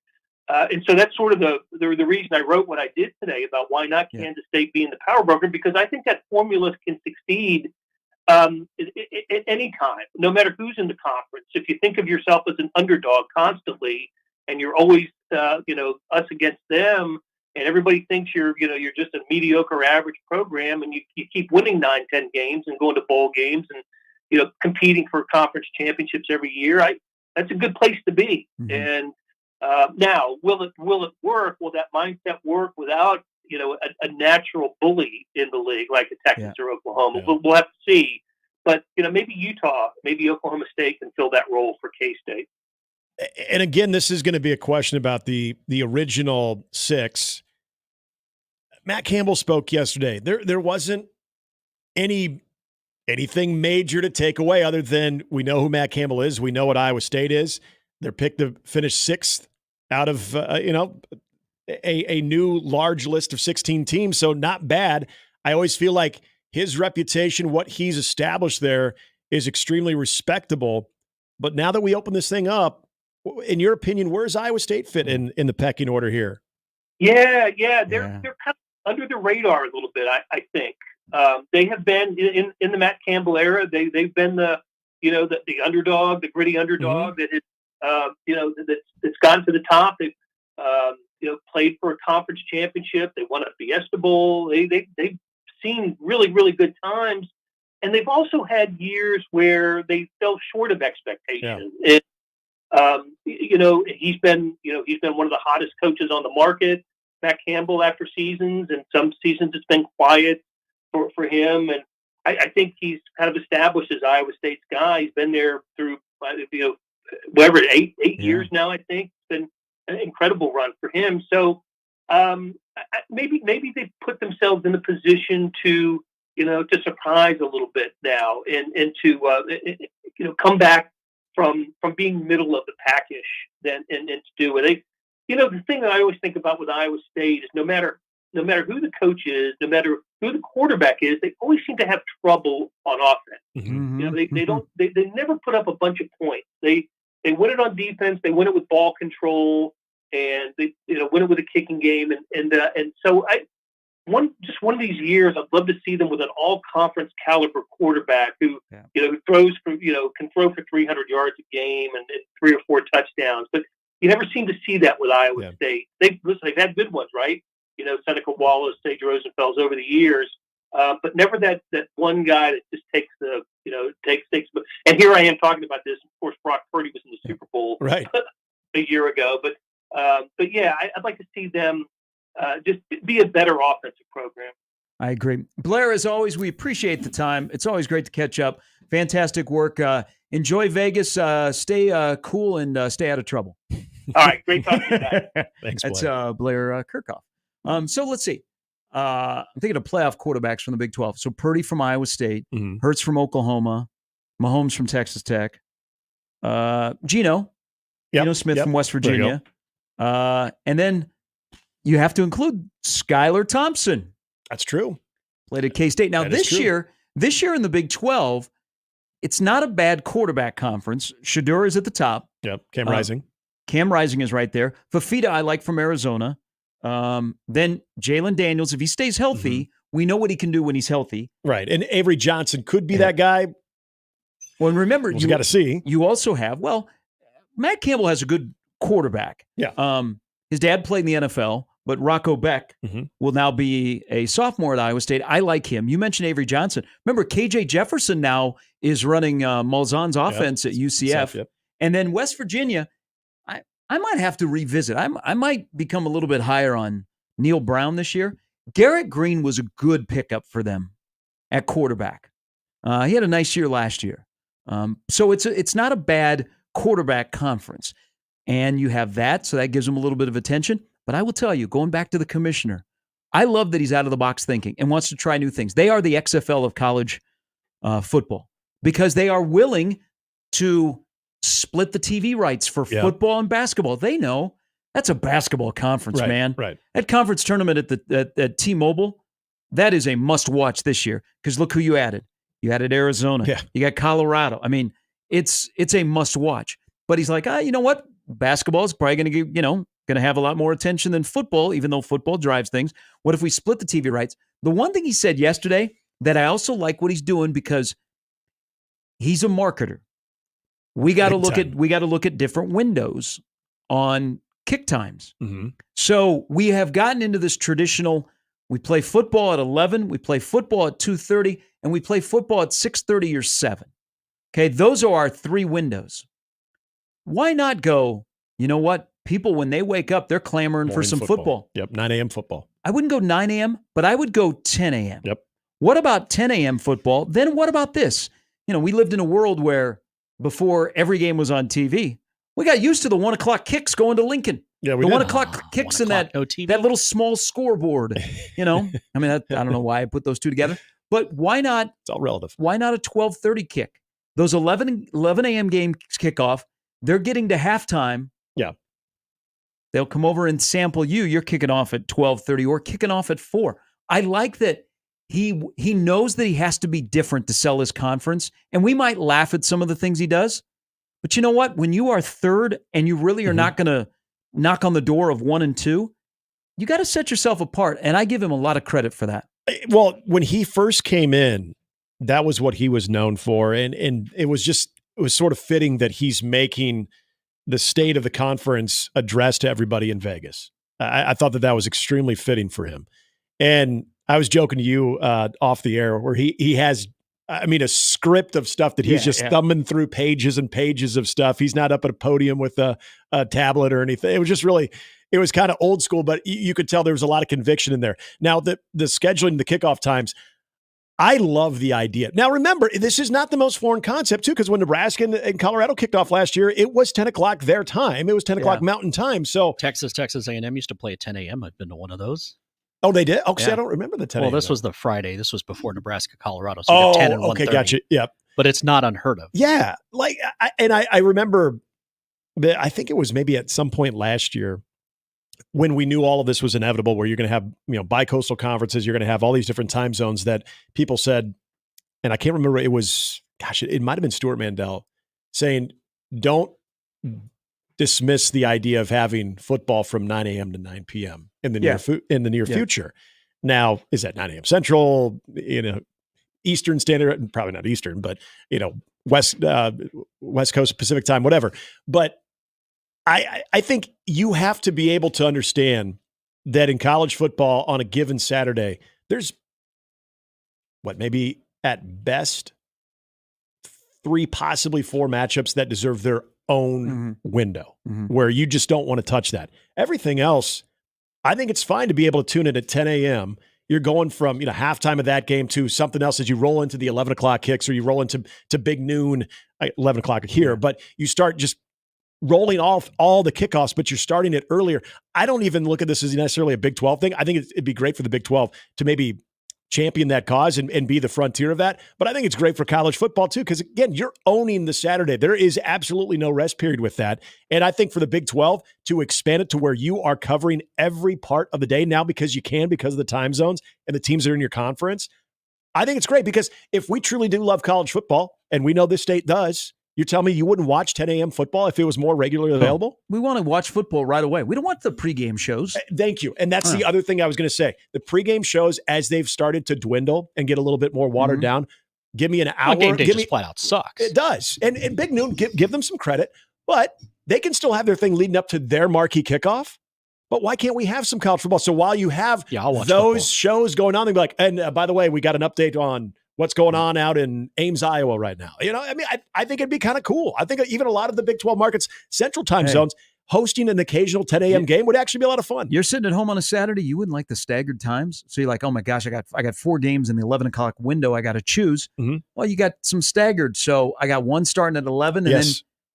so that's sort of the reason I wrote what I did today about why not Kansas State being the power broker, because I think that formula can succeed at any time, no matter who's in the conference. If you think of yourself as an underdog constantly, and you're always us against them, and everybody thinks you're just a mediocre average program, and you keep winning 9-10 games and going to bowl games and competing for conference championships every year, that's a good place to be. And now, will it work? Will that mindset work without a natural bully in the league like the Texans or Oklahoma? We'll have to see. But maybe Utah, maybe Oklahoma State can fill that role for K-State. And again, this is going to be a question about the original 6. Matt Campbell spoke yesterday. There wasn't anything major to take away other than we know who Matt Campbell is. We know what Iowa State is. They're picked to finish 6th out of, a new large list of 16 teams. So not bad. I always feel like his reputation, what he's established there, is extremely respectable. But now that we open this thing up, in your opinion, where's Iowa State fit in the pecking order here? Yeah, they're kind of under the radar a little bit. I think they have been in the Matt Campbell era. They've been the underdog, the gritty underdog that that's gone to the top. They've played for a conference championship. They won a Fiesta Bowl. They've seen really, really good times, and they've also had years where they fell short of expectations. Yeah. He's been one of the hottest coaches on the market, Matt Campbell, after seasons, and some seasons it's been quiet for him. And I think he's kind of established as Iowa State's guy. He's been there through, eight years now, I think. It's been an incredible run for him. So maybe they've put themselves in a position to surprise a little bit now and to come back from being middle of the packish and to do it. The thing that I always think about with Iowa State is no matter who the coach is, no matter who the quarterback is, they always seem to have trouble on offense. Mm-hmm. They never put up a bunch of points. They win it on defense, they win it with ball control, and they win it with a kicking game. And so one of these years, I'd love to see them with an all-conference caliber quarterback who throws for can throw for 300 yards a game and 3 or 4 touchdowns. But you never seem to see that with Iowa State. They've had good ones, right? Seneca Wallace, Sage Rosenfels over the years, but never that one guy that just takes the takes. And here I am talking about this. Of course, Brock Purdy was in the Super Bowl right a year ago, but yeah, I'd like to see them just be a better offensive program. I agree. Blair, as always, we appreciate the time. It's always great to catch up. Fantastic work. Enjoy Vegas. Stay cool and stay out of trouble. All right. Great talking to you guys. Thanks, Blair. That's Blair Kirchhoff. So let's see. I'm thinking of playoff quarterbacks from the Big 12. So Purdy from Iowa State, Hurts from Oklahoma, Mahomes from Texas Tech, Geno Smith from West Virginia. And then you have to include Skylar Thompson. That's true. Played at K-State. Now this year in the Big 12, it's not a bad quarterback conference. Shedeur is at the top. Yep. Cam Rising. Cam Rising is right there. Fafita I like from Arizona. Then Jalen Daniels, if he stays healthy, we know what he can do when he's healthy. Right. And Avery Johnson could be that guy. Well, and remember, you got to see. You also have, Matt Campbell has a good quarterback. Yeah. His dad played in the NFL, but Rocco Beck will now be a sophomore at Iowa State. I like him. You mentioned Avery Johnson. Remember, KJ Jefferson now is running Malzahn's offense at UCF. And then West Virginia, I might have to revisit. I might become a little bit higher on Neil Brown this year. Garrett Green was a good pickup for them at quarterback. He had a nice year last year. So it's not a bad quarterback conference. And you have that, so that gives him a little bit of attention. But I will tell you, going back to the commissioner, I love that he's out of the box thinking and wants to try new things. They are the XFL of college football because they are willing to split the TV rights for football and basketball. They know that's a basketball conference, man. Right. That conference tournament at T-Mobile, that is a must-watch this year because look who you added. You added Arizona. Yeah. You got Colorado. I mean, it's a must-watch. But he's like, you know what? Basketball is probably going to give, going to have a lot more attention than football, even though football drives things. What if we split the TV rights? The one thing he said yesterday that I also like what he's doing because he's a marketer. We got to look at different windows on kick times. So we have gotten into this traditional. We play football at 11, we play football at 2:30, and we play football at 6:30 or 7. Okay, those are our 3 windows. Why not go? You know what? People when they wake up, they're clamoring for some football. Yep, 9 a.m. football. I wouldn't go 9 a.m., but I would go 10 a.m. Yep. What about 10 a.m. football? Then what about this? We lived in a world where before every game was on TV, we got used to the 1 o'clock kicks going to Lincoln. Yeah, the 1 o'clock kicks in that little small scoreboard. I mean, I don't know why I put those two together, but why not? It's all relative. Why not a 12:30 kick? Those 11 a.m. games kick off. They're getting to halftime. Yeah. They'll come over and sample you. You're kicking off at 12:30 or kicking off at 4. I like that he knows that he has to be different to sell his conference, and we might laugh at some of the things he does. But you know what? When you are third and you really are not going to knock on the door of 1 and 2, you got to set yourself apart, and I give him a lot of credit for that. Well, when he first came in, that was what he was known for, and it was sort of fitting that he's making the state of the conference address to everybody in Vegas. I thought that was extremely fitting for him. And I was joking to you off the air where he has, a script of stuff that he's thumbing through pages and pages of stuff. He's not up at a podium with a tablet or anything. It was just really, it was kind of old school, but you could tell there was a lot of conviction in there. Now, the scheduling, the kickoff times, I love the idea. Now, remember, this is not the most foreign concept, too, because when Nebraska and Colorado kicked off last year, it was 10 o'clock their time. It was 10 o'clock Mountain time. So Texas A&M used to play at 10 a.m. I've been to one of those. Oh, they did? Oh, see, I don't remember the 10 Well, this was the Friday. This was before Nebraska, Colorado. So 10 and 1:30. Okay, gotcha. Yep. But it's not unheard of. Yeah. Like, I remember that I think it was maybe at some point last year when we knew all of this was inevitable, where you're going to have, bi-coastal conferences, you're going to have all these different time zones that people said, and I can't remember, it was, it might have been Stuart Mandel saying, don't dismiss the idea of having football from 9 a.m. to 9 p.m. in the near future. Now, is that 9 a.m. Central, Eastern Standard, probably not Eastern, but, West Coast Pacific time, whatever. But I think you have to be able to understand that in college football on a given Saturday, there's maybe at best 3, possibly 4 matchups that deserve their own window where you just don't want to touch that. Everything else, I think it's fine to be able to tune in at 10 a.m. You're going from, halftime of that game to something else as you roll into the 11 o'clock kicks, or you roll into big noon, 11 o'clock here, but you start just rolling off all the kickoffs, but you're starting it earlier. I don't even look at this as necessarily a Big 12 thing. I think it'd be great for the Big 12 to maybe champion that cause and be the frontier of that. But I think it's great for college football too, because again, you're owning the Saturday. There is absolutely no rest period with that. And I think for the Big 12 to expand it to where you are covering every part of the day now, because you can, because of the time zones and the teams that are in your conference, I think it's great, because if we truly do love college football, and we know this state does, you're telling me you wouldn't watch 10 a.m. football if it was more regularly available? We want to watch football right away. We don't want the pregame shows. Thank you. And that's the other thing I was going to say. The pregame shows, as they've started to dwindle and get a little bit more watered down, give me an hour. Well, game day just flat out sucks. It does. And Big Noon, give them some credit, but they can still have their thing leading up to their marquee kickoff. But why can't we have some college football? So while you have those shows going on, they'll be like, and by the way, we got an update on what's going on out in Ames, Iowa right now. I think it'd be kind of cool. I think even a lot of the Big 12 markets, central time zones, hosting an occasional 10 a.m. game would actually be a lot of fun. You're sitting at home on a Saturday, you wouldn't like the staggered times. So you're like, oh my gosh, I got 4 games in the 11 o'clock window I got to choose. Well, you got some staggered. So I got one starting at 11. And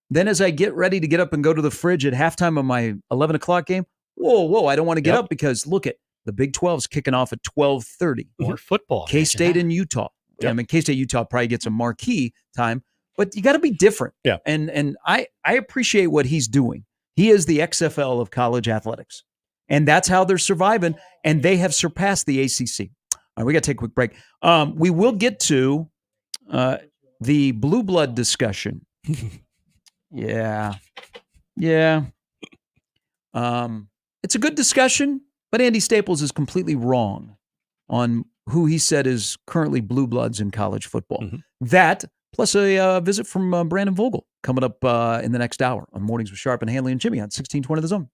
then as I get ready to get up and go to the fridge at halftime of my 11 o'clock game, whoa, I don't want to get up, because look at the Big 12's kicking off at 12:30. More football. K-State and Utah. I mean, K-State, Utah probably gets a marquee time, but you got to be different. Yeah. And I appreciate what he's doing. He is the XFL of college athletics, and that's how they're surviving, and they have surpassed the ACC. All right, we got to take a quick break. We will get to the blue blood discussion. Yeah. It's a good discussion, but Andy Staples is completely wrong on who he said is currently blue bloods in college football. That, plus a visit from Brandon Vogel, coming up in the next hour on Mornings with Sharp and Handley and Jimmy on 1620 The Zone.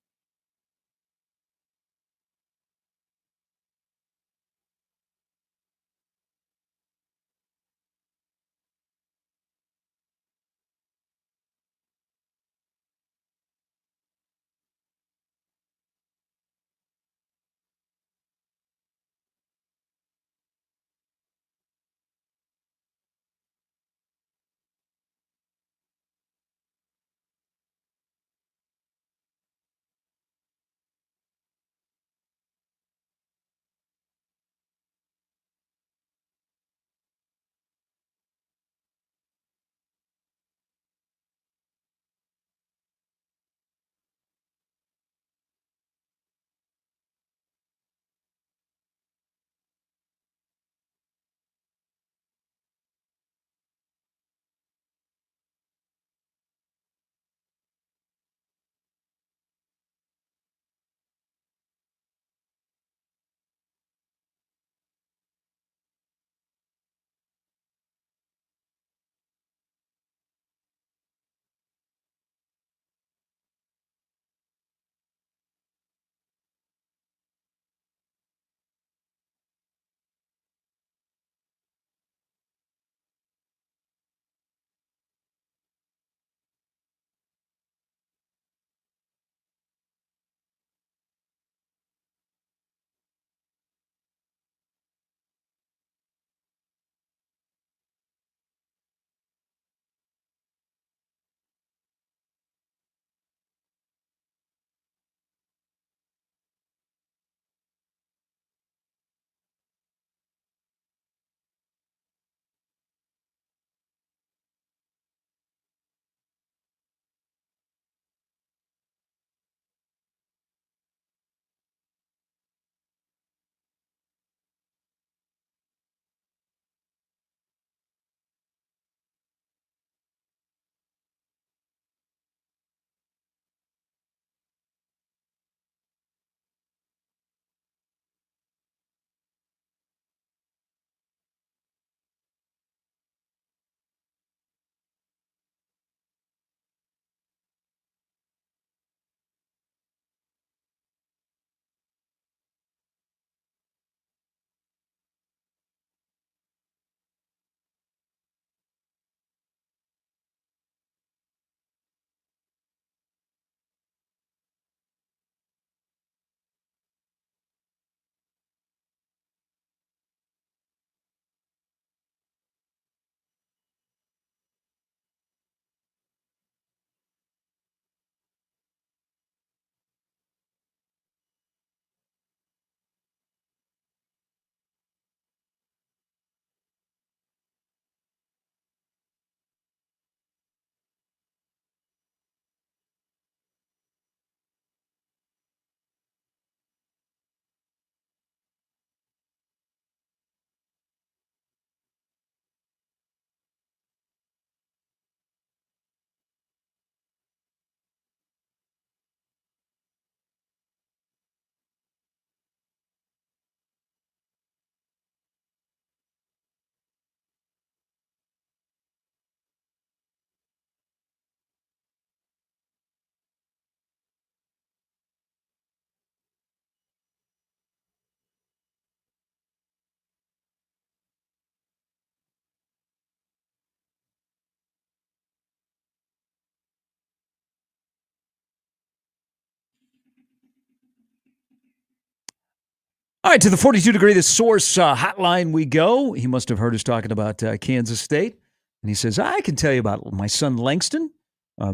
All right, to the 42-degree The Source hotline we go. He must have heard us talking about Kansas State. And he says, I can tell you about my son Langston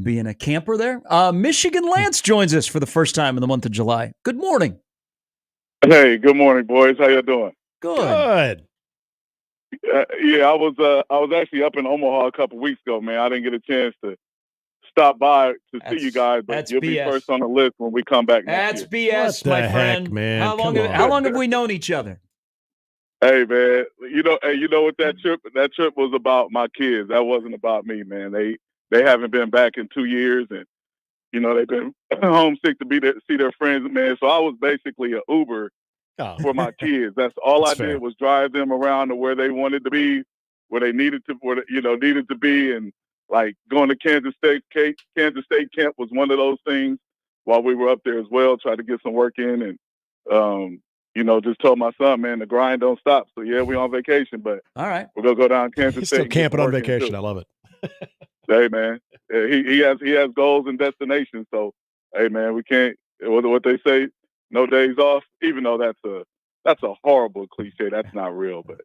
being a camper there. Michigan Lance joins us for the first time in the month of July. Good morning. Hey, good morning, boys. How you doing? Good. Yeah, I was actually up in Omaha a couple weeks ago, man. I didn't get a chance to stop by to see you guys, but you'll be first on the list when we come back next year. That's BS, my friend. Man? How long have we known each other? Hey, man. You know what that trip was about? My kids. That wasn't about me, man. They haven't been back in 2 years, and they've been homesick to see their friends, man. So I was basically an Uber for my kids. That's all I did was drive them around to where they wanted to be, where they needed to be, and like going to Kansas State camp was one of those things while we were up there as well, try to get some work in, and just told my son, man, the grind don't stop. So yeah, we on vacation, but all right, we're gonna go down to Kansas State. Still camping on vacation. Too. I love it. Hey, man, he has goals and destinations. So hey, man, we can't. What they say, no days off. Even though that's a horrible cliche. That's not real, but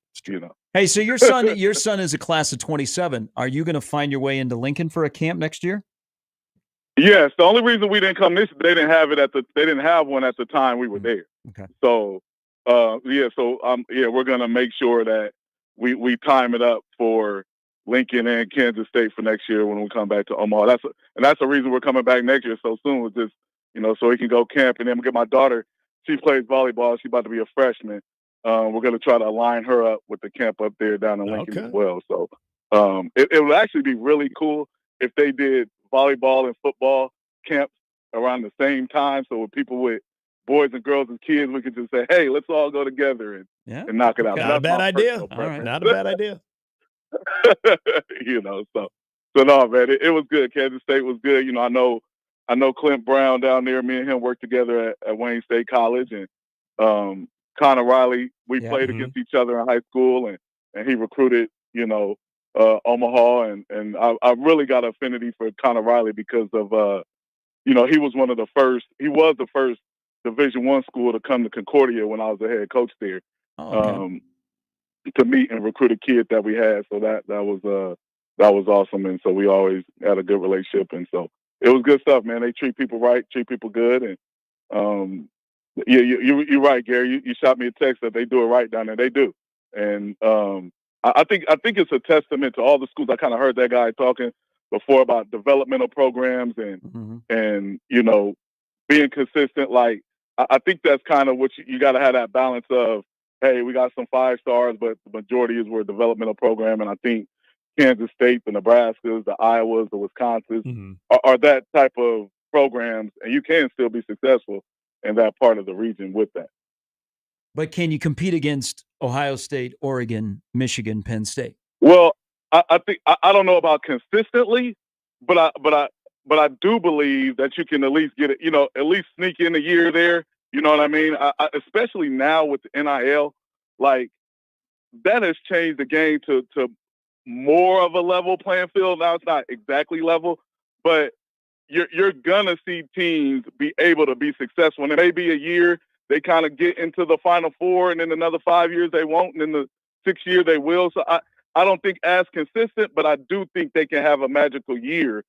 Hey, so your son is a class of 27. Are you going to find your way into Lincoln for a camp next year? Yes. The only reason we didn't come they didn't have one at the time we were there. Okay. So, we're gonna make sure that we time it up for Lincoln and Kansas State for next year when we come back to Omaha. That's the reason we're coming back next year so soon. Was just so we can go camp, and then get my daughter. She plays volleyball. She's about to be a freshman. We're going to try to align her up with the camp up there down in Lincoln as well. So it would actually be really cool if they did volleyball and football camps around the same time. So with people with boys and girls and kids, we could just say, hey, let's all go together and knock it out. Not a bad idea. All right. Not a bad idea. So no, man, it was good. Kansas State was good. I know Clint Brown down there. Me and him worked together at Wayne State College, and Connor Riley. We played against each other in high school, and he recruited, Omaha, and I really got an affinity for Connor Riley because of, he was one of the first. He was the first Division I school to come to Concordia when I was the head coach there, to meet and recruit a kid that we had. So that was awesome, and so we always had a good relationship, and so. It was good stuff, man. They treat people right, treat people good, and you're right, Gary. You shot me a text that they do it right down there. They do, and I think it's a testament to all the schools. I kind of heard that guy talking before about developmental programs and being consistent. Like I think that's kind of what you got to have that balance of. Hey, we got some 5 stars, but the majority is we're a developmental program, and I think. Kansas State, the Nebraskas, the Iowas, the Wisconsins are that type of programs, and you can still be successful in that part of the region with that. But can you compete against Ohio State, Oregon, Michigan, Penn State? Well, I think I don't know about consistently, but I do believe that you can at least get it. At least sneak in a year there. You know what I mean? I especially now with the NIL, like that has changed the game to more of a level playing field. Now it's not exactly level, but you're gonna see teams be able to be successful. And it may be a year they kind of get into the Final Four, and then another 5 years they won't, and then the 6th year they will. So I don't think as consistent, but I do think they can have a magical year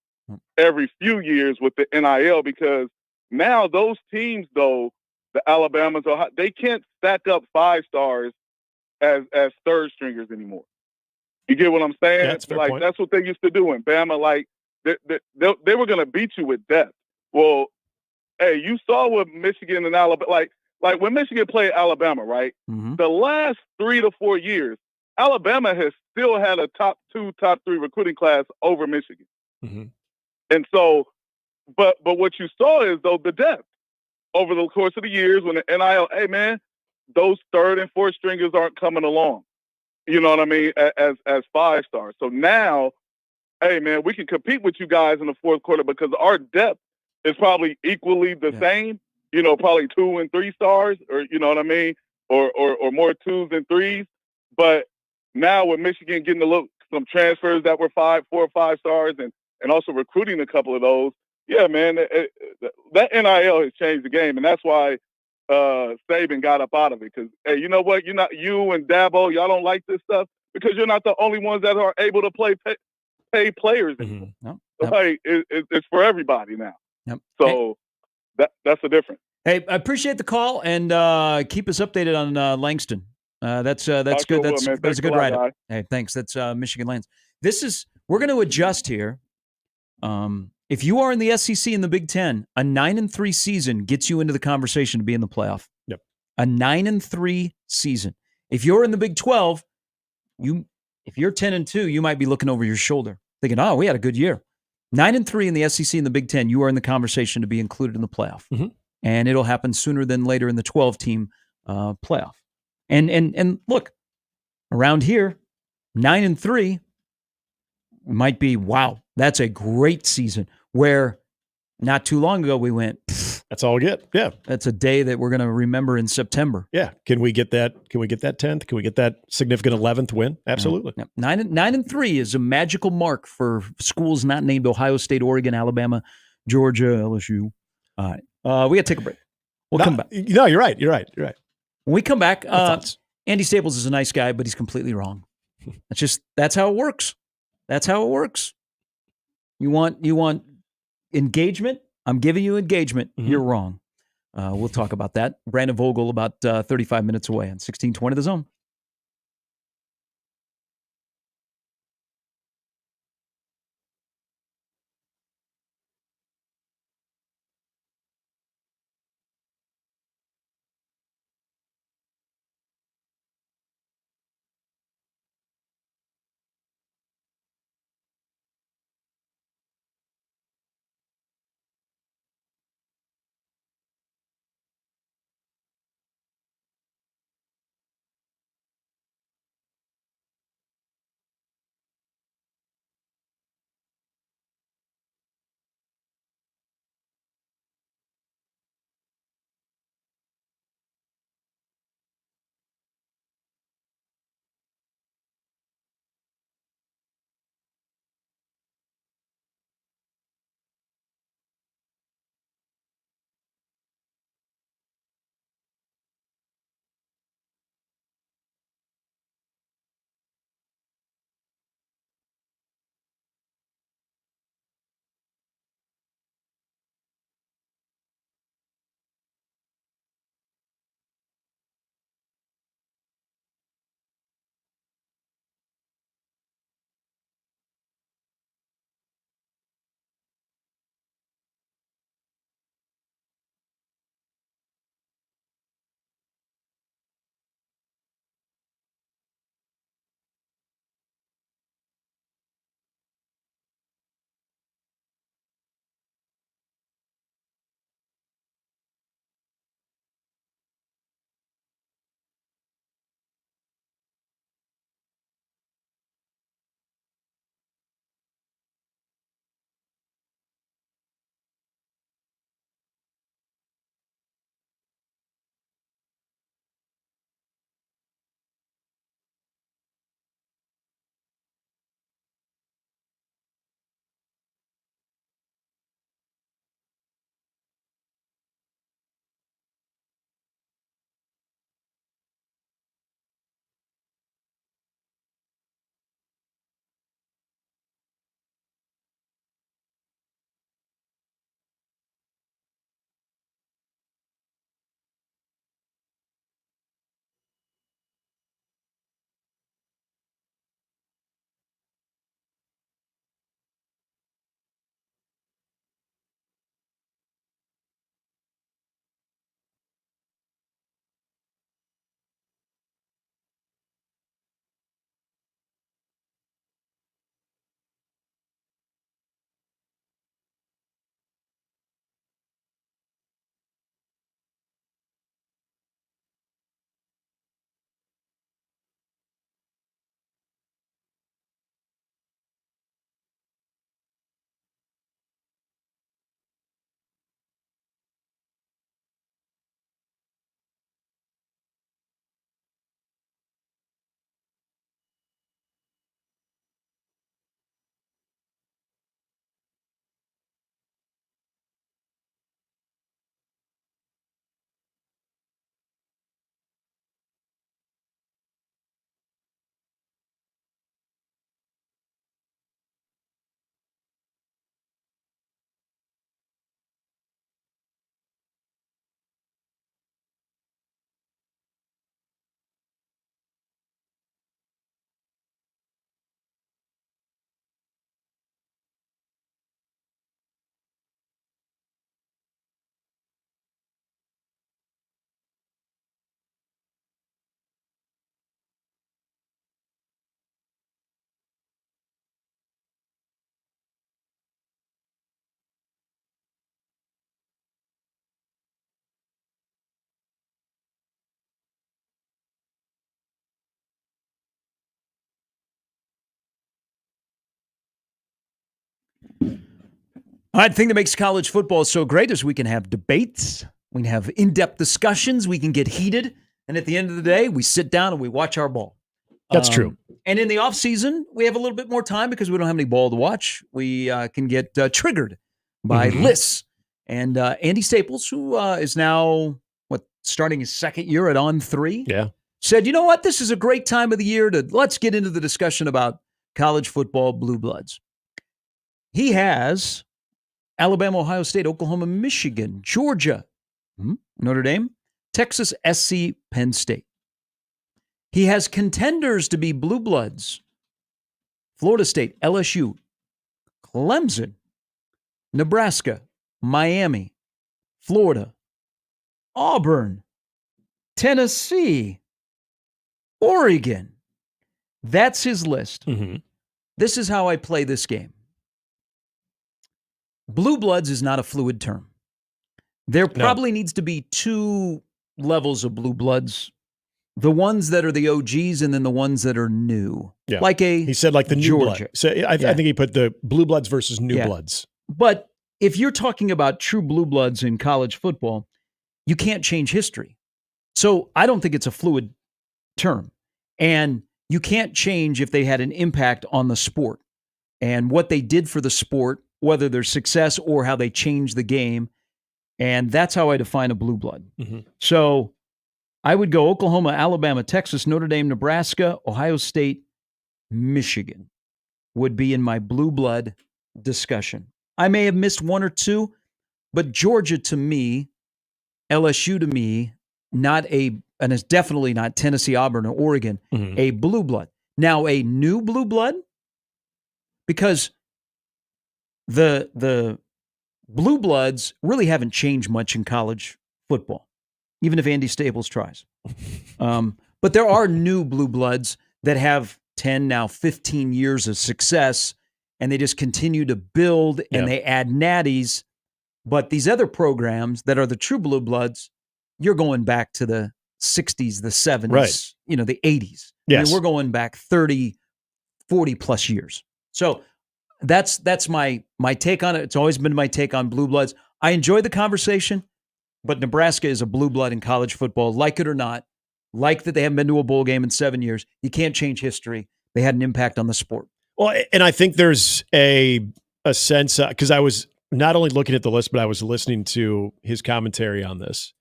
every few years with the NIL, because now those teams, though, the Alabamas, they can't stack up 5 stars as third stringers anymore. You get what I'm saying? Yeah, that's a fair point. That's what they used to do in Bama. Like they were going to beat you with depth. Well, hey, you saw what Michigan and Alabama like when Michigan played Alabama, right? The last 3 to 4 years, Alabama has still had a top 2, top 3 recruiting class over Michigan. And so, but what you saw is though the depth over the course of the years when the NIL. Hey, man, those 3rd and 4th stringers aren't coming along. You know what I mean? As 5 stars. So now, hey man, we can compete with you guys in the 4th quarter because our depth is probably equally the same. Probably 2 and 3 stars, or you know what I mean, or more 2s and 3s. But now with Michigan getting some transfers that were 4 or 5 stars, and also recruiting a couple of those, yeah, man, that NIL has changed the game, and that's why Saban got up out of it because, hey, you know what? You and Dabo, y'all don't like this stuff because you're not the only ones that are able to pay players anymore. Yep. Like it's for everybody now. Yep. So that's the difference. Hey, I appreciate the call and keep us updated on Langston. That's good. That's a good write-up. Hey, thanks. That's Michigan Lance. We're going to adjust here. If you are in the SEC and the Big Ten, a 9-3 season gets you into the conversation to be in the playoff. Yep. A 9-3 season. If you're in the Big 12, if you're 10-2, you might be looking over your shoulder, thinking, "Oh, we had a good year." 9-3 in the SEC and the Big Ten, you are in the conversation to be included in the playoff, and it'll happen sooner than later in the 12-team playoff. And look, around here, 9-3 might be, wow, that's a great season. Where not too long ago we went, that's all we get. Yeah. That's a day that we're going to remember in September. Yeah. Can we get that? Can we get that 10th? Can we get that significant 11th win? Absolutely. Yeah. 9-3 is a magical mark for schools not named Ohio State, Oregon, Alabama, Georgia, LSU. All right. We got to take a break. We'll come back. No, you're right. You're right. When we come back, Andy Staples is a nice guy, but he's completely wrong. That's how it works. That's how it works. You want engagement? I'm giving you engagement. You're wrong. We'll talk about that. Brandon Vogel about 35 minutes away on 1620 The Zone. The thing that makes college football so great is we can have debates, we can have in-depth discussions, we can get heated, and at the end of the day, we sit down and we watch our ball. That's true. And in the offseason, we have a little bit more time because we don't have any ball to watch. We can get triggered by lists. And Andy Staples, who is now, starting his second year at On3, said, you know what, this is a great time of the year let's get into the discussion about college football blue bloods. He has Alabama, Ohio State, Oklahoma, Michigan, Georgia, Notre Dame, Texas, SC, Penn State. He has contenders to be blue bloods: Florida State, LSU, Clemson, Nebraska, Miami, Florida, Auburn, Tennessee, Oregon. That's his list. This is how I play this game. Blue bloods is not a fluid term. There probably needs to be two levels of blue bloods. The ones that are the OGs and then the ones that are new. Yeah. He said like the new Georgia. Blood. So I think he put the blue bloods versus new bloods. But if you're talking about true blue bloods in college football, you can't change history. So I don't think it's a fluid term. And you can't change if they had an impact on the sport and what they did for the sport, whether their success or how they changed the game. And that's how I define a blue blood. So I would go Oklahoma, Alabama, Texas, Notre Dame, Nebraska, Ohio State, Michigan would be in my blue blood discussion. I may have missed one or two, but Georgia to me, LSU to me, and it's definitely not Tennessee, Auburn, or Oregon, a blue blood. Now, a new blue blood, because the blue bloods really haven't changed much in college football, even if Andy Staples tries. But there are new blue bloods that have 10, now 15 years of success, and they just continue to build and they add natties. But these other programs that are the true blue bloods, you're going back to the 60s, the 70s, the 80s. Yes. I mean, we're going back 30, 40 plus years. So that's my take on it. It's always been my take on blue bloods. I enjoy the conversation. But Nebraska is a blue blood in college football, like it or not, like that they haven't been to a bowl game in 7 years. You can't change history. They had an impact on the sport. Well, and I think there's a sense, because I was not only looking at the list, but I was listening to his commentary on this,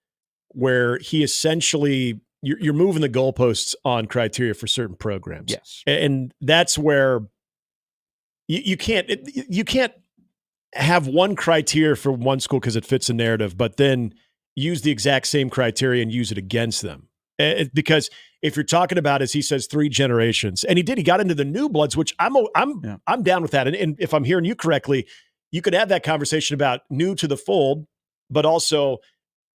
where he essentially, you're moving the goalposts on criteria for certain programs. Yes. And that's where you can't have one criteria for one school because it fits a narrative, but then use the exact same criteria and use it against them. Because if you're talking about, as he says, 3 generations, and he got into the new bloods, which I'm down with that. And if I'm hearing you correctly, you could have that conversation about new to the fold, but also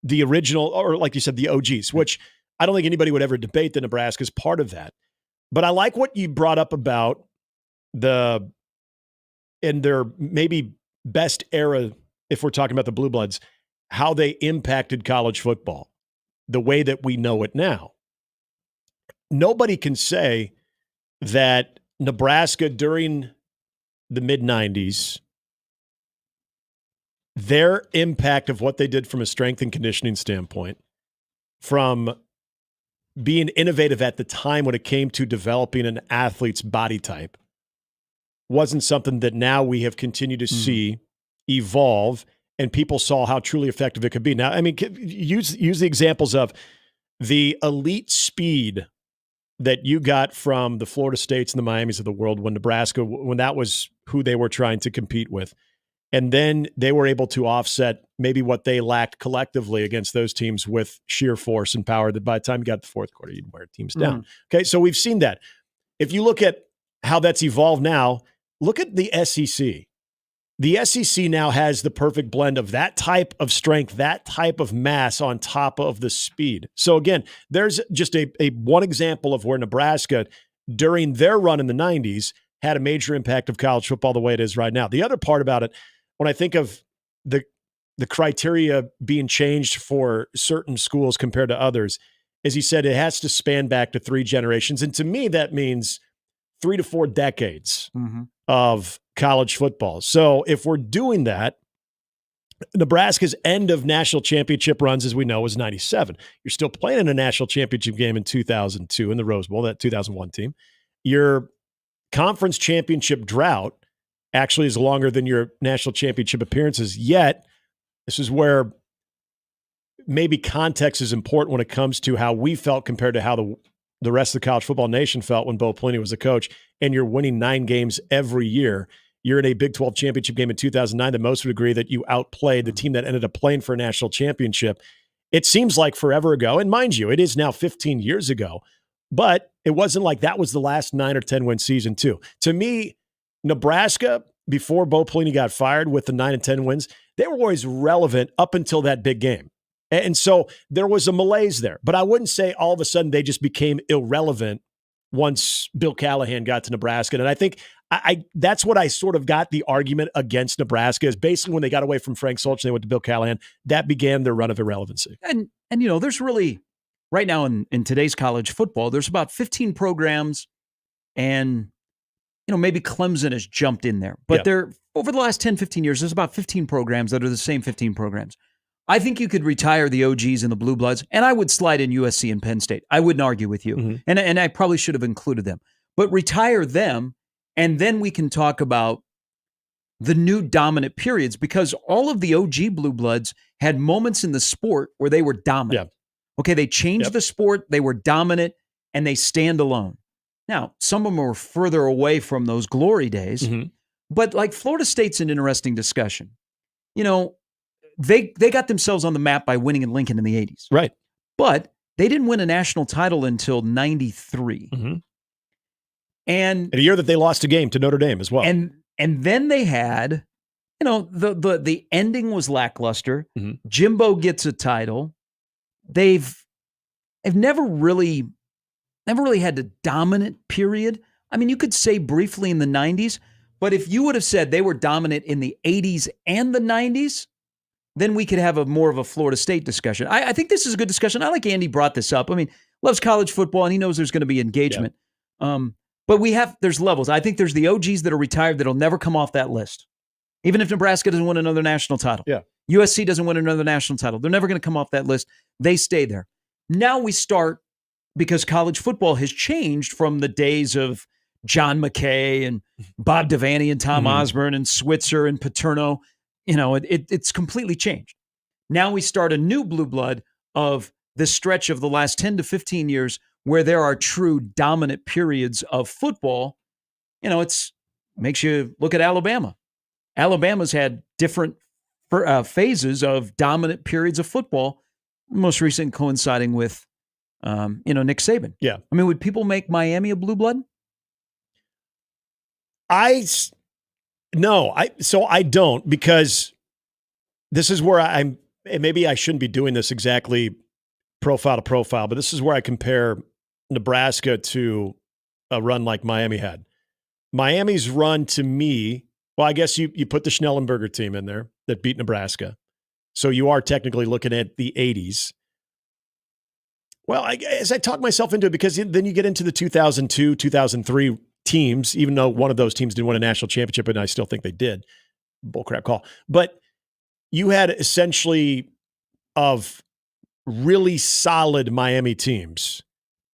the original, or like you said, the OGs, which I don't think anybody would ever debate that Nebraska is part of that. But I like what you brought up about in their maybe best era, if we're talking about the blue bloods, how they impacted college football the way that we know it now. Nobody can say that Nebraska during the mid-90s, their impact of what they did from a strength and conditioning standpoint, from being innovative at the time when it came to developing an athlete's body type, wasn't something that now we have continued to see evolve, and people saw how truly effective it could be. Now, I mean, use the examples of the elite speed that you got from the Florida States and the Miamis of the world when Nebraska, when that was who they were trying to compete with. And then they were able to offset maybe what they lacked collectively against those teams with sheer force and power that by the time you got the fourth quarter, you'd wear teams down. Okay, so we've seen that. If you look at how that's evolved now, look at the SEC. The SEC now has the perfect blend of that type of strength, that type of mass on top of the speed. So again, there's just a one example of where Nebraska, during their run in the 90s, had a major impact of college football the way it is right now. The other part about it, when I think of the criteria being changed for certain schools compared to others, is he said it has to span back to 3 generations. And to me, that means 3 to 4 decades of college football. So if we're doing that, Nebraska's end of national championship runs, as we know, was 97. You're still playing in a national championship game in 2002 in the Rose Bowl, that 2001 team. Your conference championship drought actually is longer than your national championship appearances. Yet, this is where maybe context is important when it comes to how we felt compared to how the rest of the college football nation felt when Bo Pelini was the coach, and you're winning 9 games every year. You're in a Big 12 championship game in 2009 that most would agree that you outplayed the team that ended up playing for a national championship. It seems like forever ago, and mind you, it is now 15 years ago, but it wasn't like that was the last 9 or 10 win season too. To me, Nebraska, before Bo Pelini got fired with the 9 and 10 wins, they were always relevant up until that big game. And so there was a malaise there, but I wouldn't say all of a sudden they just became irrelevant once Bill Callahan got to Nebraska. And I think that's what I sort of got the argument against Nebraska is basically when they got away from Frank Solch and they went to Bill Callahan, that began their run of irrelevancy. And there's really, right now in today's college football, there's about 15 programs, and maybe Clemson has jumped in there. But there, over the last 10, 15 years, there's about 15 programs that are the same 15 programs. I think you could retire the OGs and the Blue Bloods, and I would slide in USC and Penn State. I wouldn't argue with you. Mm-hmm. And I probably should have included them. But retire them, and then we can talk about the new dominant periods, because all of the OG Blue Bloods had moments in the sport where they were dominant. Yeah. Okay, they changed the sport, they were dominant, and they stand alone. Now, some of them were further away from those glory days, but like Florida State's an interesting discussion. They got themselves on the map by winning in Lincoln in the 80s. Right. But they didn't win a national title until 93. Mm-hmm. And a year that they lost a game to Notre Dame as well. And then they had, the ending was lackluster. Mm-hmm. Jimbo gets a title. They've never really had a dominant period. I mean, you could say briefly in the 90s, but if you would have said they were dominant in the 80s and the 90s, then we could have more of a Florida State discussion. I think this is a good discussion. I like Andy brought this up. I mean, loves college football, and he knows there's going to be engagement. Yeah. But there's levels. I think there's the OGs that are retired that'll never come off that list. Even if Nebraska doesn't win another national title. Yeah. USC doesn't win another national title. They're never going to come off that list. They stay there. Now we start, because college football has changed from the days of John McKay and Bob Devaney and Tom Osborne and Switzer and Paterno. It's completely changed. Now we start a new blue blood of the stretch of the last 10 to 15 years where there are true dominant periods of football. Makes you look at Alabama. Alabama's had different phases of dominant periods of football, most recent coinciding with, Nick Saban. Yeah. I mean, would people make Miami a blue blood? No, I don't, because this is where maybe I shouldn't be doing this exactly profile to profile, but this is where I compare Nebraska to a run like Miami had. Miami's run, to me, well, I guess you put the Schnellenberger team in there that beat Nebraska. So you are technically looking at the 80s. Well, as I talk myself into it, because then you get into the 2002, 2003 teams, even though one of those teams didn't win a national championship, and I still think they did. Bullcrap call. But you had essentially of really solid Miami teams.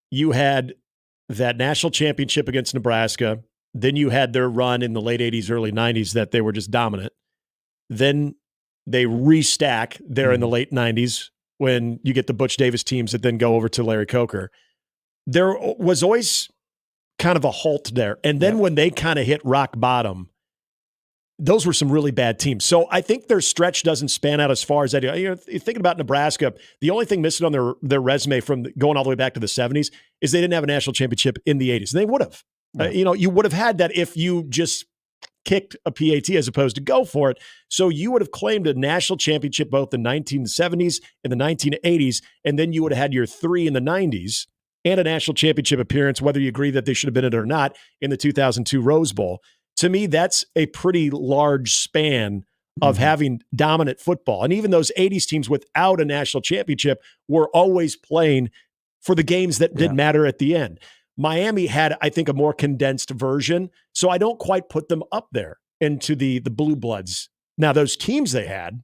You had that national championship against Nebraska. Then you had their run in the late 80s, early 90s that they were just dominant. Then they restack there in the late 90s when you get the Butch Davis teams that then go over to Larry Coker. There was always kind of a halt there. And then when they kind of hit rock bottom, those were some really bad teams. So I think their stretch doesn't span out as far as that. You're thinking about Nebraska, the only thing missing on their resume from going all the way back to the 70s is they didn't have a national championship in the 80s. And they would have. Yeah. You would have had that if you just kicked a PAT as opposed to go for it. So you would have claimed a national championship both in the 1970s and the 1980s, and then you would have had your 3 in the 90s and a national championship appearance, whether you agree that they should have been in it or not, in the 2002 Rose Bowl. To me, that's a pretty large span of having dominant football. And even those 80s teams without a national championship were always playing for the games that didn't matter at the end. Miami had, I think, a more condensed version, so I don't quite put them up there into the Blue Bloods. Now, those teams they had,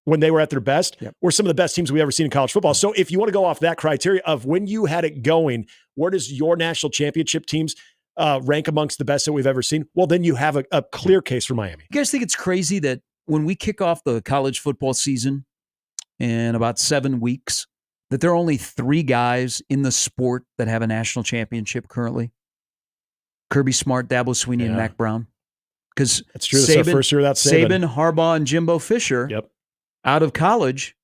when they were at their best Yep. were some of the best teams we've ever seen in college football. So if you want to go off that criteria of when you had it going, where does your national championship teams rank amongst the best that we've ever seen? Well, then you have a clear case for Miami. You guys think it's crazy that when we kick off the college football season in about 7 weeks, that there are only 3 guys in the sport that have a national championship currently? Kirby Smart, Dabo Swinney, and Mac Brown. Because that's true. This is our first year without Saban. Harbaugh, and Jimbo Fisher out of college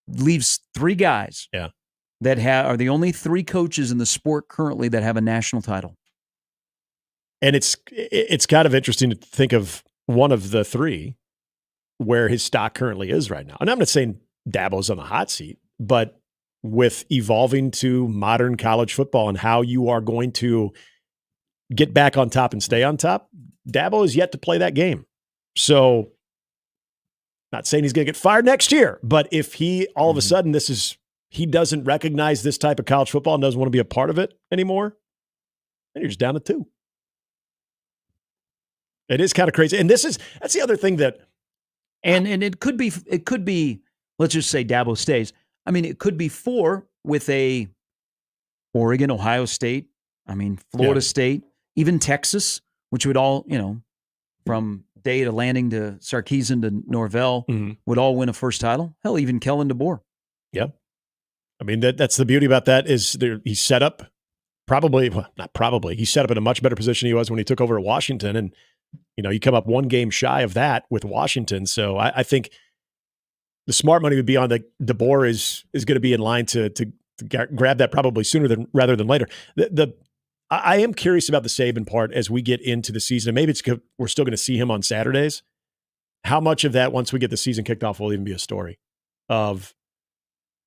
leaves 3 guys that are the only 3 coaches in the sport currently that have a national title. And it's kind of interesting to think of one of the 3 where his stock currently is right now. And I'm not saying Dabo's on the hot seat, but with evolving to modern college football and how you are going to get back on top and stay on top, Dabo is yet to play that game. So not saying he's going to get fired next year, but if he all of a sudden he doesn't recognize this type of college football and doesn't want to be a part of it anymore, then you're just down to 2. It is kind of crazy. And that's the other thing that and it could be, let's just say Dabo stays. I mean, it could be 4 with a Oregon, Ohio State, Florida State, even Texas, which would all, from Day to Landing to Sarkisian to Norvell would all win a first title. Hell, even Kellen DeBoer. Yep. I mean, that's the beauty about that is he's set up he's set up in a much better position he was when he took over at Washington. And, you come up 1 game shy of that with Washington. So I think the smart money would be on DeBoer is going to be in line to grab that probably sooner rather than later. I am curious about the Saban part as we get into the season. And maybe we're still going to see him on Saturdays. How much of that, once we get the season kicked off, will even be a story of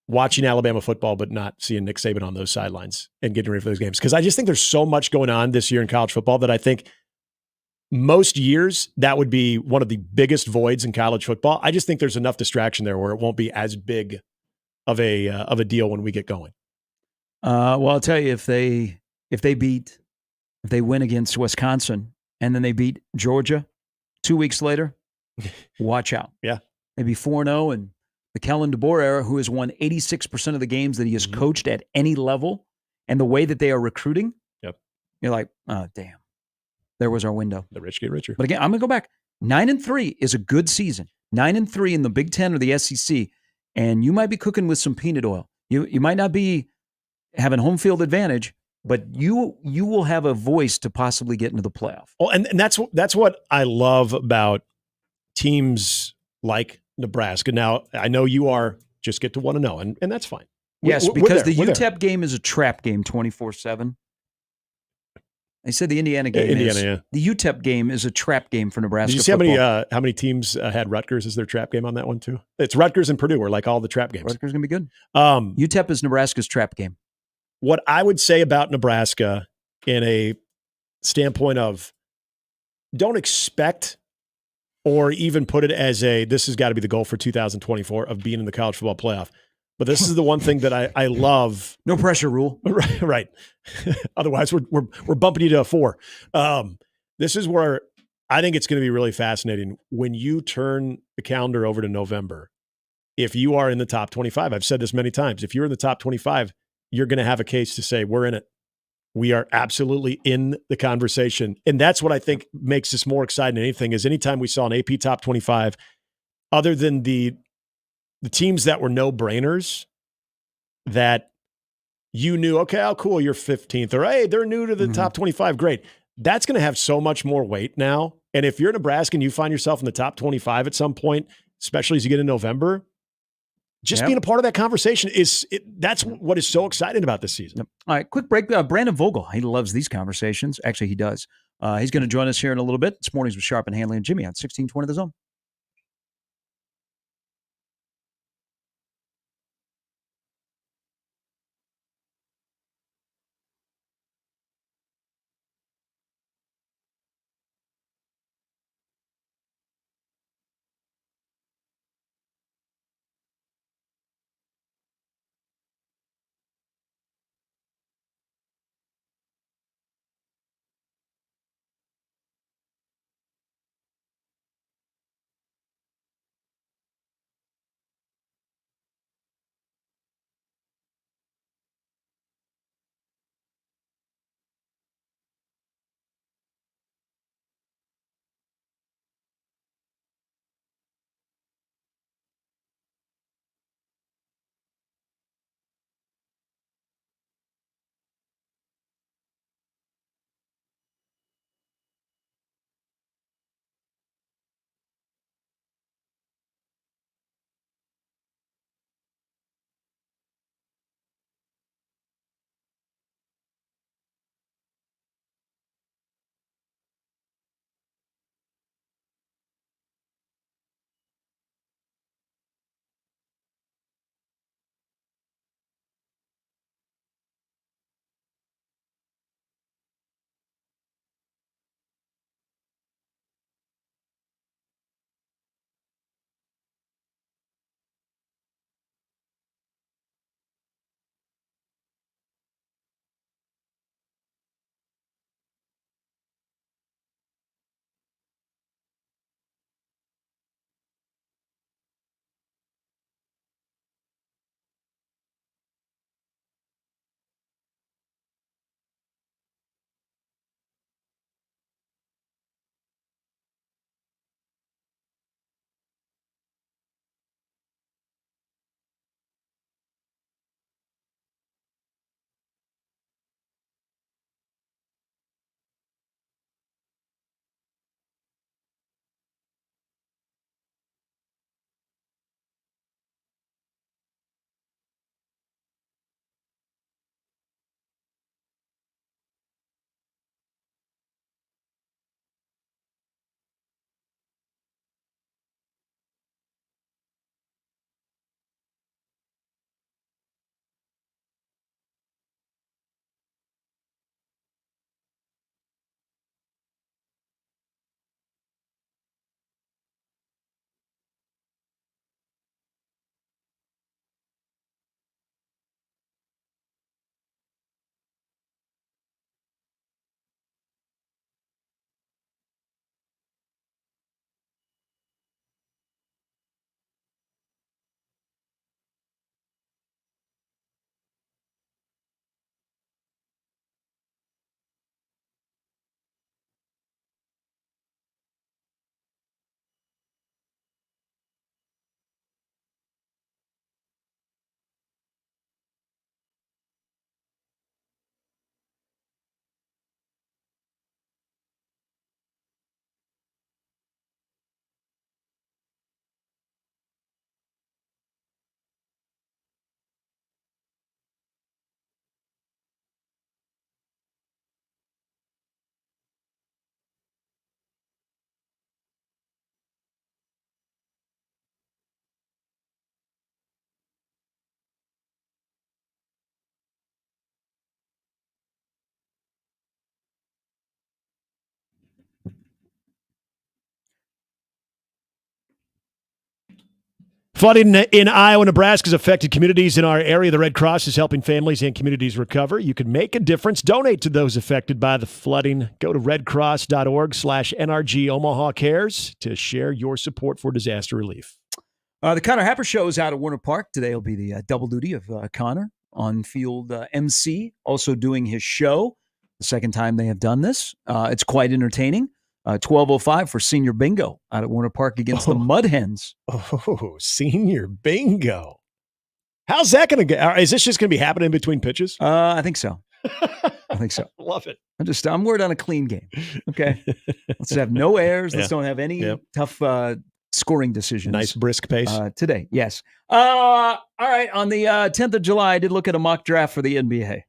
watching Alabama football, but not seeing Nick Saban on those sidelines and getting ready for those games? Because I just think there's so much going on this year in college football that I think most years that would be one of the biggest voids in college football. I just think there's enough distraction there where it won't be as big of a deal when we get going. Well, I'll tell you, if they win against Wisconsin and then they beat Georgia 2 weeks later, watch out. Yeah. Maybe 4-0, and the Kellen DeBoer era, who has won 86% of the games that he has coached at any level, and the way that they are recruiting, you're like, oh, damn. There was our window. The rich get richer. But again, I'm going to go back. 9-3 is a good season. 9-3 in the Big Ten or the SEC, and you might be cooking with some peanut oil. You might not be having home field advantage, but you will have a voice to possibly get into the playoff. Well, and that's what I love about teams like Nebraska. Now, I know you are just get to 1-0, and that's fine. Yes, because the UTEP game is a trap game 24/7. I said the Indiana game The UTEP game is a trap game for Nebraska. Did you see how many teams had Rutgers as their trap game on that one too? It's Rutgers and Purdue are like all the trap games. Rutgers is going to be good. UTEP is Nebraska's trap game. What I would say about Nebraska in a standpoint of don't expect or even put it as this has got to be the goal for 2024 of being in the college football playoff. But this is the one thing that I love. No pressure rule. Right. Otherwise, we're bumping you to a 4. This is where I think it's going to be really fascinating when you turn the calendar over to November. If you are in the top 25, I've said this many times, if you're in the top 25, you're going to have a case to say, we're in it. We are absolutely in the conversation. And that's what I think makes this more exciting than anything is anytime we saw an AP top 25, other than the teams that were no-brainers that you knew, okay, oh, cool, you're 15th, or hey, they're new to the top 25, great. That's going to have so much more weight now. And if you're Nebraska and you find yourself in the top 25 at some point, especially as you get in November, just being a part of that conversation that's what is so exciting about this season. Yep. All right, quick break. Brandon Vogel, he loves these conversations. Actually, he does. He's going to join us here in a little bit. It's Mornings with Sharp and Handley and Jimmy on 1620 The Zone. Flooding in Iowa, Nebraska has affected communities in our area. The Red Cross is helping families and communities recover. You can make a difference. Donate to those affected by the flooding. Go to redcross.org/NRG Omaha Cares to share your support for disaster relief. The Connor Happer Show is out at Warner Park. Today will be the double duty of Connor on field MC, also doing his show. The second time they have done this. It's quite entertaining. 12:05 for senior bingo out at Warner Park against the Mud Hens. Oh, senior bingo. How's that going to get? Is this just going to be happening in between pitches? I think so. Love it. I'm worried on a clean game. Okay. Let's have no errors. Let's don't have any tough scoring decisions. Nice brisk pace. Today. Yes. All right. On the 10th of July, I did look at a mock draft for the NBA.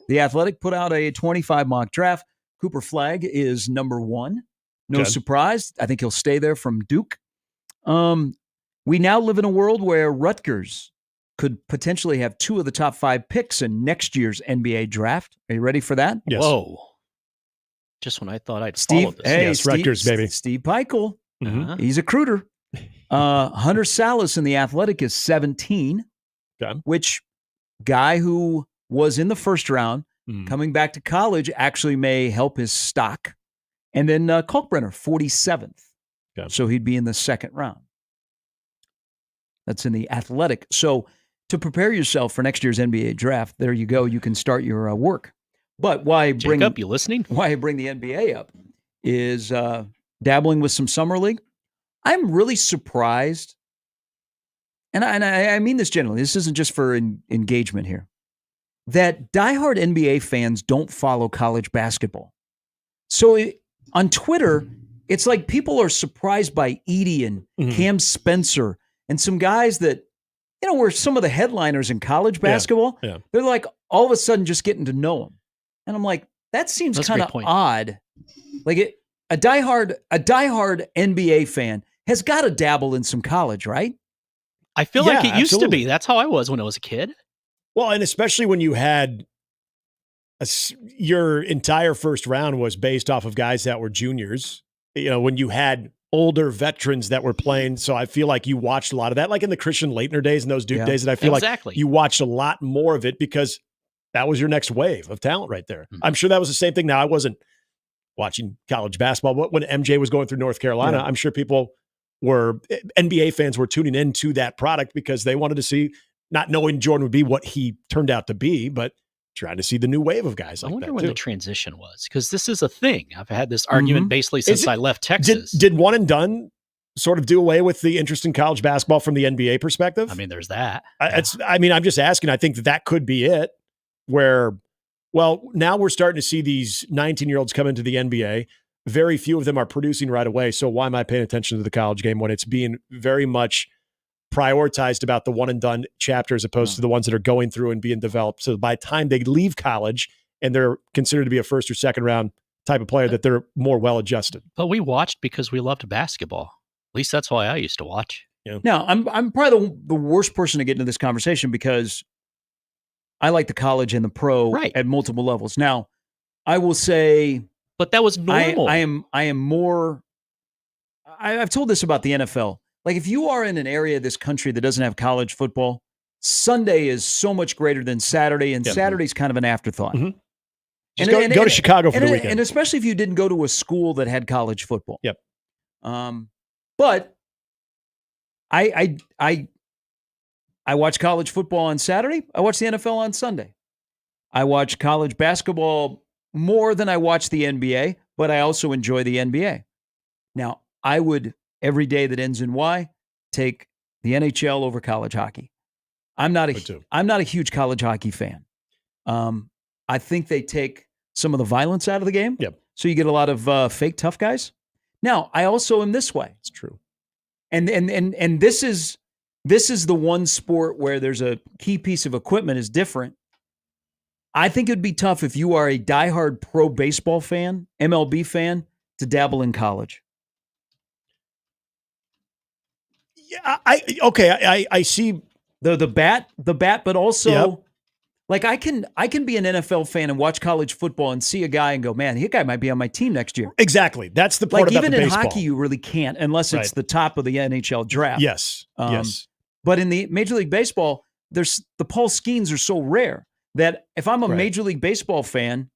The Athletic put out a 25 mock draft. Cooper Flagg is number 1. No surprise. I think he'll stay there from Duke. We now live in a world where Rutgers could potentially have 2 of the top 5 picks in next year's NBA draft. Are you ready for that? Yes. Whoa. Just when I thought I'd follow this. Yes, Rutgers, baby. Steve Peichel. He's a recruiter. Hunter Salas in the Athletic is 17, which guy who was in the first round, coming back to college, actually may help his stock. And then Kalkbrenner, 47th. So he'd be in the second round. That's in the Athletic. So to prepare yourself for next year's NBA draft, there you go. You can start your work. But why I bring Jacob, you listening? Why I bring the NBA up is dabbling with some summer league. I'm really surprised, and I mean this generally. This isn't just for engagement here, that diehard NBA fans don't follow college basketball. So on Twitter, it's like people are surprised by Edey and Cam Spencer and some guys that, were some of the headliners in college basketball. Yeah. They're like all of a sudden just getting to know them. And I'm like, that seems kind of odd. Like a diehard NBA fan has got to dabble in some college, right? I feel like it used to be. That's how I was when I was a kid. Well, and especially when you had your entire first round was based off of guys that were juniors, when you had older veterans that were playing. So I feel like you watched a lot of that, like in the Christian Leitner days and those Duke days, that I feel like you watched a lot more of it because that was your next wave of talent right there. I'm sure that was the same thing. Now, I wasn't watching college basketball, but when MJ was going through North Carolina, I'm sure NBA fans were tuning into that product because they wanted to see, not knowing Jordan would be what he turned out to be, but trying to see the new wave of guys like that. I wonder when the transition was, because this is a thing. I've had this argument basically since I left Texas. Did one and done sort of do away with the interest in college basketball from the NBA perspective? I mean, there's that. I'm just asking. I think that could be it, where, well, now we're starting to see these 19-year-olds come into the NBA. Very few of them are producing right away. So why am I paying attention to the college game when it's being very much prioritized about the one and done chapter as opposed to the ones that are going through and being developed? So by the time they leave college and they're considered to be a first or second round type of player, that they're more well adjusted. But we watched because we loved basketball. At least that's why I used to watch. Yeah. Now, I'm probably the worst person to get into this conversation because I like the college and the pro at multiple levels. Now, I will say, but that was normal. I am more. I've told this about the NFL. Like, if you are in an area of this country that doesn't have college football, Sunday is so much greater than Saturday, and Saturday's kind of an afterthought. Just go to Chicago for the weekend. And especially if you didn't go to a school that had college football. Yep. But I watch college football on Saturday. I watch the NFL on Sunday. I watch college basketball more than I watch the NBA, but I also enjoy the NBA. Now, I would, every day that ends in Y, take the NHL over college hockey. I'm not a huge college hockey fan. I think they take some of the violence out of the game. Yep. So you get a lot of fake tough guys. Now, I also am this way. It's true. And this is the one sport where there's a key piece of equipment is different. I think it'd be tough if you are a diehard pro baseball fan, MLB fan, to dabble in college. Yeah, I see the bat, but also like I can be an NFL fan and watch college football and see a guy and go, man, that guy might be on my team next year. Exactly. That's the part like about even the in baseball. hockey, you really can't unless it's the top of the NHL draft. Yes. Yes. But in the Major League Baseball, the Paul Skeens are so rare that if I'm a Right. Major League Baseball fan,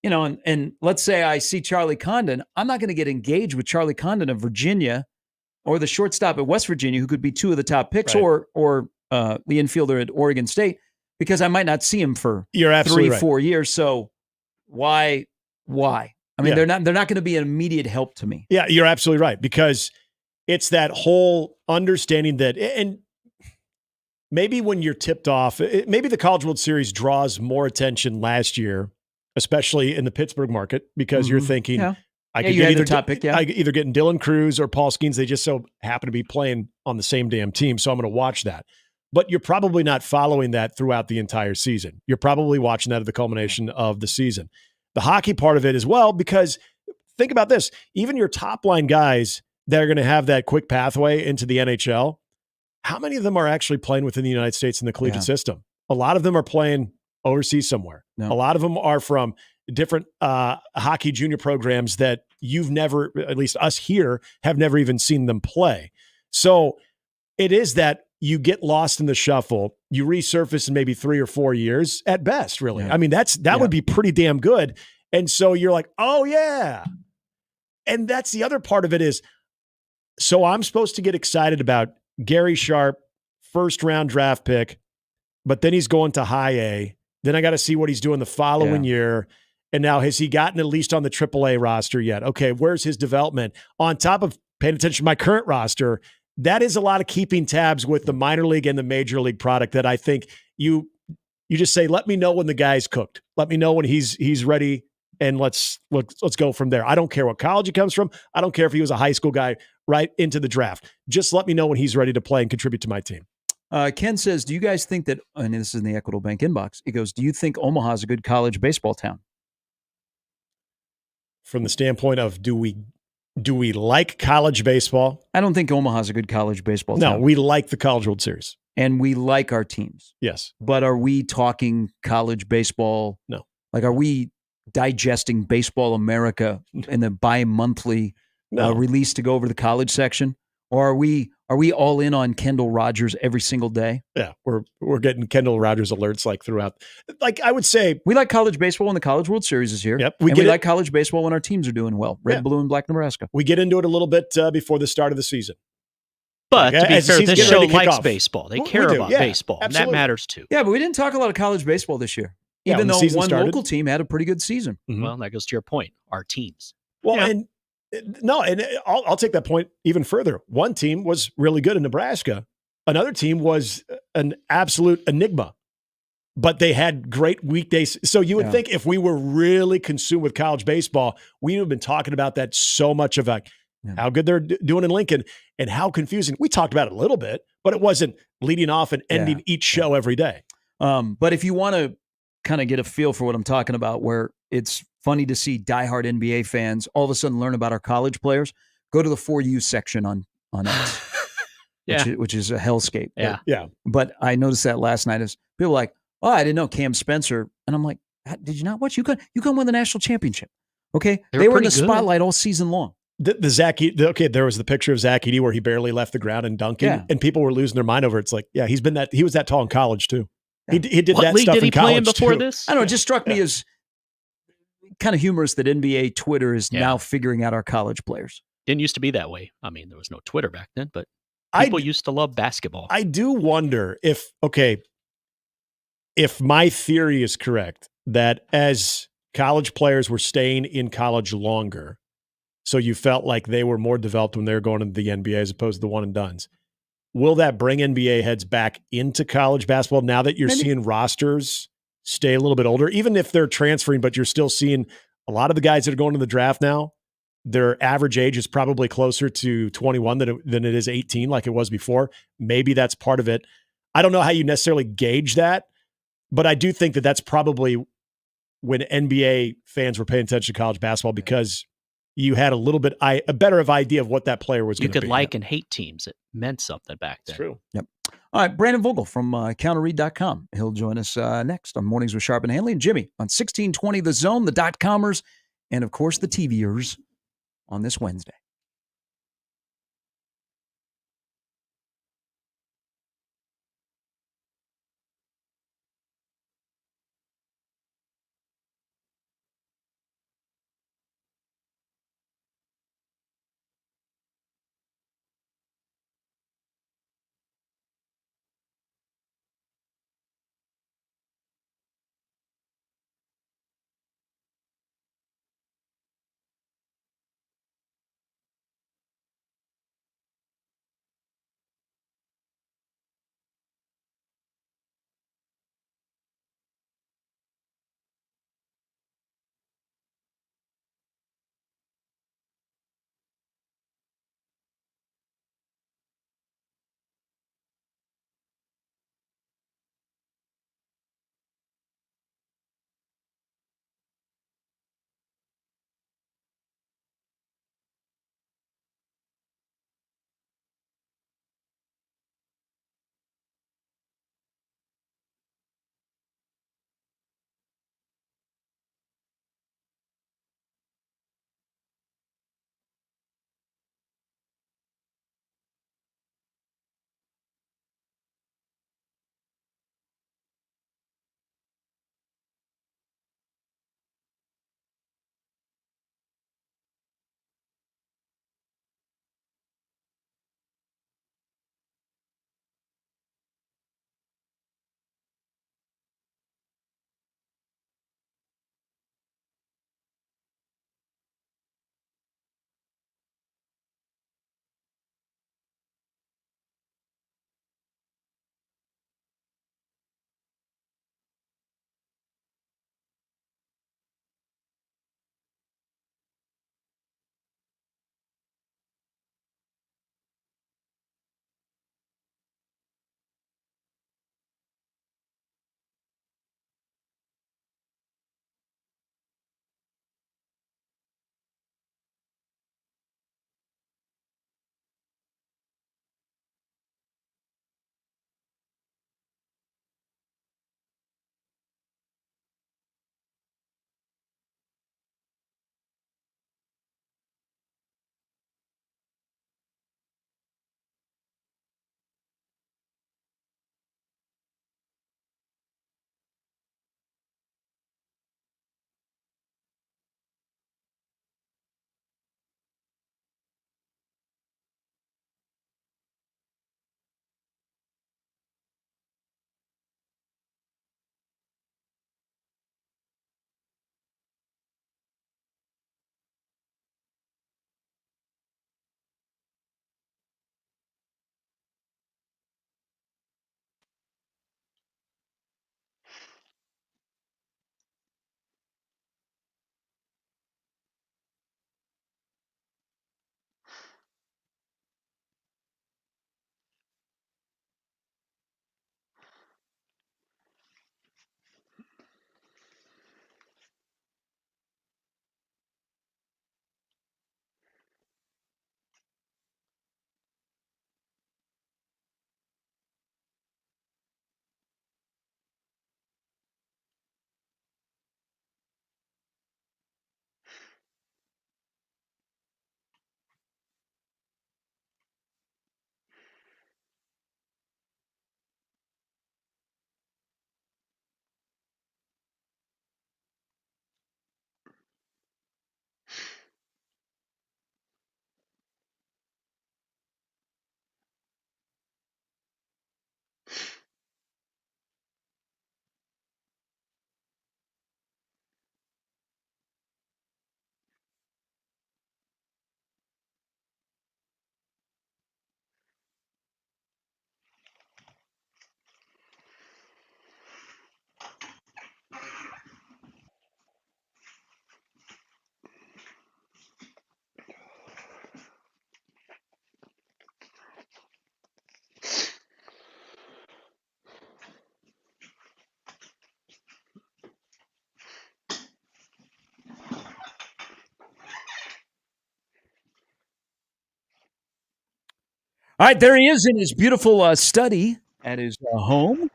and let's say I see Charlie Condon, I'm not going to get engaged with Charlie Condon of Virginia or the shortstop at West Virginia, who could be two of the top picks, Right. or the infielder at Oregon State, because I might not see him for You're absolutely 3-4 years. So why? I mean, they're not going to be an immediate help to me. Yeah, you're absolutely right, because it's that whole understanding that, and maybe when you're tipped off, maybe the College World Series draws more attention last year, especially in the Pittsburgh market, because you're thinking, I could get either getting Dylan Cruz or Paul Skeens. They just so happen to be playing on the same damn team, so I'm going to watch that. But you're probably not following that throughout the entire season. You're probably watching that at the culmination of the season. The hockey part of it as well, because think about this. Even your top line guys that are going to have that quick pathway into the NHL, how many of them are actually playing within the United States in the collegiate system? A lot of them are playing overseas somewhere. No. A lot of them are from different hockey junior programs that you've never, at least us here, have never even seen them play. So it is that you get lost in the shuffle. You resurface in maybe 3 or 4 years at best, really. Yeah. I mean, that would be pretty damn good. And so you're like, oh, yeah. And that's the other part of it is, so I'm supposed to get excited about Gary Sharp, first-round draft pick, but then he's going to high A. Then I got to see what he's doing the following year. And now, has he gotten at least on the AAA roster yet? Okay, where's his development? On top of paying attention to my current roster, that is a lot of keeping tabs with the minor league and the major league product that I think you just say, let me know when the guy's cooked. Let me know when he's ready, and let's go from there. I don't care what college he comes from. I don't care if he was a high school guy right into the draft. Just let me know when he's ready to play and contribute to my team. Ken says, do you guys think that, and this is in the Equitable Bank inbox, he goes, do you think Omaha is a good college baseball town? From the standpoint of, do we like college baseball? I don't think Omaha is a good college baseball town. No, we like the College World Series. And we like our teams. Yes. But are we talking college baseball? No. Like, are we digesting Baseball America in the bi-monthly release to go over the college section? Or are we all in on Kendall Rogers every single day? Yeah, we're getting Kendall Rogers alerts like throughout. Like, I would say, we like college baseball when the College World Series is here. Yep, we like college baseball when our teams are doing well. Red, blue, and black Nebraska. We get into it a little bit before the start of the season. But to be fair, this show likes off. Baseball. They care about baseball. And that matters too. Yeah, but we didn't talk a lot of college baseball this year. Yeah, even though one local team had a pretty good season. Mm-hmm. Well, that goes to your point. Our teams. Well, and I'll take that point even further. One team was really good in Nebraska. Another team was an absolute enigma, but they had great weekdays. So you would think if we were really consumed with college baseball, we would have been talking about that so much of how good they're doing in Lincoln and how confusing. We talked about it a little bit, but it wasn't leading off and ending each show every day. But if you want to kind of get a feel for what I'm talking about, where it's funny to see diehard NBA fans all of a sudden learn about our college players, go to the For You section on X, which is a hellscape. Yeah. But I noticed that last night as people were like, oh, I didn't know Cam Spencer. And I'm like, did you not watch? You can win the national championship. Okay. They were in the spotlight all season long. The Zach, there was the picture of Zach Edey where he barely left the ground and dunking, and people were losing their mind over it. It's like, he was that tall in college too. He did what that league stuff did he in college play in before too. this? I don't know. It just struck me as kind of humorous that NBA Twitter is now figuring out our college players. Didn't used to be that way. I mean, there was no Twitter back then, but people used to love basketball. I do wonder if my theory is correct, that as college players were staying in college longer, so you felt like they were more developed when they were going into the NBA as opposed to the one and dones. Will that bring NBA heads back into college basketball now that you're seeing rosters stay a little bit older, even if they're transferring, but you're still seeing a lot of the guys that are going to the draft now, their average age is probably closer to 21 than it is 18 like it was before. Maybe that's part of it. I don't know how you necessarily gauge that, but I do think that that's probably when NBA fans were paying attention to college basketball, because you had a little bit a better of idea of what that player was going to be. You could like and hate teams. It meant something back then. It's true. Yep. All right, Brandon Vogel from counterread.com. He'll join us next on Mornings with Sharp and Handley, and Jimmy on 1620 The Zone, the .comers, and of course the TVers on this Wednesday. All right, there he is in his beautiful study at his home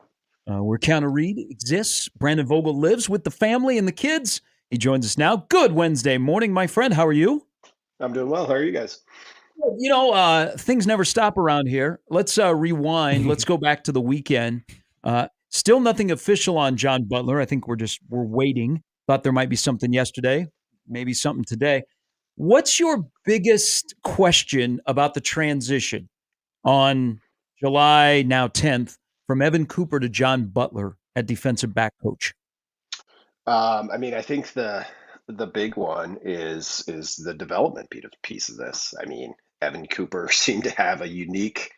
where Counter Reed exists. Brandon Vogel lives with the family and the kids. He joins us now. Good Wednesday morning, my friend. How are you? I'm doing well. How are you guys? Things never stop around here. Let's rewind. Let's go back to the weekend. Still nothing official on John Butler. I think we're waiting. Thought there might be something yesterday, maybe something today. What's your biggest question about the transition on July now 10th from Evan Cooper to John Butler at defensive back coach? I think the big one is the development piece of this. I mean, Evan Cooper seemed to have a unique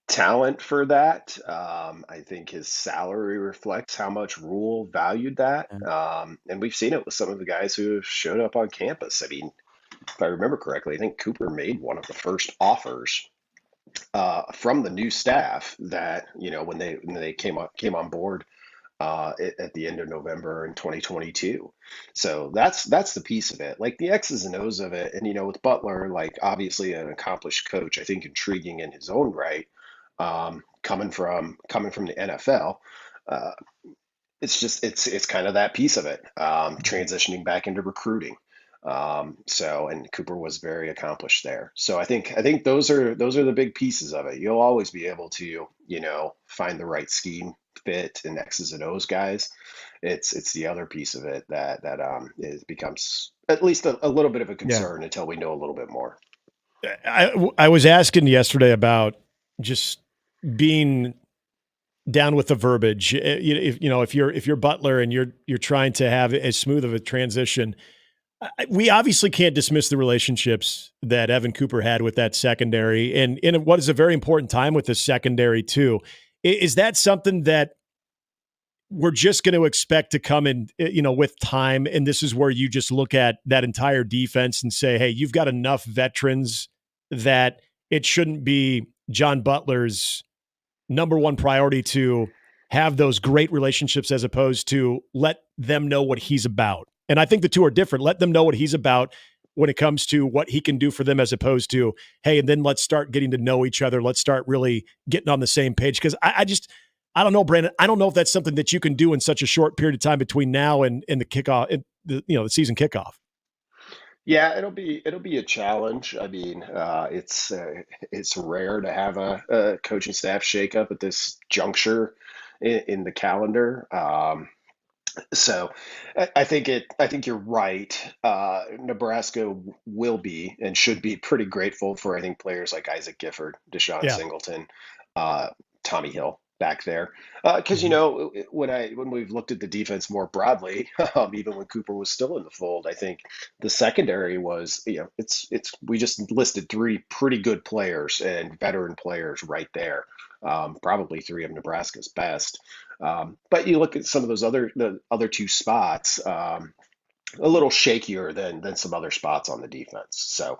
talent for that. I think his salary reflects how much Rule valued that. And we've seen it with some of the guys who have showed up on campus. I mean, if I remember correctly, I think Cooper made one of the first offers from the new staff that, when they came on board at the end of November in 2022. So that's the piece of it, like the X's and O's of it. And with Butler, like obviously an accomplished coach, I think intriguing in his own right, coming from the NFL. Uh, it's kind of that piece of it, transitioning back into recruiting. And Cooper was very accomplished there. So I think those are the big pieces of it. You'll always be able to, find the right scheme fit and X's and O's guys. It's the other piece of it that it becomes at least a little bit of a concern until we know a little bit more. I was asking yesterday about just being down with the verbiage. If you're Butler and you're trying to have as smooth of a transition, we obviously can't dismiss the relationships that Evan Cooper had with that secondary, and in what is a very important time with the secondary too. Is that something that we're just going to expect to come in, with time? And this is where you just look at that entire defense and say, hey, you've got enough veterans that it shouldn't be John Butler's number one priority to have those great relationships as opposed to let them know what he's about. And I think the two are different. Let them know what he's about when it comes to what he can do for them as opposed to, hey, and then let's start getting to know each other. Let's start really getting on the same page. Because I don't know, Brandon. I don't know if that's something that you can do in such a short period of time between now and the kickoff, the season kickoff. Yeah, it'll be a challenge. I mean, it's rare to have a coaching staff shakeup at this juncture in the calendar. So I think you're right. Nebraska will be and should be pretty grateful for, I think, players like Isaac Gifford, Deshaun Singleton, Tommy Hill back there. Because when we've looked at the defense more broadly, even when Cooper was still in the fold, I think the secondary was, we just listed three pretty good players and veteran players right there. Probably three of Nebraska's best. But you look at some of the other two spots, a little shakier than some other spots on the defense. So,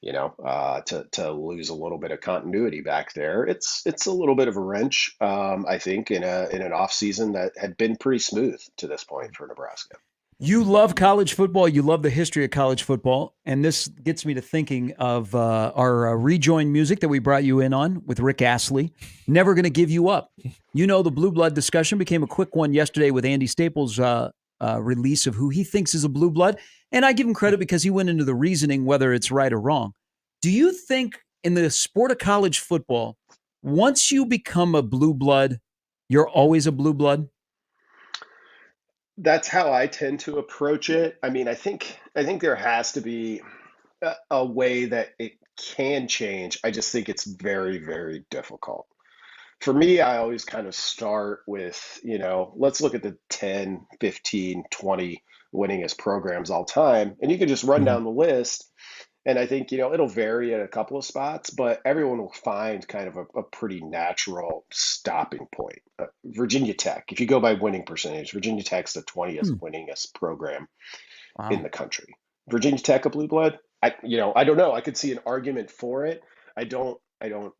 to lose a little bit of continuity back there, it's a little bit of a wrench. I think in an off season that had been pretty smooth to this point for Nebraska. You love college football. You love the history of college football. And this gets me to thinking of our rejoin music that we brought you in on with Rick Astley, Never Gonna Give You Up. The blue blood discussion became a quick one yesterday with Andy Staples' release of who he thinks is a blue blood. And I give him credit because he went into the reasoning, whether it's right or wrong. Do you think in the sport of college football, once you become a blue blood, you're always a blue blood? That's how I tend to approach it. I mean, I think there has to be a way that it can change. I just think it's very, very difficult. For me, I always kind of start with, let's look at the 10, 15, 20 winningest programs all time. And you can just run down the list. And I think, it'll vary at a couple of spots, but everyone will find kind of a pretty natural stopping point. Virginia Tech, if you go by winning percentage, Virginia Tech's the 20th winningest program in the country. Virginia Tech, a blue blood? I don't know. I could see an argument for it. I don't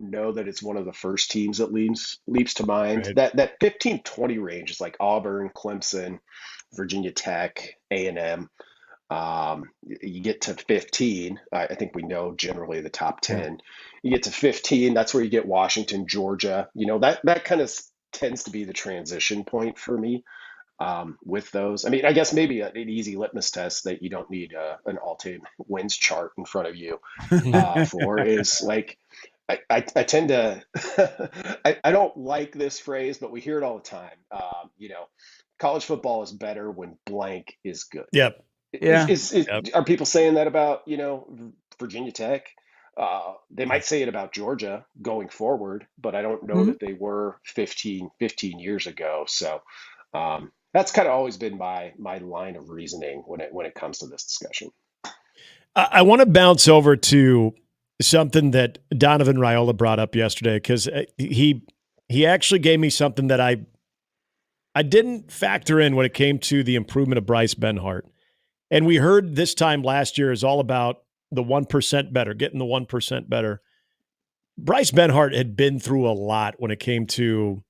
know that it's one of the first teams that leaps to mind. Right. That 15-20 range is like Auburn, Clemson, Virginia Tech, A&M. You get to 15. I think we know generally the top 10. You get to 15. That's where you get Washington, Georgia. That kind of tends to be the transition point for me with those. I mean, I guess maybe an easy litmus test that you don't need an all-time wins chart in front of you for is like, I tend to, I don't like this phrase, but we hear it all the time. College football is better when blank is good. Yep. Yeah. Are people saying that about, Virginia Tech? They might say it about Georgia going forward, but I don't know that they were 15 years ago. So that's kind of always been my line of reasoning when it comes to this discussion. I want to bounce over to something that Donovan Raiola brought up yesterday, because he actually gave me something that I didn't factor in when it came to the improvement of Bryce Benhart. And we heard this time last year is all about the 1% better, getting the 1% better. Bryce Benhart had been through a lot when it came to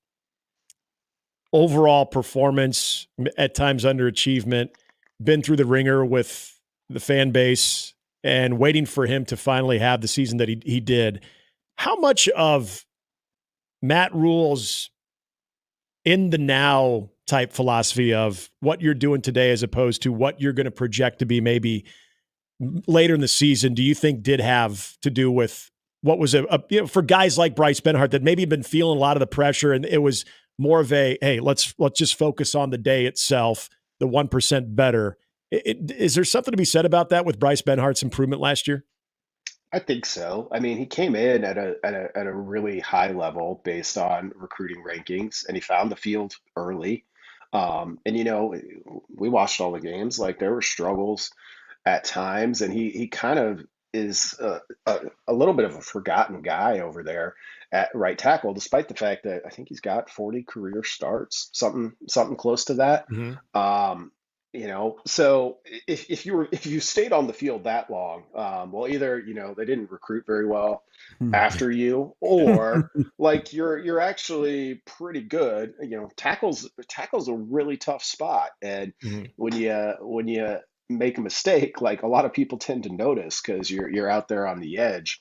overall performance, at times underachievement, been through the ringer with the fan base, and waiting for him to finally have the season that he did. How much of Matt Rule's in the now type philosophy of what you're doing today as opposed to what you're going to project to be maybe later in the season, do you think did have to do with what was for guys like Bryce Benhart that maybe have been feeling a lot of the pressure, and it was more of a, hey, let's just focus on the day itself, the 1% better. Is there something to be said about that with Bryce Benhart's improvement last year? I think so. I mean, he came in at a really high level based on recruiting rankings, and he found the field early. And we watched all the games. Like, there were struggles at times, and he kind of is a little bit of a forgotten guy over there at right tackle, despite the fact that I think he's got 40 career starts, something close to that. So if you stayed on the field that long, well, either they didn't recruit very well after you, or like you're actually pretty good. Tackle's a really tough spot, and when you make a mistake, like, a lot of people tend to notice because you're out there on the edge.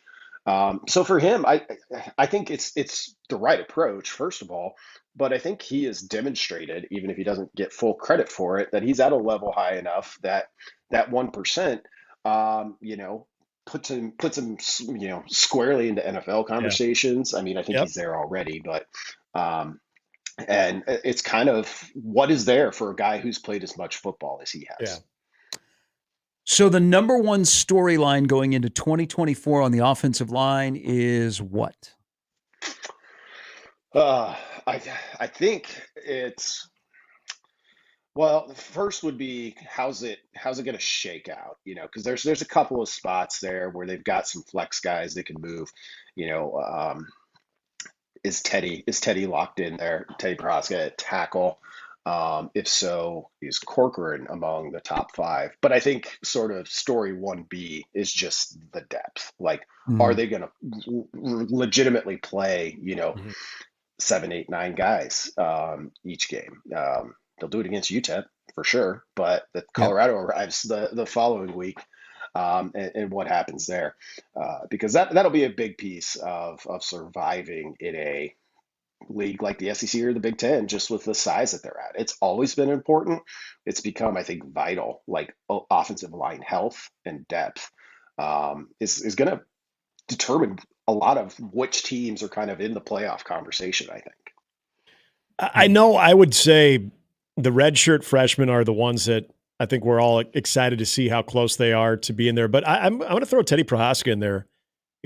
So for him, I think it's the right approach, first of all, but I think he has demonstrated, even if he doesn't get full credit for it, that he's at a level high enough that 1%, puts him, squarely into NFL conversations. I mean, I think he's there already, but and it's kind of what is there for a guy who's played as much football as he has. Yeah. So the number one storyline going into 2024 on the offensive line is what? I think it's, well, the first would be how's it going to shake out? Because there's a couple of spots there where they've got some flex guys they can move. Is Teddy locked in there? Teddy Proska at tackle. If so, is Corcoran among the top 5? But I think sort of story 1B is just the depth. Like, are they going to legitimately play, 7, 8, 9 guys each game? They'll do it against UTEP for sure, but the Colorado arrives the following week, and what happens there? Because that'll be a big piece of surviving in a league like the SEC or the Big Ten, just with the size that they're at. It's always been important. It's become, I think, vital. Like, offensive line health and depth is going to determine a lot of which teams are kind of in the playoff conversation, I think. I know I would say the redshirt freshmen are the ones that I think we're all excited to see how close they are to be in there. But I'm going to throw Teddy Prohaska in there.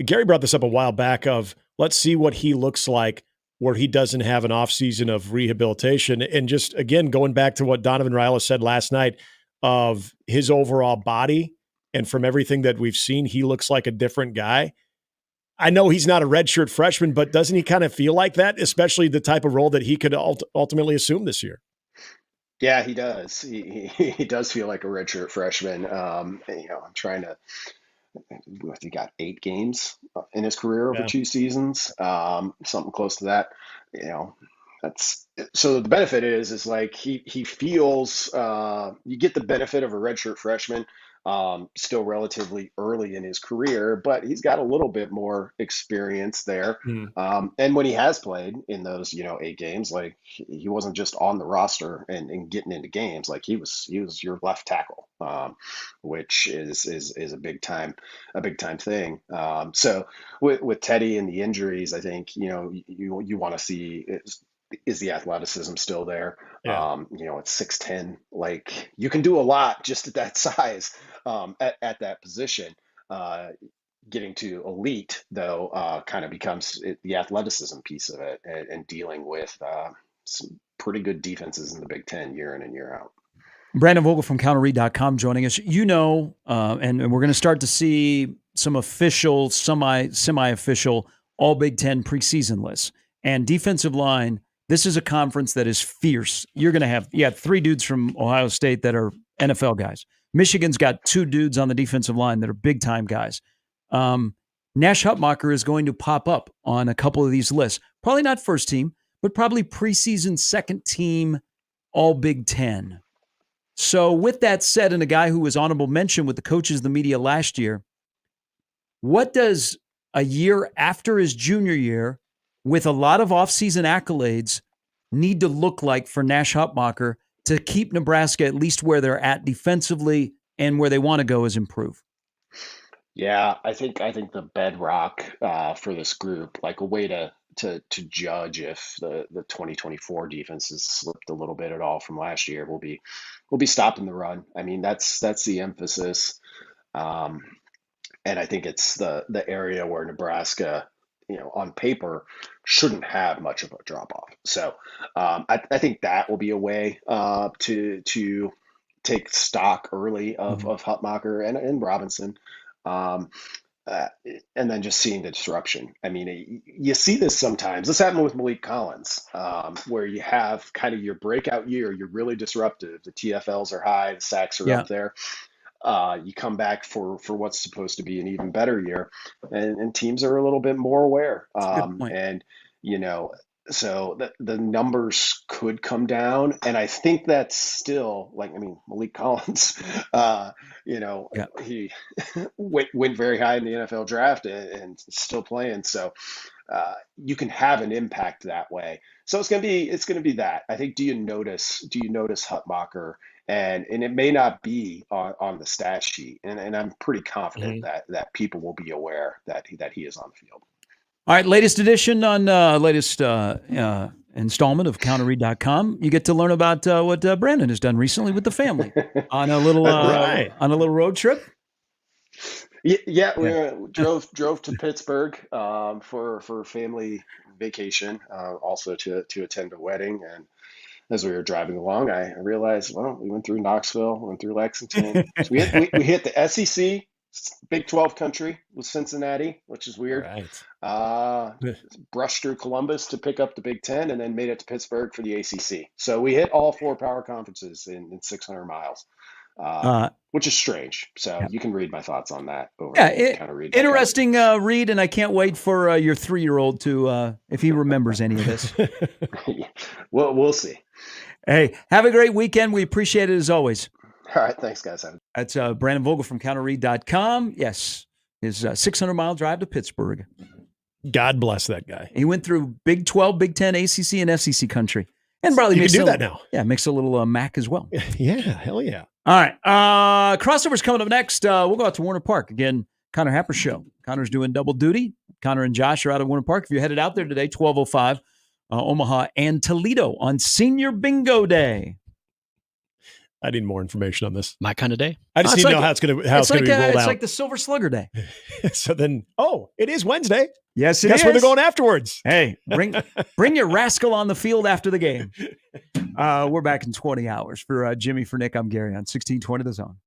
Gary brought this up a while back of, let's see what he looks like where he doesn't have an offseason of rehabilitation. And just, again, going back to what Donovan Raiola said last night of his overall body, and from everything that we've seen, he looks like a different guy. I know he's not a redshirt freshman, but doesn't he kind of feel like that, especially the type of role that he could ultimately assume this year? Yeah, he does. He does feel like a redshirt freshman. I'm trying to, I think he got 8 games in his career over 2 seasons, something close to that. That's so the benefit is like he feels you get the benefit of a redshirt freshman, still relatively early in his career, but he's got a little bit more experience there. And when he has played in those 8 games, like he wasn't just on the roster and getting into games. Like he was your left tackle, which is a big time thing. So with Teddy and the injuries, I think you want to see is the athleticism still there? Yeah. At 6'10", like you can do a lot just at that size, at that position. Getting to elite, though, kind of becomes the athleticism piece of it, and dealing with some pretty good defenses in the Big Ten year in and year out. Brandon Vogel from counterread.com joining us. And we're going to start to see some official, semi-official all Big Ten preseason lists. And defensive line, this is a conference that is fierce. You're going to have 3 dudes from Ohio State that are NFL guys. Michigan's got 2 dudes on the defensive line that are big-time guys. Nash Hutmacher is going to pop up on a couple of these lists. Probably not first team, but probably preseason second team all Big Ten. So with that said, and a guy who was honorable mention with the coaches of the media last year, what does a year after his junior year, with a lot of offseason accolades, need to look like for Nash Hutmacher to keep Nebraska at least where they're at defensively and where they want to go is improve? Yeah, I think the bedrock for this group, like a way to judge if the 2024 defense has slipped a little bit at all from last year, will be stopping the run. I mean, that's the emphasis, and I think it's the area where Nebraska, on paper, shouldn't have much of a drop off. So I think that will be a way to take stock early of Hutmacher and Robinson. And then just seeing the disruption. I mean, you see this sometimes. This happened with Malik Collins, where you have kind of your breakout year. You're really disruptive. The TFLs are high. The sacks are up there. You come back for what's supposed to be an even better year, and teams are a little bit more aware. And so the numbers could come down, and I think that's still Malik Collins. He went very high in the NFL draft and still playing. So you can have an impact that way. So it's gonna be that. I think. Do you notice Hutmacher? And it may not be on the stat sheet, and I'm pretty confident that people will be aware that he is on the field. All right, latest edition on latest installment of counterread.com. You get to learn about what Brandon has done recently with the family on a little on a little road trip. Yeah, we drove to Pittsburgh for family vacation, also to attend a wedding. And as we were driving along, I realized, we went through Knoxville, went through Lexington. So we hit the SEC, Big 12 country, with Cincinnati, which is weird. Brushed through Columbus to pick up the Big Ten, and then made it to Pittsburgh for the ACC. So we hit all 4 power conferences in 600 miles, which is strange. So you can read my thoughts on that over counterread. Interesting read, and I can't wait for your 3-year-old to if he remembers any of this. Well, we'll see. Hey, have a great weekend. We appreciate it as always. All right, thanks, guys. That's Brandon Vogel from counterread.com. Yes, his 600-mile drive to Pittsburgh. God bless that guy. He went through Big 12, Big 10, ACC, and SEC country. And probably you can do that now. Yeah, mix a little Mac as well. Yeah, hell yeah. All right, crossover's coming up next. We'll go out to Warner Park. Again, Connor Happer Show. Connor's doing double duty. Connor and Josh are out at Warner Park. If you're headed out there today, 12:05, Omaha and Toledo on Senior Bingo Day. I need more information on this. My kind of day. I just need to know how it's going to be rolled out. It's like the Silver Slugger Day. So then, it is Wednesday. Yes, it is. Guess where they're going afterwards. Hey, bring your rascal on the field after the game. We're back in 20 hours. For Jimmy, for Nick, I'm Gary on 1620 The Zone.